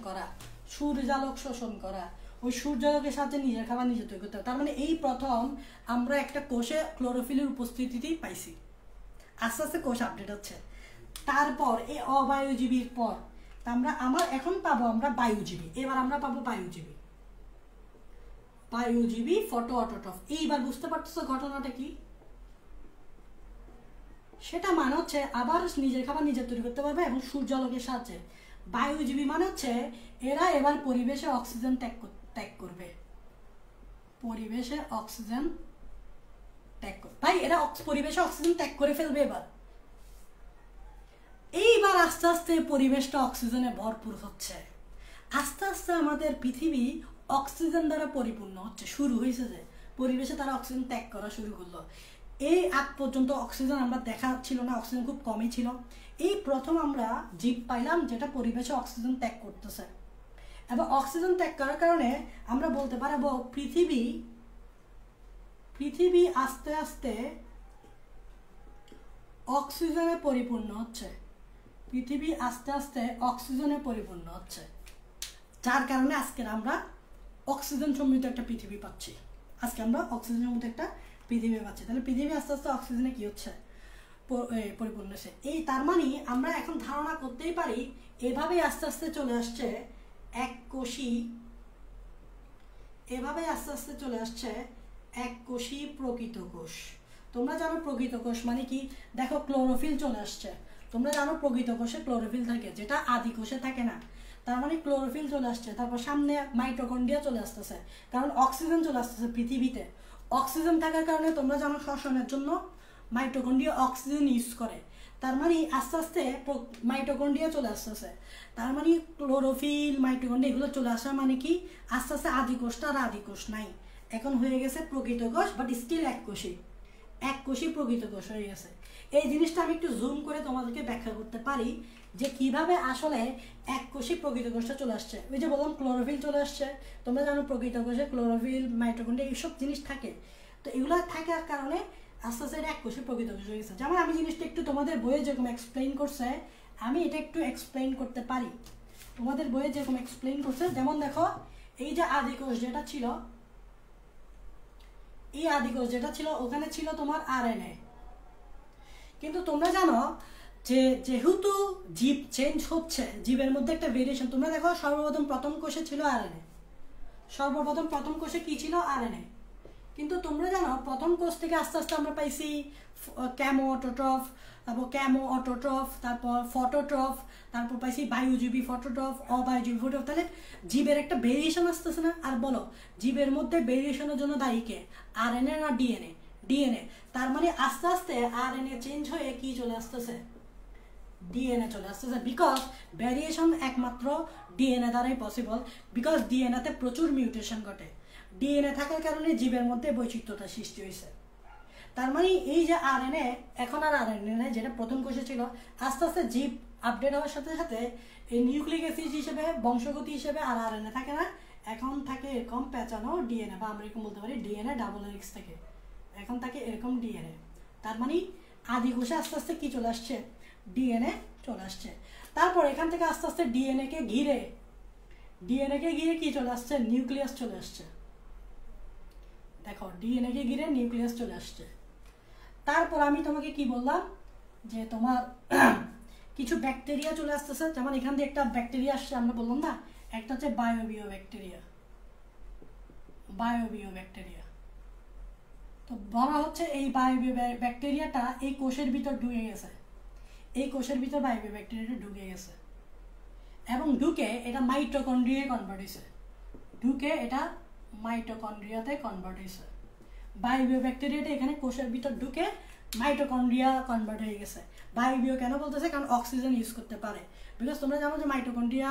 করা, ওই সূর্যালোকের সাথে নিজের খাবার নিজে তৈরি করতে হবে। তার মানে এই প্রথম আমরা একটা কোষে ক্লোরোফিলের উপস্থিতিতেই পাইছি। আস্তে আস্তে কোষ আপডেট হচ্ছে। তারপর এই অবায়ুজীবীর পর এখন পাবো আমরা বায়ুজীবী। এবার আমরা পাবো বায়ুজীবী ফটোঅটোট্রফ। এইবার বুঝতে পারতেছো ঘটনাটা কি? সেটা মানে হচ্ছে আবার নিজের খাবার নিজে তৈরি করতে পারবে এবং সূর্যালোকের সাহায্যে। বায়ুজীবী মানে হচ্ছে এরা এবার পরিবেশে অক্সিজেন ত্যাগ করবে, ভাই এরা পরিবেশে অক্সিজেন ত্যাগ করে ফেলবে। এইবার আস্তে আস্তে পরিবেশটা অক্সিজেনে ভরপুর হচ্ছে, আস্তে আস্তে আমাদের পৃথিবী অক্সিজেন দ্বারা পরিপূর্ণ হচ্ছে, শুরু হয়েছে যে পরিবেশে তারা অক্সিজেন ত্যাগ করা শুরু করলো। এই আগ পর্যন্ত অক্সিজেন আমরা দেখা ছিল না, অক্সিজেন খুব কমই ছিল। এই প্রথম আমরা জীব পাইলাম যেটা পরিবেশে অক্সিজেন ত্যাগ করতেছে, এবং অক্সিজেন ত্যাগ করার কারণে আমরা বলতে পারবো পৃথিবী আস্তে আস্তে অক্সিজেনে পরিপূর্ণ হচ্ছে, যার কারণে আজকে আমরা অক্সিজেন সমৃদ্ধ একটা পৃথিবী পাচ্ছি। তাহলে পৃথিবী আস্তে আস্তে অক্সিজেনে কি হচ্ছে, পরিপূর্ণ হচ্ছে। তার মানে আমরা এখন ধারণা করতেই পারি এভাবে আস্তে আস্তে চলে আসছে এককোষী প্রকৃত কোষ। তোমরা জানো প্রকৃত কোষ মানে কি? দেখো ক্লোরোফিল চলে আসছে, তোমরা জানো প্রকৃত কোষে ক্লোরোফিল থাকে, যেটা আদি কোষে থাকে না। তার মানে ক্লোরোফিল চলে আসছে, তারপর সামনে মাইটোকন্ড্রিয়া চলে আসতেছে, কারণ অক্সিজেন চলে আসতেছে পৃথিবীতে। অক্সিজেন থাকার কারণে তোমরা জানো শ্বসনের জন্য মাইটোকন্ড্রিয়া অক্সিজেন ইউজ করে, তার মানে আস্তে আস্তে মাইটোকন্ড্রিয়া চলে আসতেছে। তার মানে ক্লোরোফিল মাইটোকন্ড্রিয়া এগুলো চলে আসা মানে কি আস্তে আস্তে আদিকোষটা আর আদিকোষ নাই, এখন হয়ে গেছে প্রকৃত কোষ, বাট স্টিল এক কোষই প্রকৃত কোষ হয়ে গেছে। এই জিনিসটা আমি একটু জুম করে তোমাদেরকে ব্যাখ্যা করতে পারি যে কিভাবে আসলে এক কোষই প্রকৃত কোষটা চলে আসছে। ওই যে বললাম ক্লোরোফিল চলে আসছে, তোমরা জানো প্রকৃত কোষে ক্লোরোফিল মাইটোকন্ড্রিয়া এইসব জিনিস থাকে, তো এগুলো থাকার কারণে আস্তে আস্তে এক কোষে প্রকৃত কোষ হয়ে গেছে। যেমন আমি জিনিসটা একটু তোমাদের বইয়ে যেরকম এক্সপ্লেইন করছে আমি এটা একটু এক্সপ্লেইন করতে পারি, তোমাদের বইয়ে যেরকম এক্সপ্লেইন করছে। যেমন দেখো এই যে আদিকোষ যেটা ছিল, এই আদিকোষ যেটা ছিল ওখানে ছিল তোমার আরএনএ, কিন্তু তোমরা জানো যে যেহেতু জীব চেঞ্জ হচ্ছে, জীবের মধ্যে একটা ভেরিয়েশন, তোমরা দেখো সর্বপ্রথম প্রথম কোষে ছিল আরএনএ, প্রথম কোষে কি ছিল আরএনএ, কিন্তু তোমরা জানো প্রথম কোষ থেকে আস্তে আস্তে আমরা পাইছি ক্যামো অটোট্রফ, তারপর ক্যামো অটোট্রফ, তারপর ফটোট্রফ, তারপর পাইছি বায়ুজীবী ফটোট্রফ, অবায়ুজীবী ফটোট্রফ। তাহলে জীবের একটা ভেরিয়েশন আসতেছে না? আর বলো জীবের মধ্যে ভেরিয়েশনের জন্য দায়ী কে? আরএনএ না ডিএনএ। তার মানে আস্তে আস্তে আরএনএ চেঞ্জ হয়ে কি চলে আসতেছে? ডিএনএ চলে আসতেছে, বিকজ ভ্যারিয়েশন একমাত্র ডিএনএ দ্বারাই পসিবল, বিকজ ডিএনএতে প্রচুর মিউটেশন ঘটে। ডিএনএ থাকার কারণে জীবের মধ্যে বৈচিত্র্যতা সৃষ্টি হয়েছে। তার মানে এই যে আরএনএ, এখন আর আরএনএ যেটা প্রথম কোষে ছিল, আস্তে আস্তে জীব আপডেট হওয়ার সাথে সাথে এই নিউক্লিক অ্যাসিড হিসেবে বংশগতি হিসেবে আর আরএনএ থাকে না, এখন থাকে এরকম পেঁচানো ডিএনএ, বা আমরা এরকম বলতে পারি ডিএনএ ডাবল হেলিক্স থেকে এখন থাকে এরকম ডিএনএ। তার মানে আদি কোষে আস্তে আস্তে কি চলে আসছে? ডিএনএ চলে আসছে। তারপর এখান থেকে আস্তে আস্তে ডিএনএ কে ঘিরে কি চলে আসছে? নিউক্লিয়াস চলে আসছে। দেখো ডিএনএ কে ঘিরে নিউক্লিয়াস চলে আসছে। তারপর আমি তোমাকে কি বললাম যে তোমার কিছু ব্যাকটেরিয়া চলে আসতেছে, যেমন এখান থেকে একটা ব্যাকটেরিয়া আসছে, আমরা বললাম না একটা হচ্ছে বায়োবিও ব্যাকটেরিয়া। তো বলা হচ্ছে এই বায়োবিও ব্যাকটেরিয়াটা এই কোষের ভিতর ঢুকে গেছে, এই কোষের ভিতর বায়োবিও ব্যাকটেরিয়াটা ঢুকে গেছে, এবং ঢুকে এটা মাইটোকন্ড্রিয়ায় কনভার্ট হয়েছে। বায়োবিও ব্যাকটেরিয়াটা এখানে কোষের ভিতর ঢুকে মাইটোকন্ড্রিয়া কনভার্ট হয়ে গেছে। বায়োবিও কেন বলতেছে? কারণ অক্সিজেন ইউজ করতে পারে, বিকজ তোমরা জানো যে মাইটোকন্ড্রিয়া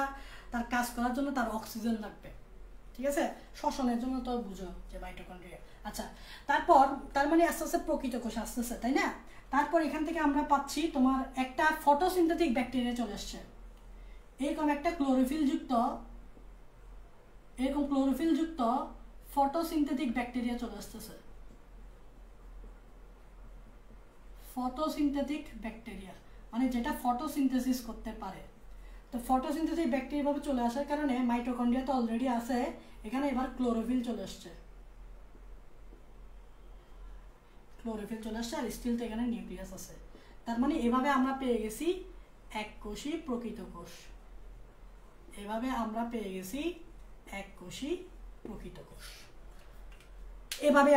তার কাজ করার জন্য তার অক্সিজেন লাগবে, ঠিক আছে, শ্বসনের জন্য তো বুঝো যে মাইটোকন্ড্রিয়া। আচ্ছা, তারপর তার মানে আস্তে আস্তে প্রকৃত কোষ আসতেছে, তাই না? তারপর এখান থেকে আমরা পাচ্ছি তোমার একটা ফটোসিনথেটিক ব্যাকটেরিয়া চলে আসছে, এরকম একটা ক্লোরোফিল যুক্ত ফটোসিনথেটিক ব্যাকটেরিয়া চলে আসতেছে। ফটোসিনথেটিক ব্যাকটেরিয়া মানে যেটা ফটোসিনথেসিস করতে পারে। তো ফটোসিনথেটিক ব্যাকটেরিয়া ভাবে চলে আসার কারণে মাইটোকন্ড্রিয়া তো অলরেডি আছে, এখানে এবার ক্লোরোফিল চলে আসছে, আর স্টিল তো এখানে নিউক্লিয়াস আছে। তার মানে এভাবে আমরা পেয়ে গেছি এককোষী প্রকৃত কোষ। এভাবে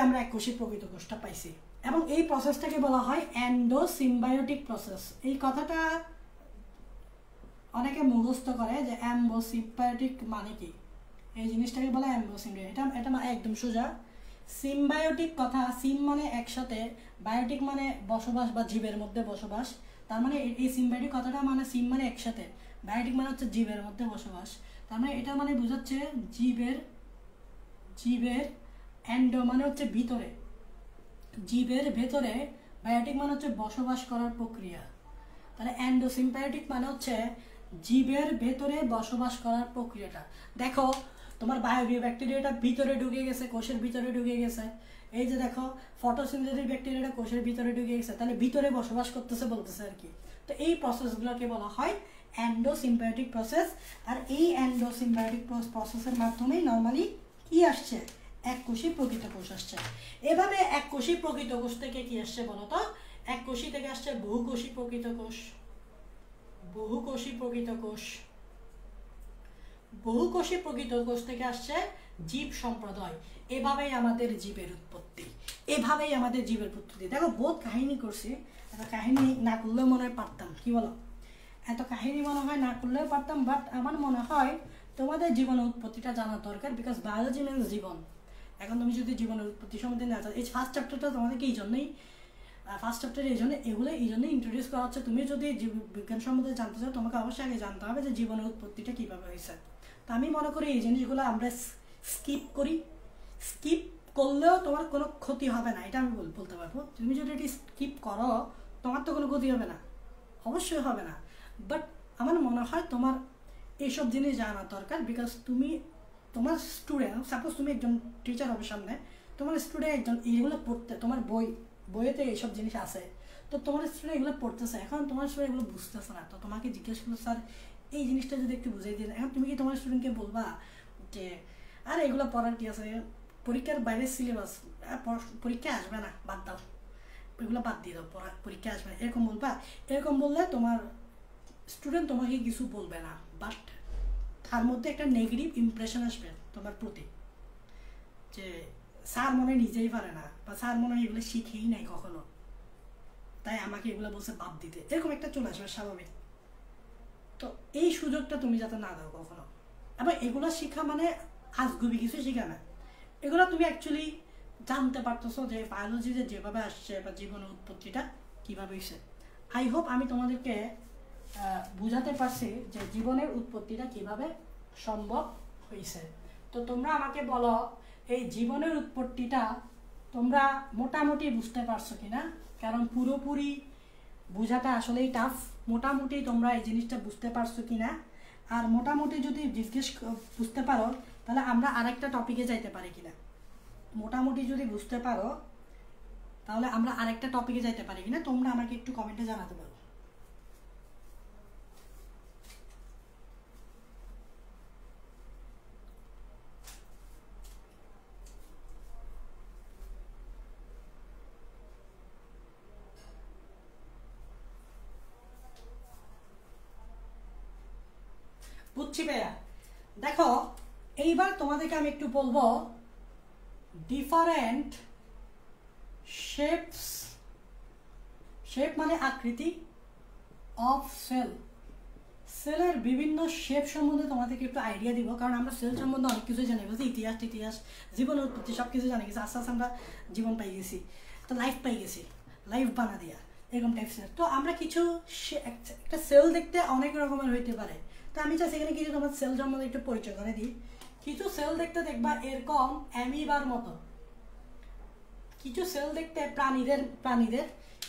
আমরা এককোষী প্রকৃত কোষটা পাইছি, এবং এই প্রসেসটাকে বলা হয় এন্ডোসিম্বায়োটিক প্রসেস। এই কথাটা অনেকে মুখস্থ করে যে অ্যাম্বোসিম্বায়োটিক মানে কি, এই জিনিসটাকে বলে অ্যাম্বোসিম্বায়োটিক। এটা একদম সোজা। সিম্বায়োটিক কথা, সিম মানে একসাথে, বায়োটিক মানে বসবাস বা জীবের মধ্যে বসবাস। তার মানে এই সিম্বায়োটিক কথাটা মানে সিম মানে একসাথে, বায়োটিক মানে হচ্ছে জীবের মধ্যে বসবাস। তার মানে এটা মানে বোঝাচ্ছে জীবের এন্ডো মানে হচ্ছে ভিতরে, জীবের ভেতরে, বায়োটিক মানে হচ্ছে বসবাস করার প্রক্রিয়া। তাহলে এন্ডোসিম্বায়োটিক মানে হচ্ছে জীবের ভেতরে বসবাস করার প্রক্রিয়াটা। দেখো তোমার বায়োবিও ব্যাকটেরিয়াটা ভিতরে ঢুকে গেছে, কোষের ভিতরে ঢুকে গেছে। এই যে দেখো ফটোসিনথেটিক ব্যাকটেরিয়াটা কোষের ভিতরে ঢুকে গেছে, তাহলে ভিতরে বসবাস করতেছে বলতেছে আর কি। তো এই প্রসেসগুলোকে বলা হয় এন্ডোসিম্বায়োটিক প্রসেস। আর এই এন্ডোসিম্বায়োটিক প্রসেসের মাধ্যমেই নর্মালি কি আসছে? এককোষী প্রকৃত কোষ আসছে। এভাবে এককোষী প্রকৃত কোষ থেকে কি আসছে বলতো? এককোষী থেকে আসছে বহুকোষী প্রকৃত কোষ, বহুকোষী প্রকৃত কোষ থেকে আসছে জীব সম্প্রদায়। এভাবেই আমাদের জীবের উৎপত্তি। দেখো বহুত কাহিনী করছি, কাহিনী না করলেও মনে হয় পারতাম, কি বলো? এত কাহিনী মনে হয় না করলেও পারতাম, বাট আমার মনে হয় তোমাদের জীবনের উৎপত্তিটা জানা দরকার, বিকজ বায়োলজি মিনস জীবন। এখন তুমি যদি জীবনের উৎপত্তি সম্বন্ধে না জানো, এই ফার্স্ট চ্যাপ্টারটা তোমাদেরকে এই জন্যই ফার্স্ট চ্যাপ্টারে এগুলো এই জন্যই ইন্ট্রোডিউস করা হচ্ছে। তুমি যদি বিজ্ঞান সম্বন্ধে জানতে চাও, তোমাকে অবশ্যই আগে জানতে হবে যে জীবনের উৎপত্তিটা কীভাবে হয়েছে। তো আমি মনে করি এই জিনিসগুলো আমরা স্কিপ করি, স্কিপ করলেও তোমার কোনো ক্ষতি হবে না, এটা আমি বলতে পারবো। তুমি যদি এটি স্কিপ করো তোমার তো কোনো ক্ষতি হবে না, অবশ্যই হবে না। বাট আমার মনে হয় তোমার এইসব জিনিস জানা দরকার, বিকজ তুমি তোমার স্টুডেন্ট, সাপোজ তুমি একজন টিচার হবে সামনে, তোমার স্টুডেন্ট একজন এইগুলো পড়তে, তোমার বইয়েতে এইসব জিনিস আছে, তো তোমার স্টুডেন্ট এগুলো পড়তেছে, এখন তোমার স্টুডেন্ট এগুলো বুঝতেছে না, তো তোমাকে জিজ্ঞেস করলো স্যার এই জিনিসটা যদি একটু বুঝিয়ে দিন। এখন তুমি কি তোমার স্টুডেন্টকে বলবা যে আরে এগুলো পড়ার কি আছে, পরীক্ষার বাইরের সিলেবাস, পরীক্ষা আসবে না, বাদ দাও, এগুলো বাদ দিয়ে দাও, পরীক্ষা আসবে না, এরকম বলবা? এরকম বললে তোমার স্টুডেন্ট তোমাকে কিছু বলবে না, বাট তার মধ্যে একটা নেগেটিভ ইমপ্রেশন আসবে তোমার প্রতি, যে স্যার মনে নিজেই পারে না, বা স্যার মনে এগুলো শিখেই নাই কখনো, তাই আমাকে এগুলো বলছে বাদ দিতে, এরকম একটা চলে আসবে স্বাভাবিক। তো এই সুযোগটা তুমি যাতে না দাও কখনো। এবং এগুলো শেখা মানে আজগুবি কিছু শেখা না, এগুলো তুমি অ্যাকচুয়ালি জানতে পারতেছো যে বায়োলজিতে যেভাবে আসছে বা জীবনের উৎপত্তিটা কীভাবে হয়েছে। আই হোপ আমি তোমাদেরকে বুঝাতে পারছি যে জীবনের উৎপত্তিটা কিভাবে সম্ভব হয়েছে। তো তোমরা আমাকে বলো এই জীবনের উৎপত্তিটা তোমরা মোটামুটি বুঝতে পারছো কিনা, কারণ পুরোপুরি বোঝাটা আসলেই টাফ। মোটামুটি তোমরা এই জিনিসটা বুঝতে পারছো কিনা, আর মোটামুটি যদি বুঝতে পারো তাহলে আমরা আরেকটা টপিকে যাইতে পারি কিনা। মোটামুটি যদি বুঝতে পারো তাহলে আমরা আরেকটা টপিকে যাইতে পারি কিনা, তোমরা আমাকে একটু কমেন্টে জানাতে পারো। বুঝছি ভাইয়া। দেখো এইবার তোমাদেরকে আমি একটু বলবো ডিফারেন্ট শেপস, শেপ মানে আকৃতি, অফ সেল, সেলের বিভিন্ন শেপ সম্বন্ধে তোমাদেরকে একটু আইডিয়া দিব, কারণ আমরা সেল সম্বন্ধে অনেক কিছুই জানি গেছি, ইতিহাস জীবন উৎপত্তি সব কিছু জানি গেছি, আস্তে আস্তে আমরা জীবন পাই গেছি, তো লাইফ পাই গেছি, লাইফ বানা দিয়া এরকম টাইপসের। তো আমরা কিছু একটা সেল দেখতে অনেক রকমের হইতে পারে, তো আমি চাই সেখানে কিছু তোমার সেল সম্বন্ধে একটু পরিচয় করে দিই। কিছু সেল দেখতে দেখবা এরকম অ্যামিবার মতো, কিছু সেল দেখতে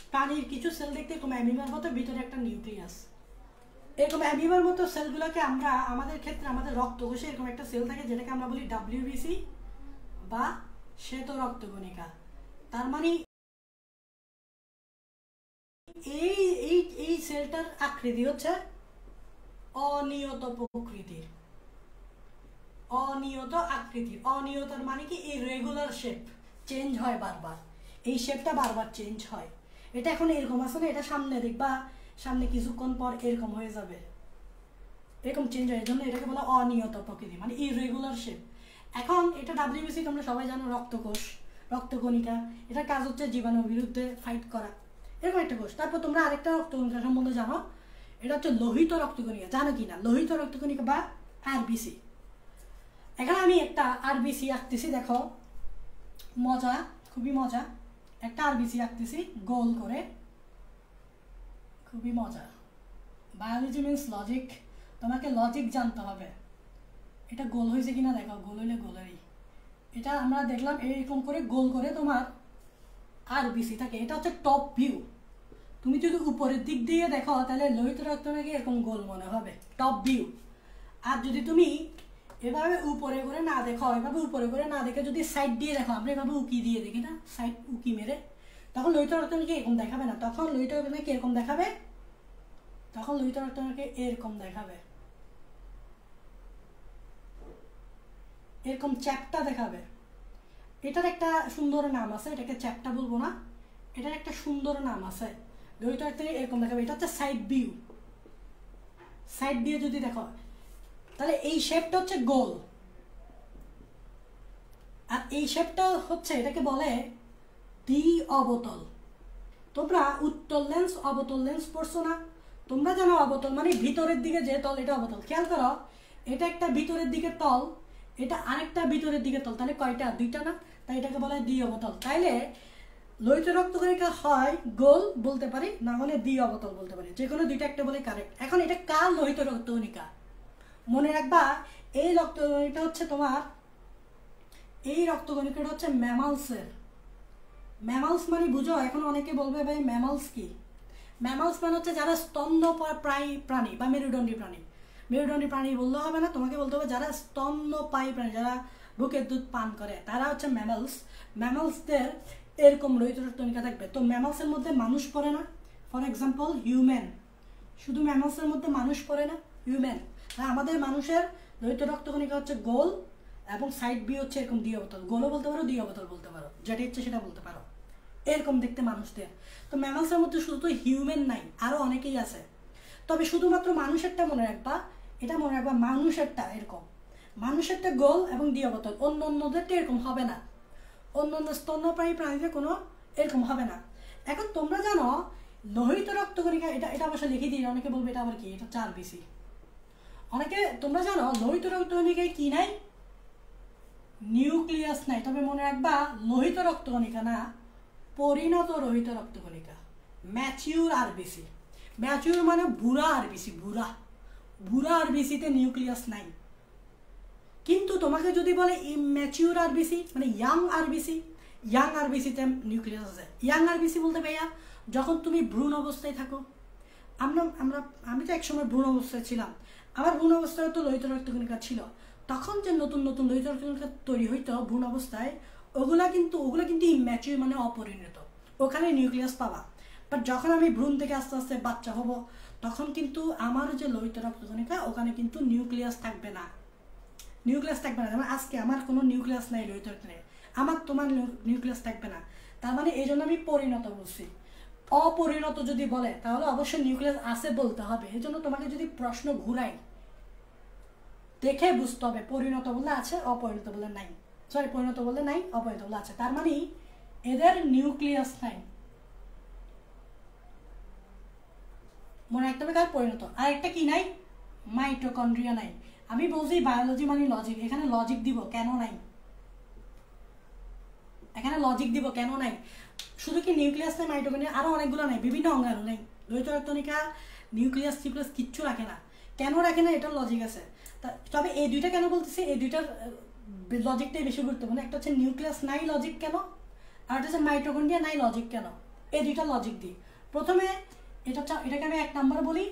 প্রাণীর কিছু সেল দেখতে এরকম অ্যামিবার মতো, ভিতরে একটা নিউক্লিয়াস, এরকম অ্যামিবার মতো সেলগুলোকে আমরা আমাদের ক্ষেত্রে আমাদের রক্তকোষে এরকম একটা সেল থাকে যেটাকে আমরা বলি ডাব্লিউবিসি বা শ্বেত রক্তকণিকা। তার মানে এই এই এই সেলটার আকৃতি হচ্ছে অনিয়ত প্রকৃতির, অনিয়ত আকৃতির। অনিয়তার মানে কি ইররেগুলার শেপ, চেঞ্জ হয় বারবার, এই শেপটা বারবার চেঞ্জ হয়। এটা এখন এরকম আছে না, এটা সামনে দেখবা সামনে কিছুক্ষণ পর এরকম হয়ে যাবে, এরকম চেঞ্জ হয়, এই জন্য এটাকে বলা অনিয়ত প্রকৃতি, মানে ইররেগুলার শেপ। এখন এটা ডাব্লিউবিসি তোমরা সবাই জানো, রক্তকোষ, রক্তকণিকা, এটার কাজ হচ্ছে জীবাণুর বিরুদ্ধে ফাইট করা, এরকম একটা কোষ। তারপর তোমরা আরেকটা রক্তকণিকা সম্বন্ধে জানো, এটা হচ্ছে লোহিত রক্তকণিকা, জানো কি না? লোহিত রক্তকণিকা বা আরবিসি। এখানে আমি একটা আরবিসি আঁকতেছি, দেখো মজা, খুবই মজা, একটা আরবিসি আঁকতেছি গোল করে, খুবই মজা। বায়োলজি মিনস লজিক, তোমাকে লজিক জানতে হবে। এটা গোল হয়েছে কিনা দেখো, গোল হইলে গোলেরই, এটা আমরা দেখলাম এরকম করে গোল করে তোমার আরবিসি থাকে, এটা হচ্ছে টপ ভিউ। তুমি যদি উপরের দিক দিয়ে দেখো তাহলে লোহিত রক্তকণিকা এরকম গোল মনে হবে, টপ ভিউ। আর যদি তুমি এভাবে উপরে করে না দেখো, এভাবে উপরে করে না দেখে যদি সাইড দিয়ে দেখো, আমরা এভাবে উকি দিয়ে দেখি না, সাইড উকি মেরে, তখন লোহিত রক্তকণিকা এরকম দেখাবে না, তখন লোহিত রক্তকণিকা এরকম দেখাবে, তখন লোহিত রক্তকণিকা এরকম দেখাবে, এরকম চ্যাপ্টা দেখাবে। এটার একটা সুন্দর নাম আছে, এটাকে চ্যাপ্টা বলবো না, এটার একটা সুন্দর নাম আছে। লোহিত রক্তকণিকা এরকম দেখাবে, এটা হচ্ছে সাইড ভিউ। সাইড দিয়ে যদি দেখো তাহলে এই শেপটা হচ্ছে গোল, আর এই শেপটা হচ্ছে, এটাকে বলে দ্বি অবতল। তোমরা উত্তল লেন্স অবতল লেন্স পড়ছো না? তোমরা জানো অবতল মানে ভিতরের দিকে যে তল, এটা অবতল। খেয়াল করো, এটা একটা ভিতরের দিকে তল, এটা আরেকটা ভিতরের দিকে তল, তাহলে কয়টা? দুইটা না? তাই এটাকে বলা হয় দ্বি অবতল। তাইলে লোহিত রক্তকণিকা হয় গোল বলতে পারি, না হলে দ্বি অবতল বলতে পারি, যে কোনো দুইটা একটা বলে কারেক্ট। এখন এটা কার লোহিত রক্তকণিকা? মনে রাখবা এই রক্তকণিকা হচ্ছে তোমার, এই রক্তকণিকাটা হচ্ছে ম্যামালসের। ম্যামালস মানে বুঝো? এখন অনেকে বলবে ভাই ম্যামালস কি? ম্যামালস মানে হচ্ছে যারা স্তন্যপায়ী প্রাণী বা মেরুদণ্ডী প্রাণী। মেরুদণ্ডী প্রাণী বললে হবে না, তোমাকে বলতে হবে যারা স্তন্যপায়ী প্রাণী, যারা বুকের দুধ পান করে, তারা হচ্ছে ম্যামালস। ম্যামালসদের এরকম লোহিত রক্তকণিকা থাকবে। তো ম্যামালসের মধ্যে মানুষ পড়ে না। ফর এক্সাম্পল হিউম্যান, শুধু ম্যামালসের মধ্যে মানুষ পড়ে না, হিউম্যান। আমাদের মানুষের লোহিত রক্তকণিকা হচ্ছে গোল এবং সাইড বি হচ্ছে এরকম দ্বি অবতল। গোলও বলতে পারো, দ্বি অবতল বলতে পারো, যেটা ইচ্ছে সেটা বলতে পারো। এরকম দেখতে মানুষদের। তো ম্যামালসের মধ্যে শুধু তো হিউম্যান নাই, আরও অনেকেই আছে। তবে শুধুমাত্র মানুষেরটা মনে রাখবা, এটা মনে রাখবা মানুষেরটা এরকম, মানুষেরটা গোল এবং দ্বি অবতল। অন্য অন্যদেরটা এরকম হবে না, অন্য অন্য স্তন্যপায়ী প্রাণীদের কোনো এরকম হবে না। এখন তোমরা জানো লোহিত রক্তকণিকা, এটা অবশ্য লিখে দিই, অনেকে বলবে এটা আবার কি, এটা 4BC। অনেকে তোমরা জানো লোহিত রক্তকণিকায় কি নাই? নিউক্লিয়াস নাই। তবে মনে রাখবা লোহিত রক্তকণিকা না, পরিণত লোহিত রক্তকণিকা, ম্যাচিউর আরবিসি। ম্যাচিউর মানে বুড়া আরবিসি, বুড়া বুড়া আরবিসিতে নিউক্লিয়াস নাই। কিন্তু তোমাকে যদি বলে ইম্যাচিউর আরবিসি মানে ইয়াং আরবিসি, ইয়াং আরবিসিতে নিউক্লিয়াস আছে। ইয়াং আরবিসি বলতে ভাইয়া যখন তুমি ভ্রূণ অবস্থায় থাকো। আমি তো একসময় ভ্রূণ অবস্থায় ছিলাম, আমার ভ্রূণ অবস্থায় তো লোহিত রক্তকণিকা ছিল। তখন যে নতুন নতুন লোহিত রক্তকণিকা তৈরি হইতো ভ্রূণ অবস্থায়, ওগুলা কিন্তু ইম্যাচিউর মানে অপরিণত, ওখানে নিউক্লিয়াস পাবা। বাট যখন আমি ভ্রূণ থেকে আস্তে আস্তে বাচ্চা হব, তখন কিন্তু আমার যে লোহিত রক্তকণিকা ওখানে কিন্তু নিউক্লিয়াস থাকবে না। নিউক্লিয়াস থাকবে না, যেমন আজকে আমার কোনো নিউক্লিয়াস নাই লোহিত রক্তকণিকায়, আমার তোমার নিউক্লিয়াস থাকবে না। তার মানে এই জন্য আমি পরিণত বলছি। অপরিণত যদি বলে তাহলে অবশ্যই নিউক্লিয়াস আছে বলতে হবে। এই জন্য তোমাকে যদি প্রশ্ন ঘুরাই, দেখে বুঝতে হবে পরিণত বললে আছে, অপরিণত বললে নাই। সরি, পরিণত বললে নাই, অপরিণত বললে আছে। তার মানে এদের নিউক্লিয়াস নাই, মনে রাখতে হবে। কার পরিণত। আর একটা কি নাই? মাইটোকন্ড্রিয়া নাই। আমি বলছি বায়োলজি মানে লজিক, এখানে লজিক দিব কেন নাই, এখানে লজিক দিব কেন নাই। শুধু কি নিউক্লিয়াস নাই, মাইটোকন্ড্রিয়া, আরো অনেকগুলো নাই, বিভিন্ন অঙ্গাণু নেই। লোহিত রক্তকণিকা নিউক্লিয়াস টিউক্লিয়াস কিচ্ছু রাখে না। কেন রাখে না এটার লজিক আছে। তবে এই দুইটা কেন বলতেছি, এই দুইটার লজিকটাই বেশি গুরুত্বপূর্ণ। একটা হচ্ছে নিউক্লিয়াস নাই লজিক কেন, আর একটা হচ্ছে মাইটোকন্ড্রিয়া নাই লজিক কেন। এই দুইটা লজিক দিই। প্রথমে এটাকে আমি 1 নাম্বার বলি,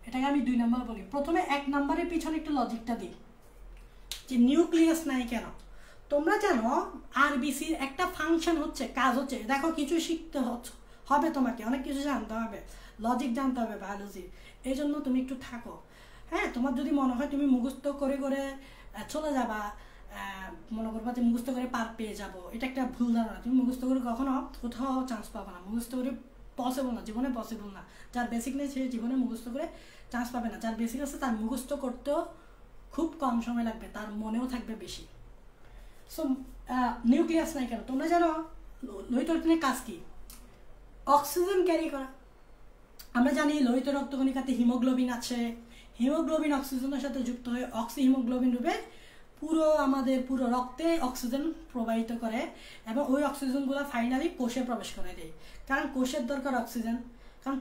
এটাকে আমি 2 নাম্বার বলি। প্রথমে 1 নাম্বারের পিছনে একটু লজিকটা দিই যে নিউক্লিয়াস নাই কেন। তোমরা জানো আরবিসির একটা ফাংশন হচ্ছে, কাজ হচ্ছে, দেখো কিছু শিখতে হবে, তোমাকে অনেক কিছু জানতে হবে, লজিক জানতে হবে বায়োলজি। এই জন্য তুমি একটু থাকো। হ্যাঁ, তোমার যদি মনে হয় তুমি মুখস্থ করে করে চলে যাবা, মনে করবা যে মুখস্থ করে পার পেয়ে যাবো, এটা একটা ভুল ধারণা। তুমি মুখস্থ করে কখনো কোথাও চান্স পাবে না, মুখস্থ করে পসিবল না, জীবনে পসিবল না। যার বেসিক নেই সে জীবনে মুখস্থ করে চান্স পাবে না। যার বেসিক আছে তার মুখস্থ করতেও খুব কম সময় লাগবে, তার মনেও থাকবে বেশি। সো নিউক্লিয়াস নাই কেন? তোমরা জানো লোহিত রক্তকণিকার কাজ কি? অক্সিজেন ক্যারি করা। আমরা জানি লোহিত রক্তকণিকাতে হিমোগ্লোবিন আছে। হিমোগ্লোবিন অক্সিজেনের সাথে যুক্ত হয়ে অক্সিহিমোগ্লোবিন রূপে পুরো রক্তে অক্সিজেন প্রবাহিত করে, এবং ওই অক্সিজেনগুলো ফাইনালি কোষে প্রবেশ করে দেয়। কারণ কোষের দরকার অক্সিজেন, কারণ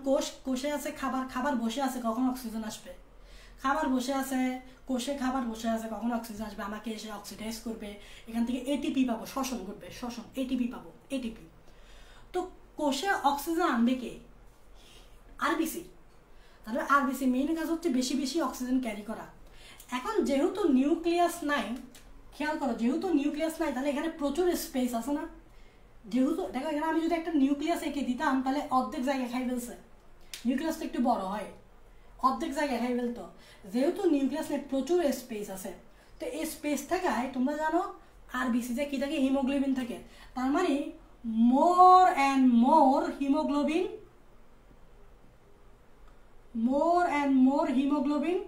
কোষে আছে খাবার বসে আছে, কখন অক্সিজেন আসবে? খাবার বসে আছে কোষে, খাবার বসে আছে, কখন অক্সিজেন আসবে? আমাকে এসে অক্সিডাইজ করবে, এখান থেকে এটিপি পাবো, শ্বসন করবে, এটিপি পাবো, এটিপি। তো কোষে অক্সিজেন আনবে কে? আরবিসি। তাহলে আরবিসি মেইন কাজ হচ্ছে বেশি বেশি অক্সিজেন ক্যারি করা। এখন যেহেতু নিউক্লিয়াস নাই, খেয়াল করো, যেহেতু নিউক্লিয়াস নাই তাহলে এখানে প্রচুর স্পেস আছে না। যেহেতু দেখো এখানে আমি যদি একটা নিউক্লিয়াস এঁকে দিতাম তাহলে অর্ধেক জায়গায় খাই ফেলছে। নিউক্লিয়াসটা একটু বড় হয়, অর্ধেক জায়গায় খাই ফেলতো। যেহেতু নিউক্লিয়াস নেই, প্রচুর স্পেস আছে। তো এই স্পেস থাকায় তোমরা জানো আরবিসিতে কি থাকে? হিমোগ্লোবিন থাকে। তার মানে মোর অ্যান্ড মোর হিমোগ্লোবিন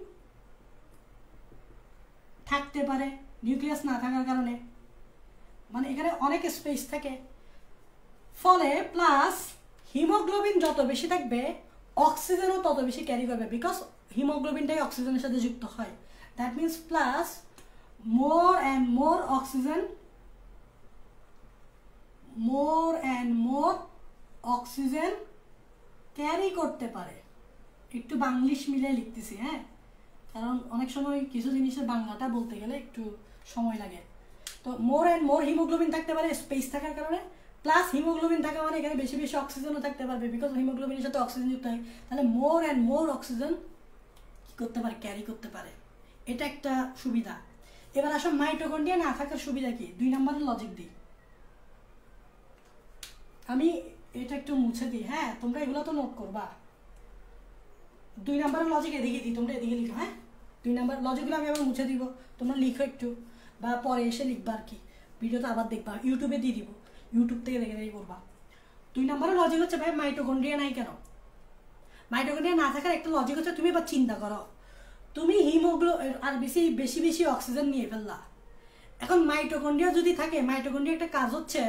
থাকতে পারে নিউক্লিয়াস না থাকার কারণে। মানে এখানে অনেক স্পেস থাকে, ফলে প্লাস হিমোগ্লোবিন যত বেশি থাকবে অক্সিজেনও তত বেশি ক্যারি করবে, বিকজ হিমোগ্লোবিনটাই অক্সিজেনের সাথে যুক্ত হয়। That means plus more and more oxygen carry করতে পারে। একটু বাংলিশ মিলে লিখতেছি, হ্যাঁ, কারণ অনেক সময় কিছু জিনিসের বাংলাটা বলতে গেলে একটু সময় লাগে। তো মোর অ্যান্ড মোর হিমোগ্লোবিন থাকতে পারে স্পেস থাকার কারণে, প্লাস হিমোগ্লোবিন থাকা মানে এখানে বেশি বেশি অক্সিজেনও থাকতে পারবে, বিকজ হিমোগ্লোবিনের সাথে অক্সিজেন যুক্ত হয়। তাহলে মোর অ্যান্ড মোর অক্সিজেন কী করতে পারে, ক্যারি করতে পারে, এটা একটা সুবিধা। এবার আসো মাইটোকন্ড্রিয়া না থাকার সুবিধা কি, 2 নম্বরের লজিক দিই। আমি এটা একটু মুছে দিই, হ্যাঁ, তোমরা এগুলো তো নোট করবা। 2 নম্বরের লজিক এদিকে দিই, তোমরা এদিকে লিখো, হ্যাঁ। 2 নম্বর লজিকগুলো আমি আবার মুছে দিব, তোমরা লিখো একটু, বা পরে এসে লিখবা আর কি, ভিডিওতে আবার দেখবা, ইউটিউবে দিয়ে দিব, ইউটিউব থেকে দেখে দেখে করবা। 2 নম্বরের লজিক হচ্ছে ভাই মাইটোকন্ড্রিয়া নাই কেন। মাইটোকন্ড্রিয়া না থাকার একটা লজিক হচ্ছে, তুমি এবার চিন্তা করো, তুমি আর বেশি বেশি বেশি অক্সিজেন নিয়ে ফেললা। এখন মাইটোকন্ড্রিয়া যদি থাকে, মাইটোকন্ড্রিয়া একটা কাজ হচ্ছে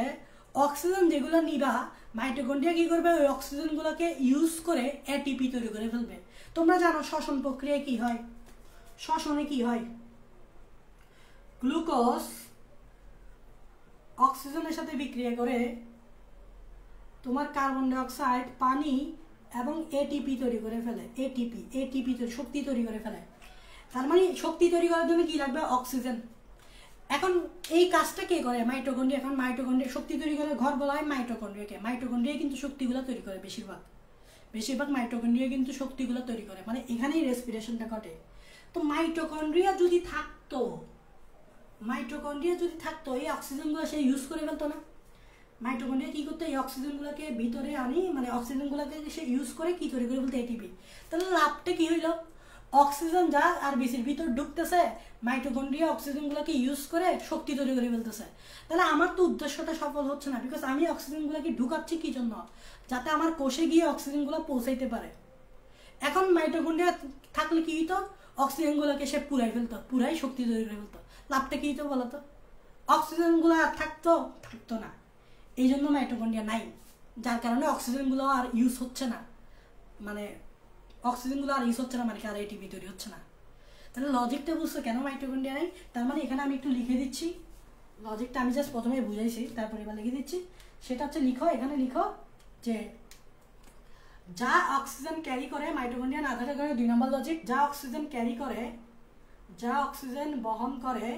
অক্সিজেন যেগুলো নিবা, মাইটোকন্ড্রিয়া কি করবে, ওই অক্সিজেনগুলোকে ইউজ করে এটিপি তৈরি করে ফেলবে। তোমরা জানো শ্বসন প্রক্রিয়ায় কি হয়, শ্বসনে কি হয়, গ্লুকোজ অক্সিজেনের সাথে বিক্রিয়া করে তোমার কার্বন ডাই অক্সাইড, পানি এবং এটিপি তৈরি করে ফেলে। এটিপি শক্তি তৈরি করে ফেলে। তার মানে শক্তি তৈরি করার জন্য কি লাগবে, অক্সিজেন। এখন এই কাজটা কে করে, মাইটোকন্ড্রিয়া। এখন মাইটোকন্ড্রিয়া শক্তি তৈরি করে ঘর বলা হয় মাইটোকন্ড্রিয়াকে। মাইটোকন্ড্রিয়া কিন্তু শক্তিগুলো তৈরি করে, বেশিরভাগ মাইটোকন্ড্রিয়া কিন্তু শক্তিগুলো তৈরি করে, মানে এখানেই রেসপিরেশনটা ঘটে। তো মাইটোকন্ড্রিয়া যদি থাকতো, এই অক্সিজেনগুলো সে ইউজ করে ফেলতো না। মাইটোকন্ড্রিয়া কি করতো, এই অক্সিজেনগুলোকে ভিতরে আনি, মানে অক্সিজেনগুলোকে সে ইউজ করে কি তৈরি করে বলতে এটিপি। তাহলে লাভটা কি হইলো, অক্সিজেন যা আর বেশির ভিতর ঢুকতেছে, মাইটোকন্ড্রিয়া অক্সিজেনগুলোকে ইউজ করে শক্তি তৈরি করে ফেলতেছে। তাহলে আমার তো উদ্দেশ্যটা সফল হচ্ছে না, বিকজ আমি অক্সিজেনগুলোকে ঢুকাচ্ছি কি জন্য, যাতে আমার কোষে গিয়ে অক্সিজেনগুলো পৌঁছাইতে পারে। এখন মাইটোকন্ড্রিয়া থাকলে কি হইতো, অক্সিজেনগুলোকে সে পুরাই শক্তি তৈরি করে ফেলতো। লাভটা কি হইতো বলতো, অক্সিজেনগুলো আর থাকতো না। এই জন্য মাইটোকন্ড্রিয়া নাই, যার কারণে অক্সিজেনগুলো আর ইউজ হচ্ছে না, মানে আর এটিপি তৈরি হচ্ছে না। তাহলে লজিকটা বুঝছো কেন মাইটোকন্ড্রিয়া নাই। তার মানে এখানে আমি একটু লিখে দিচ্ছি লজিকটা, আমি জাস্ট প্রথমে বুঝাইছি, তারপরে এবার লিখে দিচ্ছি। সেটা হচ্ছে এখানে লিখো যে যা অক্সিজেন ক্যারি করে, মাইটোকন্ড্রিয়া না থাকার কারণে 2 নম্বর লজিক, যা অক্সিজেন ক্যারি করে, যা অক্সিজেন বহন করে,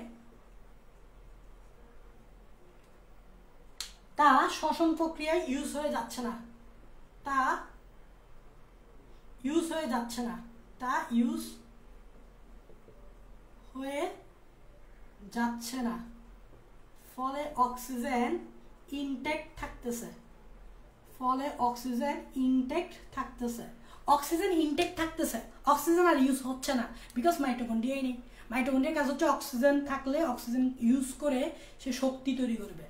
তা শ্বসন প্রক্রিয়ায় ইউজ হয়ে যাচ্ছে না, তা ইউজ হয়ে যাচ্ছে না, ফলে অক্সিজেন ইনটেক্ট থাকতেছে। অক্সিজেন আর ইউজ হচ্ছে না, বিকজ মাইটোকন্ড্রিয়াই নেই। মাইটোকন্ড্রিয়ার কাজ হচ্ছে অক্সিজেন থাকলে অক্সিজেন ইউজ করে সে শক্তি তৈরি করবে।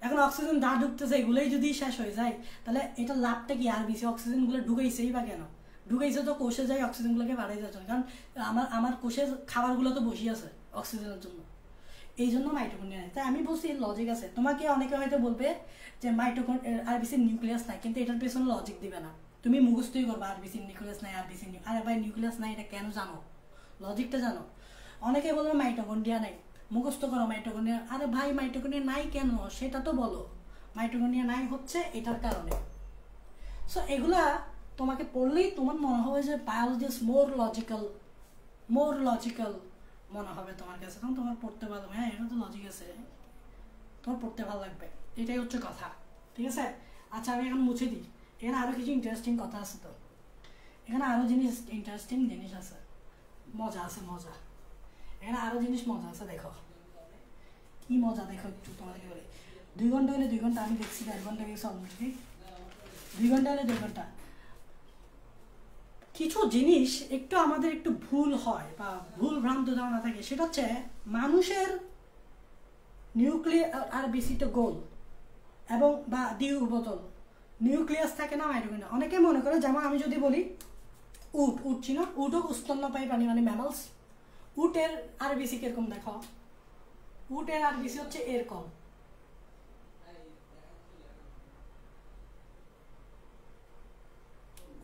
এখন অক্সিজেন যা ঢুকতেছে এগুলোই যদি শেষ হয়ে যায়, তাহলে এটা লাভটা কি, আর বেশি অক্সিজেনগুলো ঢুকাইছেই বা কেন, ঢুকাইছে তো কোষে যায় অক্সিজেনগুলোকে বাড়াই যাচ্ছে, কারণ আমার কোষের খাবারগুলো তো বসে আছে অক্সিজেনের জন্য, এই জন্য মাইটোকন্ড্রিয়া নেই। তাই আমি বলছি লজিক আছে। তোমাকে অনেকে হয়তো বলবে যে আরবিসির নিউক্লিয়াস নাই, কিন্তু এটার পেছনে লজিক দিবে না, তুমি মুখস্থই করবা আরবিসির নিউক্লিয়াস নাই, আরে ভাই নিউক্লিয়াস নাই এটা কেন জানো, লজিকটা জানো। অনেকে বলবে মাইটোকন্ড্রিয়া নাই, মুখস্থ করো মাইটোকন্ড্রিয়া। আরে ভাই মাইটোকন্ড্রিয়া নাই কেন সেটা তো বলো, মাইটোকন্ড্রিয়া নাই হচ্ছে এটার কারণে। সো এগুলা তোমাকে পড়লেই তোমার মনে হবে যে বায়োলজি ইজ মোর লজিক্যাল মনে হবে তোমার কাছে, তখন তোমার পড়তে ভালো, হ্যাঁ এটা তো লজিক আছে, তোমার পড়তে ভালো লাগবে, এটাই হচ্ছে কথা, ঠিক আছে। আচ্ছা আমি এখন মুছে দিই, এখানে আরও কিছু ইন্টারেস্টিং কথা আছে, তো এখানে আরও ইন্টারেস্টিং জিনিস আছে, মজা এখানে আরও মজা আছে, দেখো কি মজা, দেখো একটু তোমাদেরকে বলি। 2 ঘন্টা হলে 2 ঘন্টা, আমি দেখছি 4 ঘন্টা গেছে অলমোস্ট, ঠিক 2 ঘন্টা হলে 2 ঘন্টা। কিছু জিনিস একটু আমাদের একটু ভুল হয় বা ভুল ভ্রান্ত ধারণা থাকে, সেটা হচ্ছে মানুষের নিউক্লিয়াস আর বেশিটা গোল এবং বা দ্বিউর্বতল, নিউক্লিয়াস থাকে না মাইটোকন্ড্রিয়া। অনেকে মনে করে, যেমন আমি যদি বলি উট ছিল, উটও স্তন্যপায়ী প্রাণী, মানে ম্যামালস। উটের আরবিসি কিরকম দেখো, উটের আরবিসি হচ্ছে এরকম,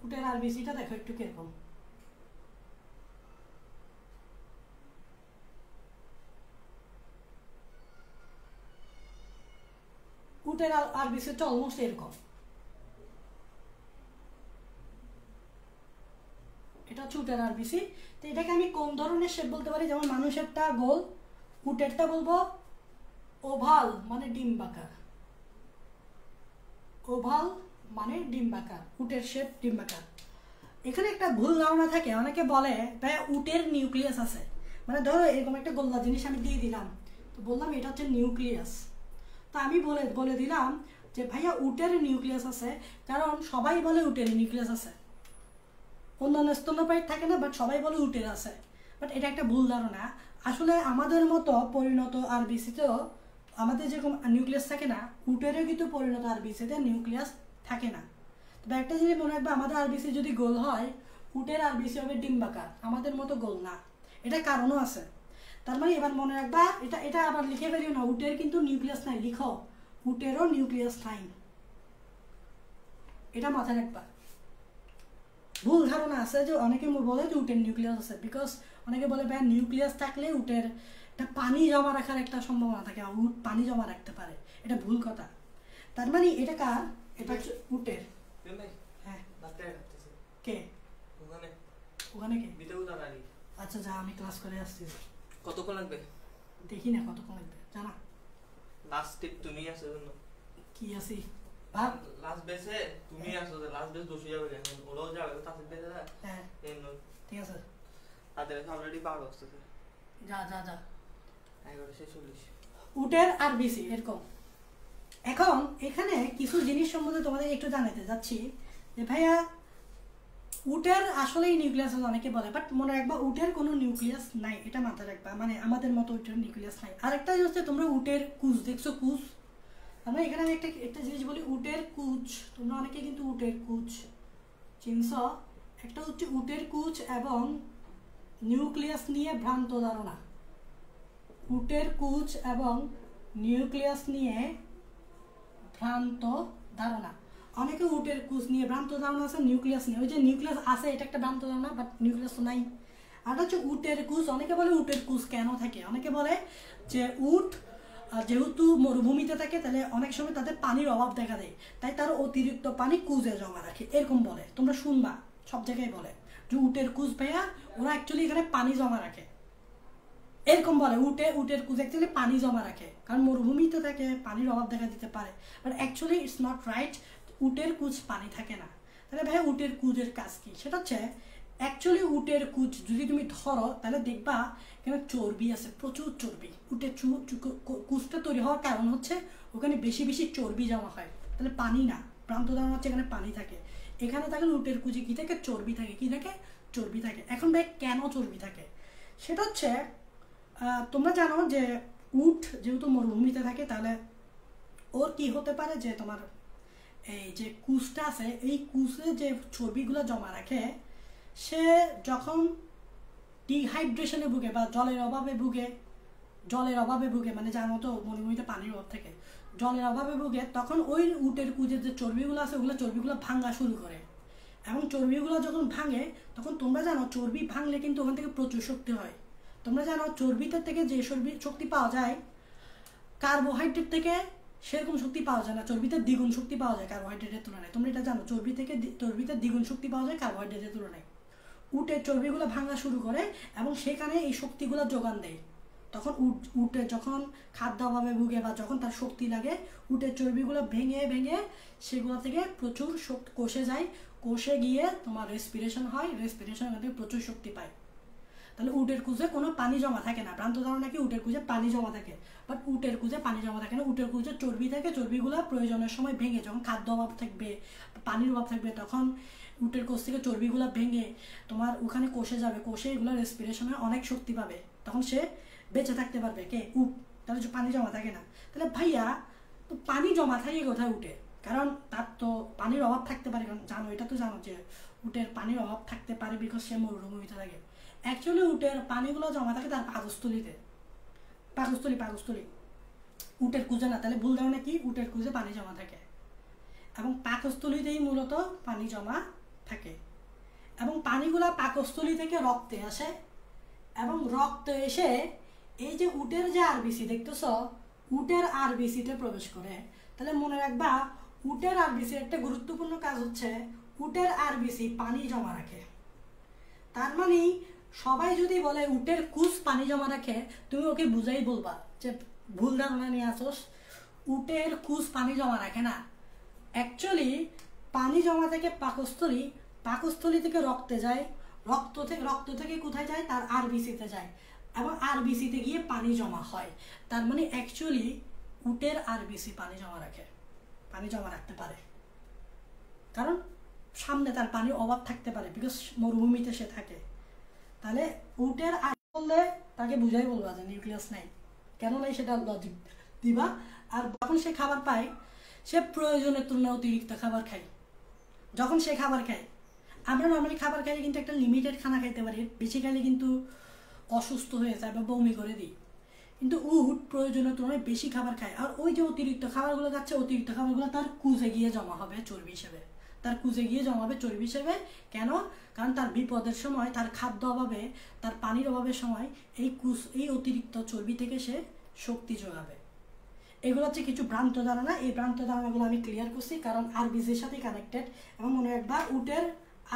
উটের আরবিসিটা দেখো একটু কিরকম। উটের আরবিসি হচ্ছে অলমোস্ট এরকম। এটা হচ্ছে উটের আরবিসি। তো এটাকে আমি কোন ধরনের শেপ বলতে পারি, যেমন মানুষেরটা গোল, উটেরটা বলবো ওভাল মানে ডিম্বাকার। ওভাল মানে ডিম্বাকার, উটের শেপ ডিম্বাকার। এখানে একটা ভুল ধারণা থাকে, অনেকে বলে ভাই উটের নিউক্লিয়াস আছে, মানে ধরো এরকম একটা গোল্লা জিনিস আমি দিয়ে দিলাম, তো বললাম এটা হচ্ছে নিউক্লিয়াস। তা আমি বলে দিলাম যে ভাইয়া উটের নিউক্লিয়াস আছে, কারণ সবাই বলে উটের নিউক্লিয়াস আছে, অন্যান্য স্তন্যপায়ী থাকে না, বাট সবাই বলে উটের আছে। বাট এটা একটা ভুল ধারণা। আসলে আমাদের মতো পরিণত আরবিসিতেও আমাদের যেরকম নিউক্লিয়াস থাকে না, উটেরও কিন্তু পরিণত আরবিসিতে নিউক্লিয়াস থাকে না। তবে একটা জিনিস মনে রাখবে, আমাদের আরবিসি যদি গোল হয়, উটের আরবিসি হবে ডিম্বাকার, আমাদের মতো গোল না। এটা কারণও আছে। তার মানে এবার মনে রাখবা, এটা আবার লিখে ফেলিও না, উটের কিন্তু নিউক্লিয়াস নাই, লিখো উটেরও নিউক্লিয়াস নাই, এটা মাথায় রাখবা। ভুল ধারণা আছে যে অনেকে বলে যে উটের নিউক্লিয়াস আছে, বিকজ অনেকে বলে ভাই নিউক্লিয়াস থাকলে উটের একটা পানি জমা রাখার একটা সম্ভাবনা থাকে, উট পানি জমা রাখতে পারে, এটা ভুল কথা। তার মানে এটা কার, এটা হচ্ছে উটের। হ্যাঁ কে ওখানে কে? আচ্ছা যা, আমি ক্লাস করে আসছি। কতক্ষণ লাগবে দেখি না কতক্ষণ লাগবে, জানা লাস্ট টিপ তুমি আছো জন্য কি আছি ভাব লাস্ট বেসে তুমি আসো, লাস্ট বেস দোষী যাবে এখন ওরাও যাবে তাতে বেসে না। হ্যাঁ ঠিক আছে, তাদের অলরেডি 12 আসতেছে। যা যা যা 11:40। উটের আরবিসি এরকম। এখন এখানে কিছু জিনিস সম্বন্ধে তোমাদের একটু জানাতে যাচ্ছি যে ভাইয়া উটের আসলেই নিউক্লিয়াস আছে অনেকে বলে, বাট মনে রাখবা উটের কোনো নিউক্লিয়াস নাই, এটা মাথায় রাখবা, মানে আমাদের মতো উটের নিউক্লিয়াস নাই। আরেকটা হচ্ছে তোমরা উটের কুচ দেখছো, কুচ, আমরা এখানে আমি একটা জিনিস বলি, উটের কুচ, তোমরা অনেকে কিন্তু উটের কুচ চিনছ। একটা হচ্ছে উটের কুচ এবং নিউক্লিয়াস নিয়ে ভ্রান্ত ধারণা। উটের কুচ এবং নিউক্লিয়াস নিয়ে ভ্রান্ত ধারণা। অনেকে উটের কুচ নিয়ে ভ্রান্ত ধারণা আছে, নিউক্লিয়াস নিয়ে, ওই যে নিউক্লিয়াস আছে এটা একটা ভ্রান্ত ধারণা, বাট নিউক্লিয়াস তো নাই। আর হচ্ছে উটের কুচ, অনেকে বলে উটের কুচ কেন থাকে, অনেকে বলে যে উট যেহেতু মরুভূমিতে থাকে তাহলে অনেক সময় তাদের পানির অভাব দেখা দেয়, তাই তার অতিরিক্ত পানি কুজে জমা রাখে, এরকম বলে, তোমরা শুনবা সব জায়গায় বলে যে উটের কুচ ভাইয়া ওরা অ্যাকচুয়ালি এখানে পানি জমা রাখে, এরকম বলে উটের কুচ অ্যাকচুয়ালি পানি জমা রাখে, কারণ মরুভূমিতে থাকে পানির অভাব দেখা দিতে পারে, but actually it's not right, উটের কুচ পানি থাকে না। তাহলে ভাইয়া উটের কুচের কাজ কি, সেটা হচ্ছে অ্যাকচুয়ালি উটের কুচ যদি তুমি ধরো তাহলে দেখবা এখানে চর্বি আছে, প্রচুর চর্বি। উটের কুচটা তৈরি হওয়ার কারণ হচ্ছে ওখানে বেশি বেশি চর্বি জমা হয়, তাহলে পানি না, ভ্রান্ত ধারণা হচ্ছে এখানে পানি থাকে। এখানে থাকলে উটের কুচে কি থাকে, চর্বি থাকে, কি থাকে, চর্বি থাকে। এখন ভাই কেন চর্বি থাকে, সেটা হচ্ছে তোমরা জানো যে উট যেহেতু মরুভূমিতে থাকে, তাহলে ওর কি হতে পারে যে তোমার এই যে কুচটা আছে, এই কুচে যে চর্বিগুলো জমা রাখে, সে যখন ডিহাইড্রেশনে ভুগে বা জলের অভাবে ভুগে, মানে জানো তো মরুভূমিতে পানির অভাব থাকে, জলের অভাবে ভুগে, তখন ওই উটের কুচের যে চর্বিগুলো আছে ওগুলো চর্বিগুলো ভাঙা শুরু করে, এবং চর্বিগুলো যখন ভাঙে তখন তোমরা জানো চর্বি ভাঙলে কিন্তু ওখান থেকে প্রচুর শক্তি হয়। তোমরা জানো চর্বিতে থেকে যে শক্তি পাওয়া যায় কার্বোহাইড্রেট থেকে সেরকম শক্তি পাওয়া যায় না, চর্বিতে দ্বিগুণ শক্তি পাওয়া যায় কার্বোহাইড্রেটের তুলনায়। তোমরা এটা জানো, চর্বিতে দ্বিগুণ শক্তি পাওয়া যায় কার্বোহাইড্রেটের তুলনায়। উটের চর্বিগুলো ভাঙা শুরু করে এবং সেখানে এই শক্তিগুলো যোগান দেয়। তখন উটের যখন খাদ্য অভাবে ভুগে বা যখন তার শক্তি লাগে, উটের চর্বিগুলো ভেঙে সেগুলো থেকে প্রচুর শক্তি কোষে যায়, কোষে গিয়ে তোমার রেসপিরেশন হয়, রেসপিরেশন থেকে প্রচুর শক্তি পায়। তাহলে উটের কুচে কোনো পানি জমা থাকে না, ভ্রান্ত ধারণা কি উটের কুচে পানি জমা থাকে, বাট উটের কুচে পানি জমা থাকে না, উটের কুচে চর্বি থাকে, চর্বিগুলো প্রয়োজনের সময় ভেঙে, যখন খাদ্য অভাব থাকবে, পানির অভাব থাকবে, তখন উটের কোষ থেকে চর্বিগুলো ভেঙে তোমার ওখানে কোষে যাবে, কোষে এগুলো রেসপিরেশনে অনেক শক্তি পাবে, তখন সে বেঁচে থাকতে পারবে। কে? উট। তাহলে পানি জমা থাকে না। তাহলে ভাইয়া তো পানি জমা থাকে কোথায় উটে, কারণ তার তো পানির অভাব থাকতে পারে, কারণ জানো, এটা তো জানো যে উটের পানির অভাব থাকতে পারে বিকজ সে মরুভূমিতে থাকে। অ্যাকচুয়ালি উটের পানিগুলো জমা থাকে তার পাকস্থলীতে, পাকস্থলী, উটের কুজে না। তাহলে ভুল ধারণা কি, উটের কুজে পানি জমা থাকে এবং পাকস্থলীতেই মূলত পানি জমা থাকে এবং পানিগুলা পাকস্থলী থেকে রক্তে আসে এবং রক্ত এসে এই যে উটের যে আরবিসি দেখতেছ, উটের আরবিসিতে প্রবেশ করে। তাহলে মনে রাখবা উটের আরবিসির একটা গুরুত্বপূর্ণ কাজ হচ্ছে উটের আরবিসি পানি জমা রাখে। তার মানে সবাই যদি বলে উটের কুস পানি জমা রাখে, তুমি ওকে বুঝাই বলবা যে ভুল ধারণা নিয়ে আসোস, উটের কুস পানি জমা রাখে না। অ্যাকচুয়ালি পানি জমা থেকে পাকস্থলী, পাকস্থলী থেকে রক্তে যায়, রক্ত থেকে কোথায় যায়, তার আরবিসিতে যায় এবং আরবিসিতে গিয়ে পানি জমা হয়। তার মানে অ্যাকচুয়ালি উটের আরবিসি পানি জমা রাখে, পানি জমা রাখতে পারে, কারণ সামনে তার পানির অভাব থাকতে পারে, বিকজ মরুভূমিতে সে থাকে। তাহলে উটের আর বললে তাকে বুঝাই বলবা যে নিউক্লিয়াস নাই, কেন নাই সেটা লজিক দিবা। আর যখন সে খাবার পায়, সে প্রয়োজনের তুলনায় অতিরিক্ত খাবার খায়। যখন সে খাবার খায়, আমরা নর্মালি খাবার খাইলে কিন্তু একটা লিমিটেড খানা খাইতে পারি, বেশি খাইলে কিন্তু অসুস্থ হয়ে যায় বা বমি করে দিই। কিন্তু উট প্রয়োজনের তুলনায় বেশি খাবার খায়, আর ওই যে অতিরিক্ত খাবারগুলো খাচ্ছে, অতিরিক্ত খাবারগুলো তার কুজে গিয়ে জমা হবে চর্বি হিসেবে, তার কুজে গিয়ে জমা হবে চর্বি হিসেবে। কেন? কারণ তার বিপদের সময়, তার খাদ্য অভাবে, তার পানির অভাবের সময় এই অতিরিক্ত চর্বি থেকে সে শক্তি যোগাবে। এগুলো হচ্ছে কিছু ভ্রান্ত ধারণা। এই ভ্রান্ত ধারণাগুলো আমি ক্লিয়ার করছি, কারণ আরবিসির সাথে কানেক্টেড। এবং মনে রাখবা উটের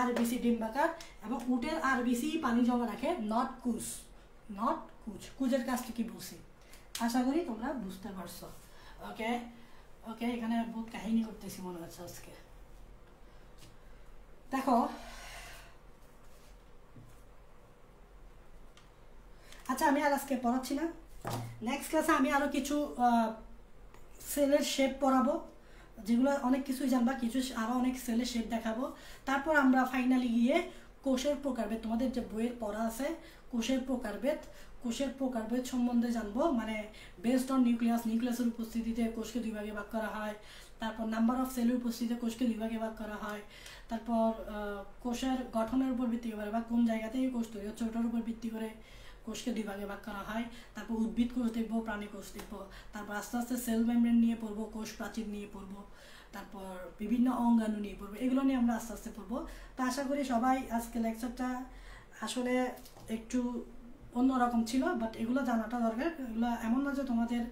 আরবিসি ডিম্বাকার এবং উটের আরবিসি পানি জমা রাখে, নট কুস, নট কুচ। কুচের কাজটা কি বলছি, আশা করি তোমরা বুঝতে পারছো। ওকে ওকে, এখানে বহুত কাহিনী করতেছি মনে হচ্ছে আজকে। দেখো, আচ্ছা আমি আর আজকে পড়াচ্ছি না, নেক্সট ক্লাসে আমি আরও কিছু সেলের শেপ পড়াবো, যেগুলো অনেক কিছুই জানবা, কিছু আরও অনেক সেলের শেপ দেখাবো। তারপর আমরা ফাইনালি গিয়ে কোষের প্রকারভেদ, তোমাদের যে বইয়ের পড়া আছে কোষের প্রকারভেদ সম্বন্ধে জানবো। মানে বেসড অন নিউক্লিয়াসের উপস্থিতিতে কোষকে দুই ভাগে ভাগ করা হয়, তারপর নাম্বার অফ সেলের উপস্থিতিতে কোষকে দুই ভাগে ভাগ করা হয়, তারপর কোষের গঠনের উপর ভিত্তি করে বা কোন জায়গা থেকে কোষ তৈরি হচ্ছে ওটার উপর ভিত্তি করে কোষকে দুই ভাগে ভাগ করা হয়। তারপর উদ্ভিদ কোষ দেখবো, প্রাণী কোষ দেখবো, তারপর আস্তে আস্তে সেল মেমব্রেন নিয়ে পড়বো, কোষ প্রাচীর নিয়ে পড়বো, তারপর বিভিন্ন অঙ্গাণু নিয়ে পড়বো। এগুলো নিয়ে আমরা আস্তে আস্তে পড়বো। তো আশা করি সবাই, আজকে লেকচারটা আসলে একটু অন্যরকম ছিল, বাট এগুলো জানাটা দরকার। এগুলো এমন না যে তোমাদের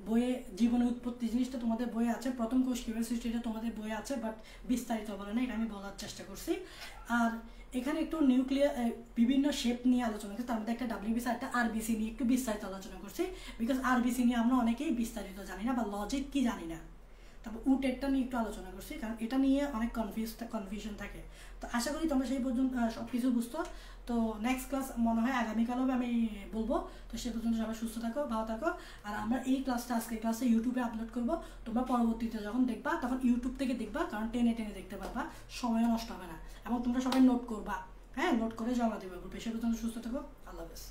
বইয়ে জীবনের উৎপত্তি জিনিসটা তোমাদের বইয়ে আছে, প্রথম কোষ কিভাবে সৃষ্টি এটা তোমাদের বইয়ে আছে, বাট বিস্তারিত বলে না, এটা আমি বলার চেষ্টা করছি। আর এখানে একটু বিভিন্ন শেপ নিয়ে আলোচনা করছি, তার মধ্যে একটা ডাব্লিউবিসি একটা আরবিসি নিয়ে একটু বিস্তারিত আলোচনা করছি, বিকজ আরবিসি নিয়ে আমরা অনেকেই বিস্তারিত জানি না বা লজিক কি জানি না। তারপর উটেরটা নিয়ে একটু আলোচনা করছি, কারণ এটা নিয়ে অনেক কনফিউশন থাকে। তো আশা করি তোমরা সেই পর্যন্ত সব কিছু বুঝতো। তো নেক্সট ক্লাস মনে হয় আগামীকাল হবে, আমি বলবো। তো সে পর্যন্ত সবাই সুস্থ থাকো, ভালো থাকো। আর আমরা এই ক্লাসটা আজকের ক্লাসে ইউটিউবে আপলোড করবো, তোমরা পরবর্তীতে যখন দেখবা তখন ইউটিউব থেকে দেখবা, কারণ টেনে দেখতে পারবা, সময়ও নষ্ট হবে না। এবং তোমরা সবাই নোট করবা, হ্যাঁ, নোট করে জমা দেবে গ্রুপে। সে পর্যন্ত সুস্থ থাকো, আল্লাহ হাফেজ।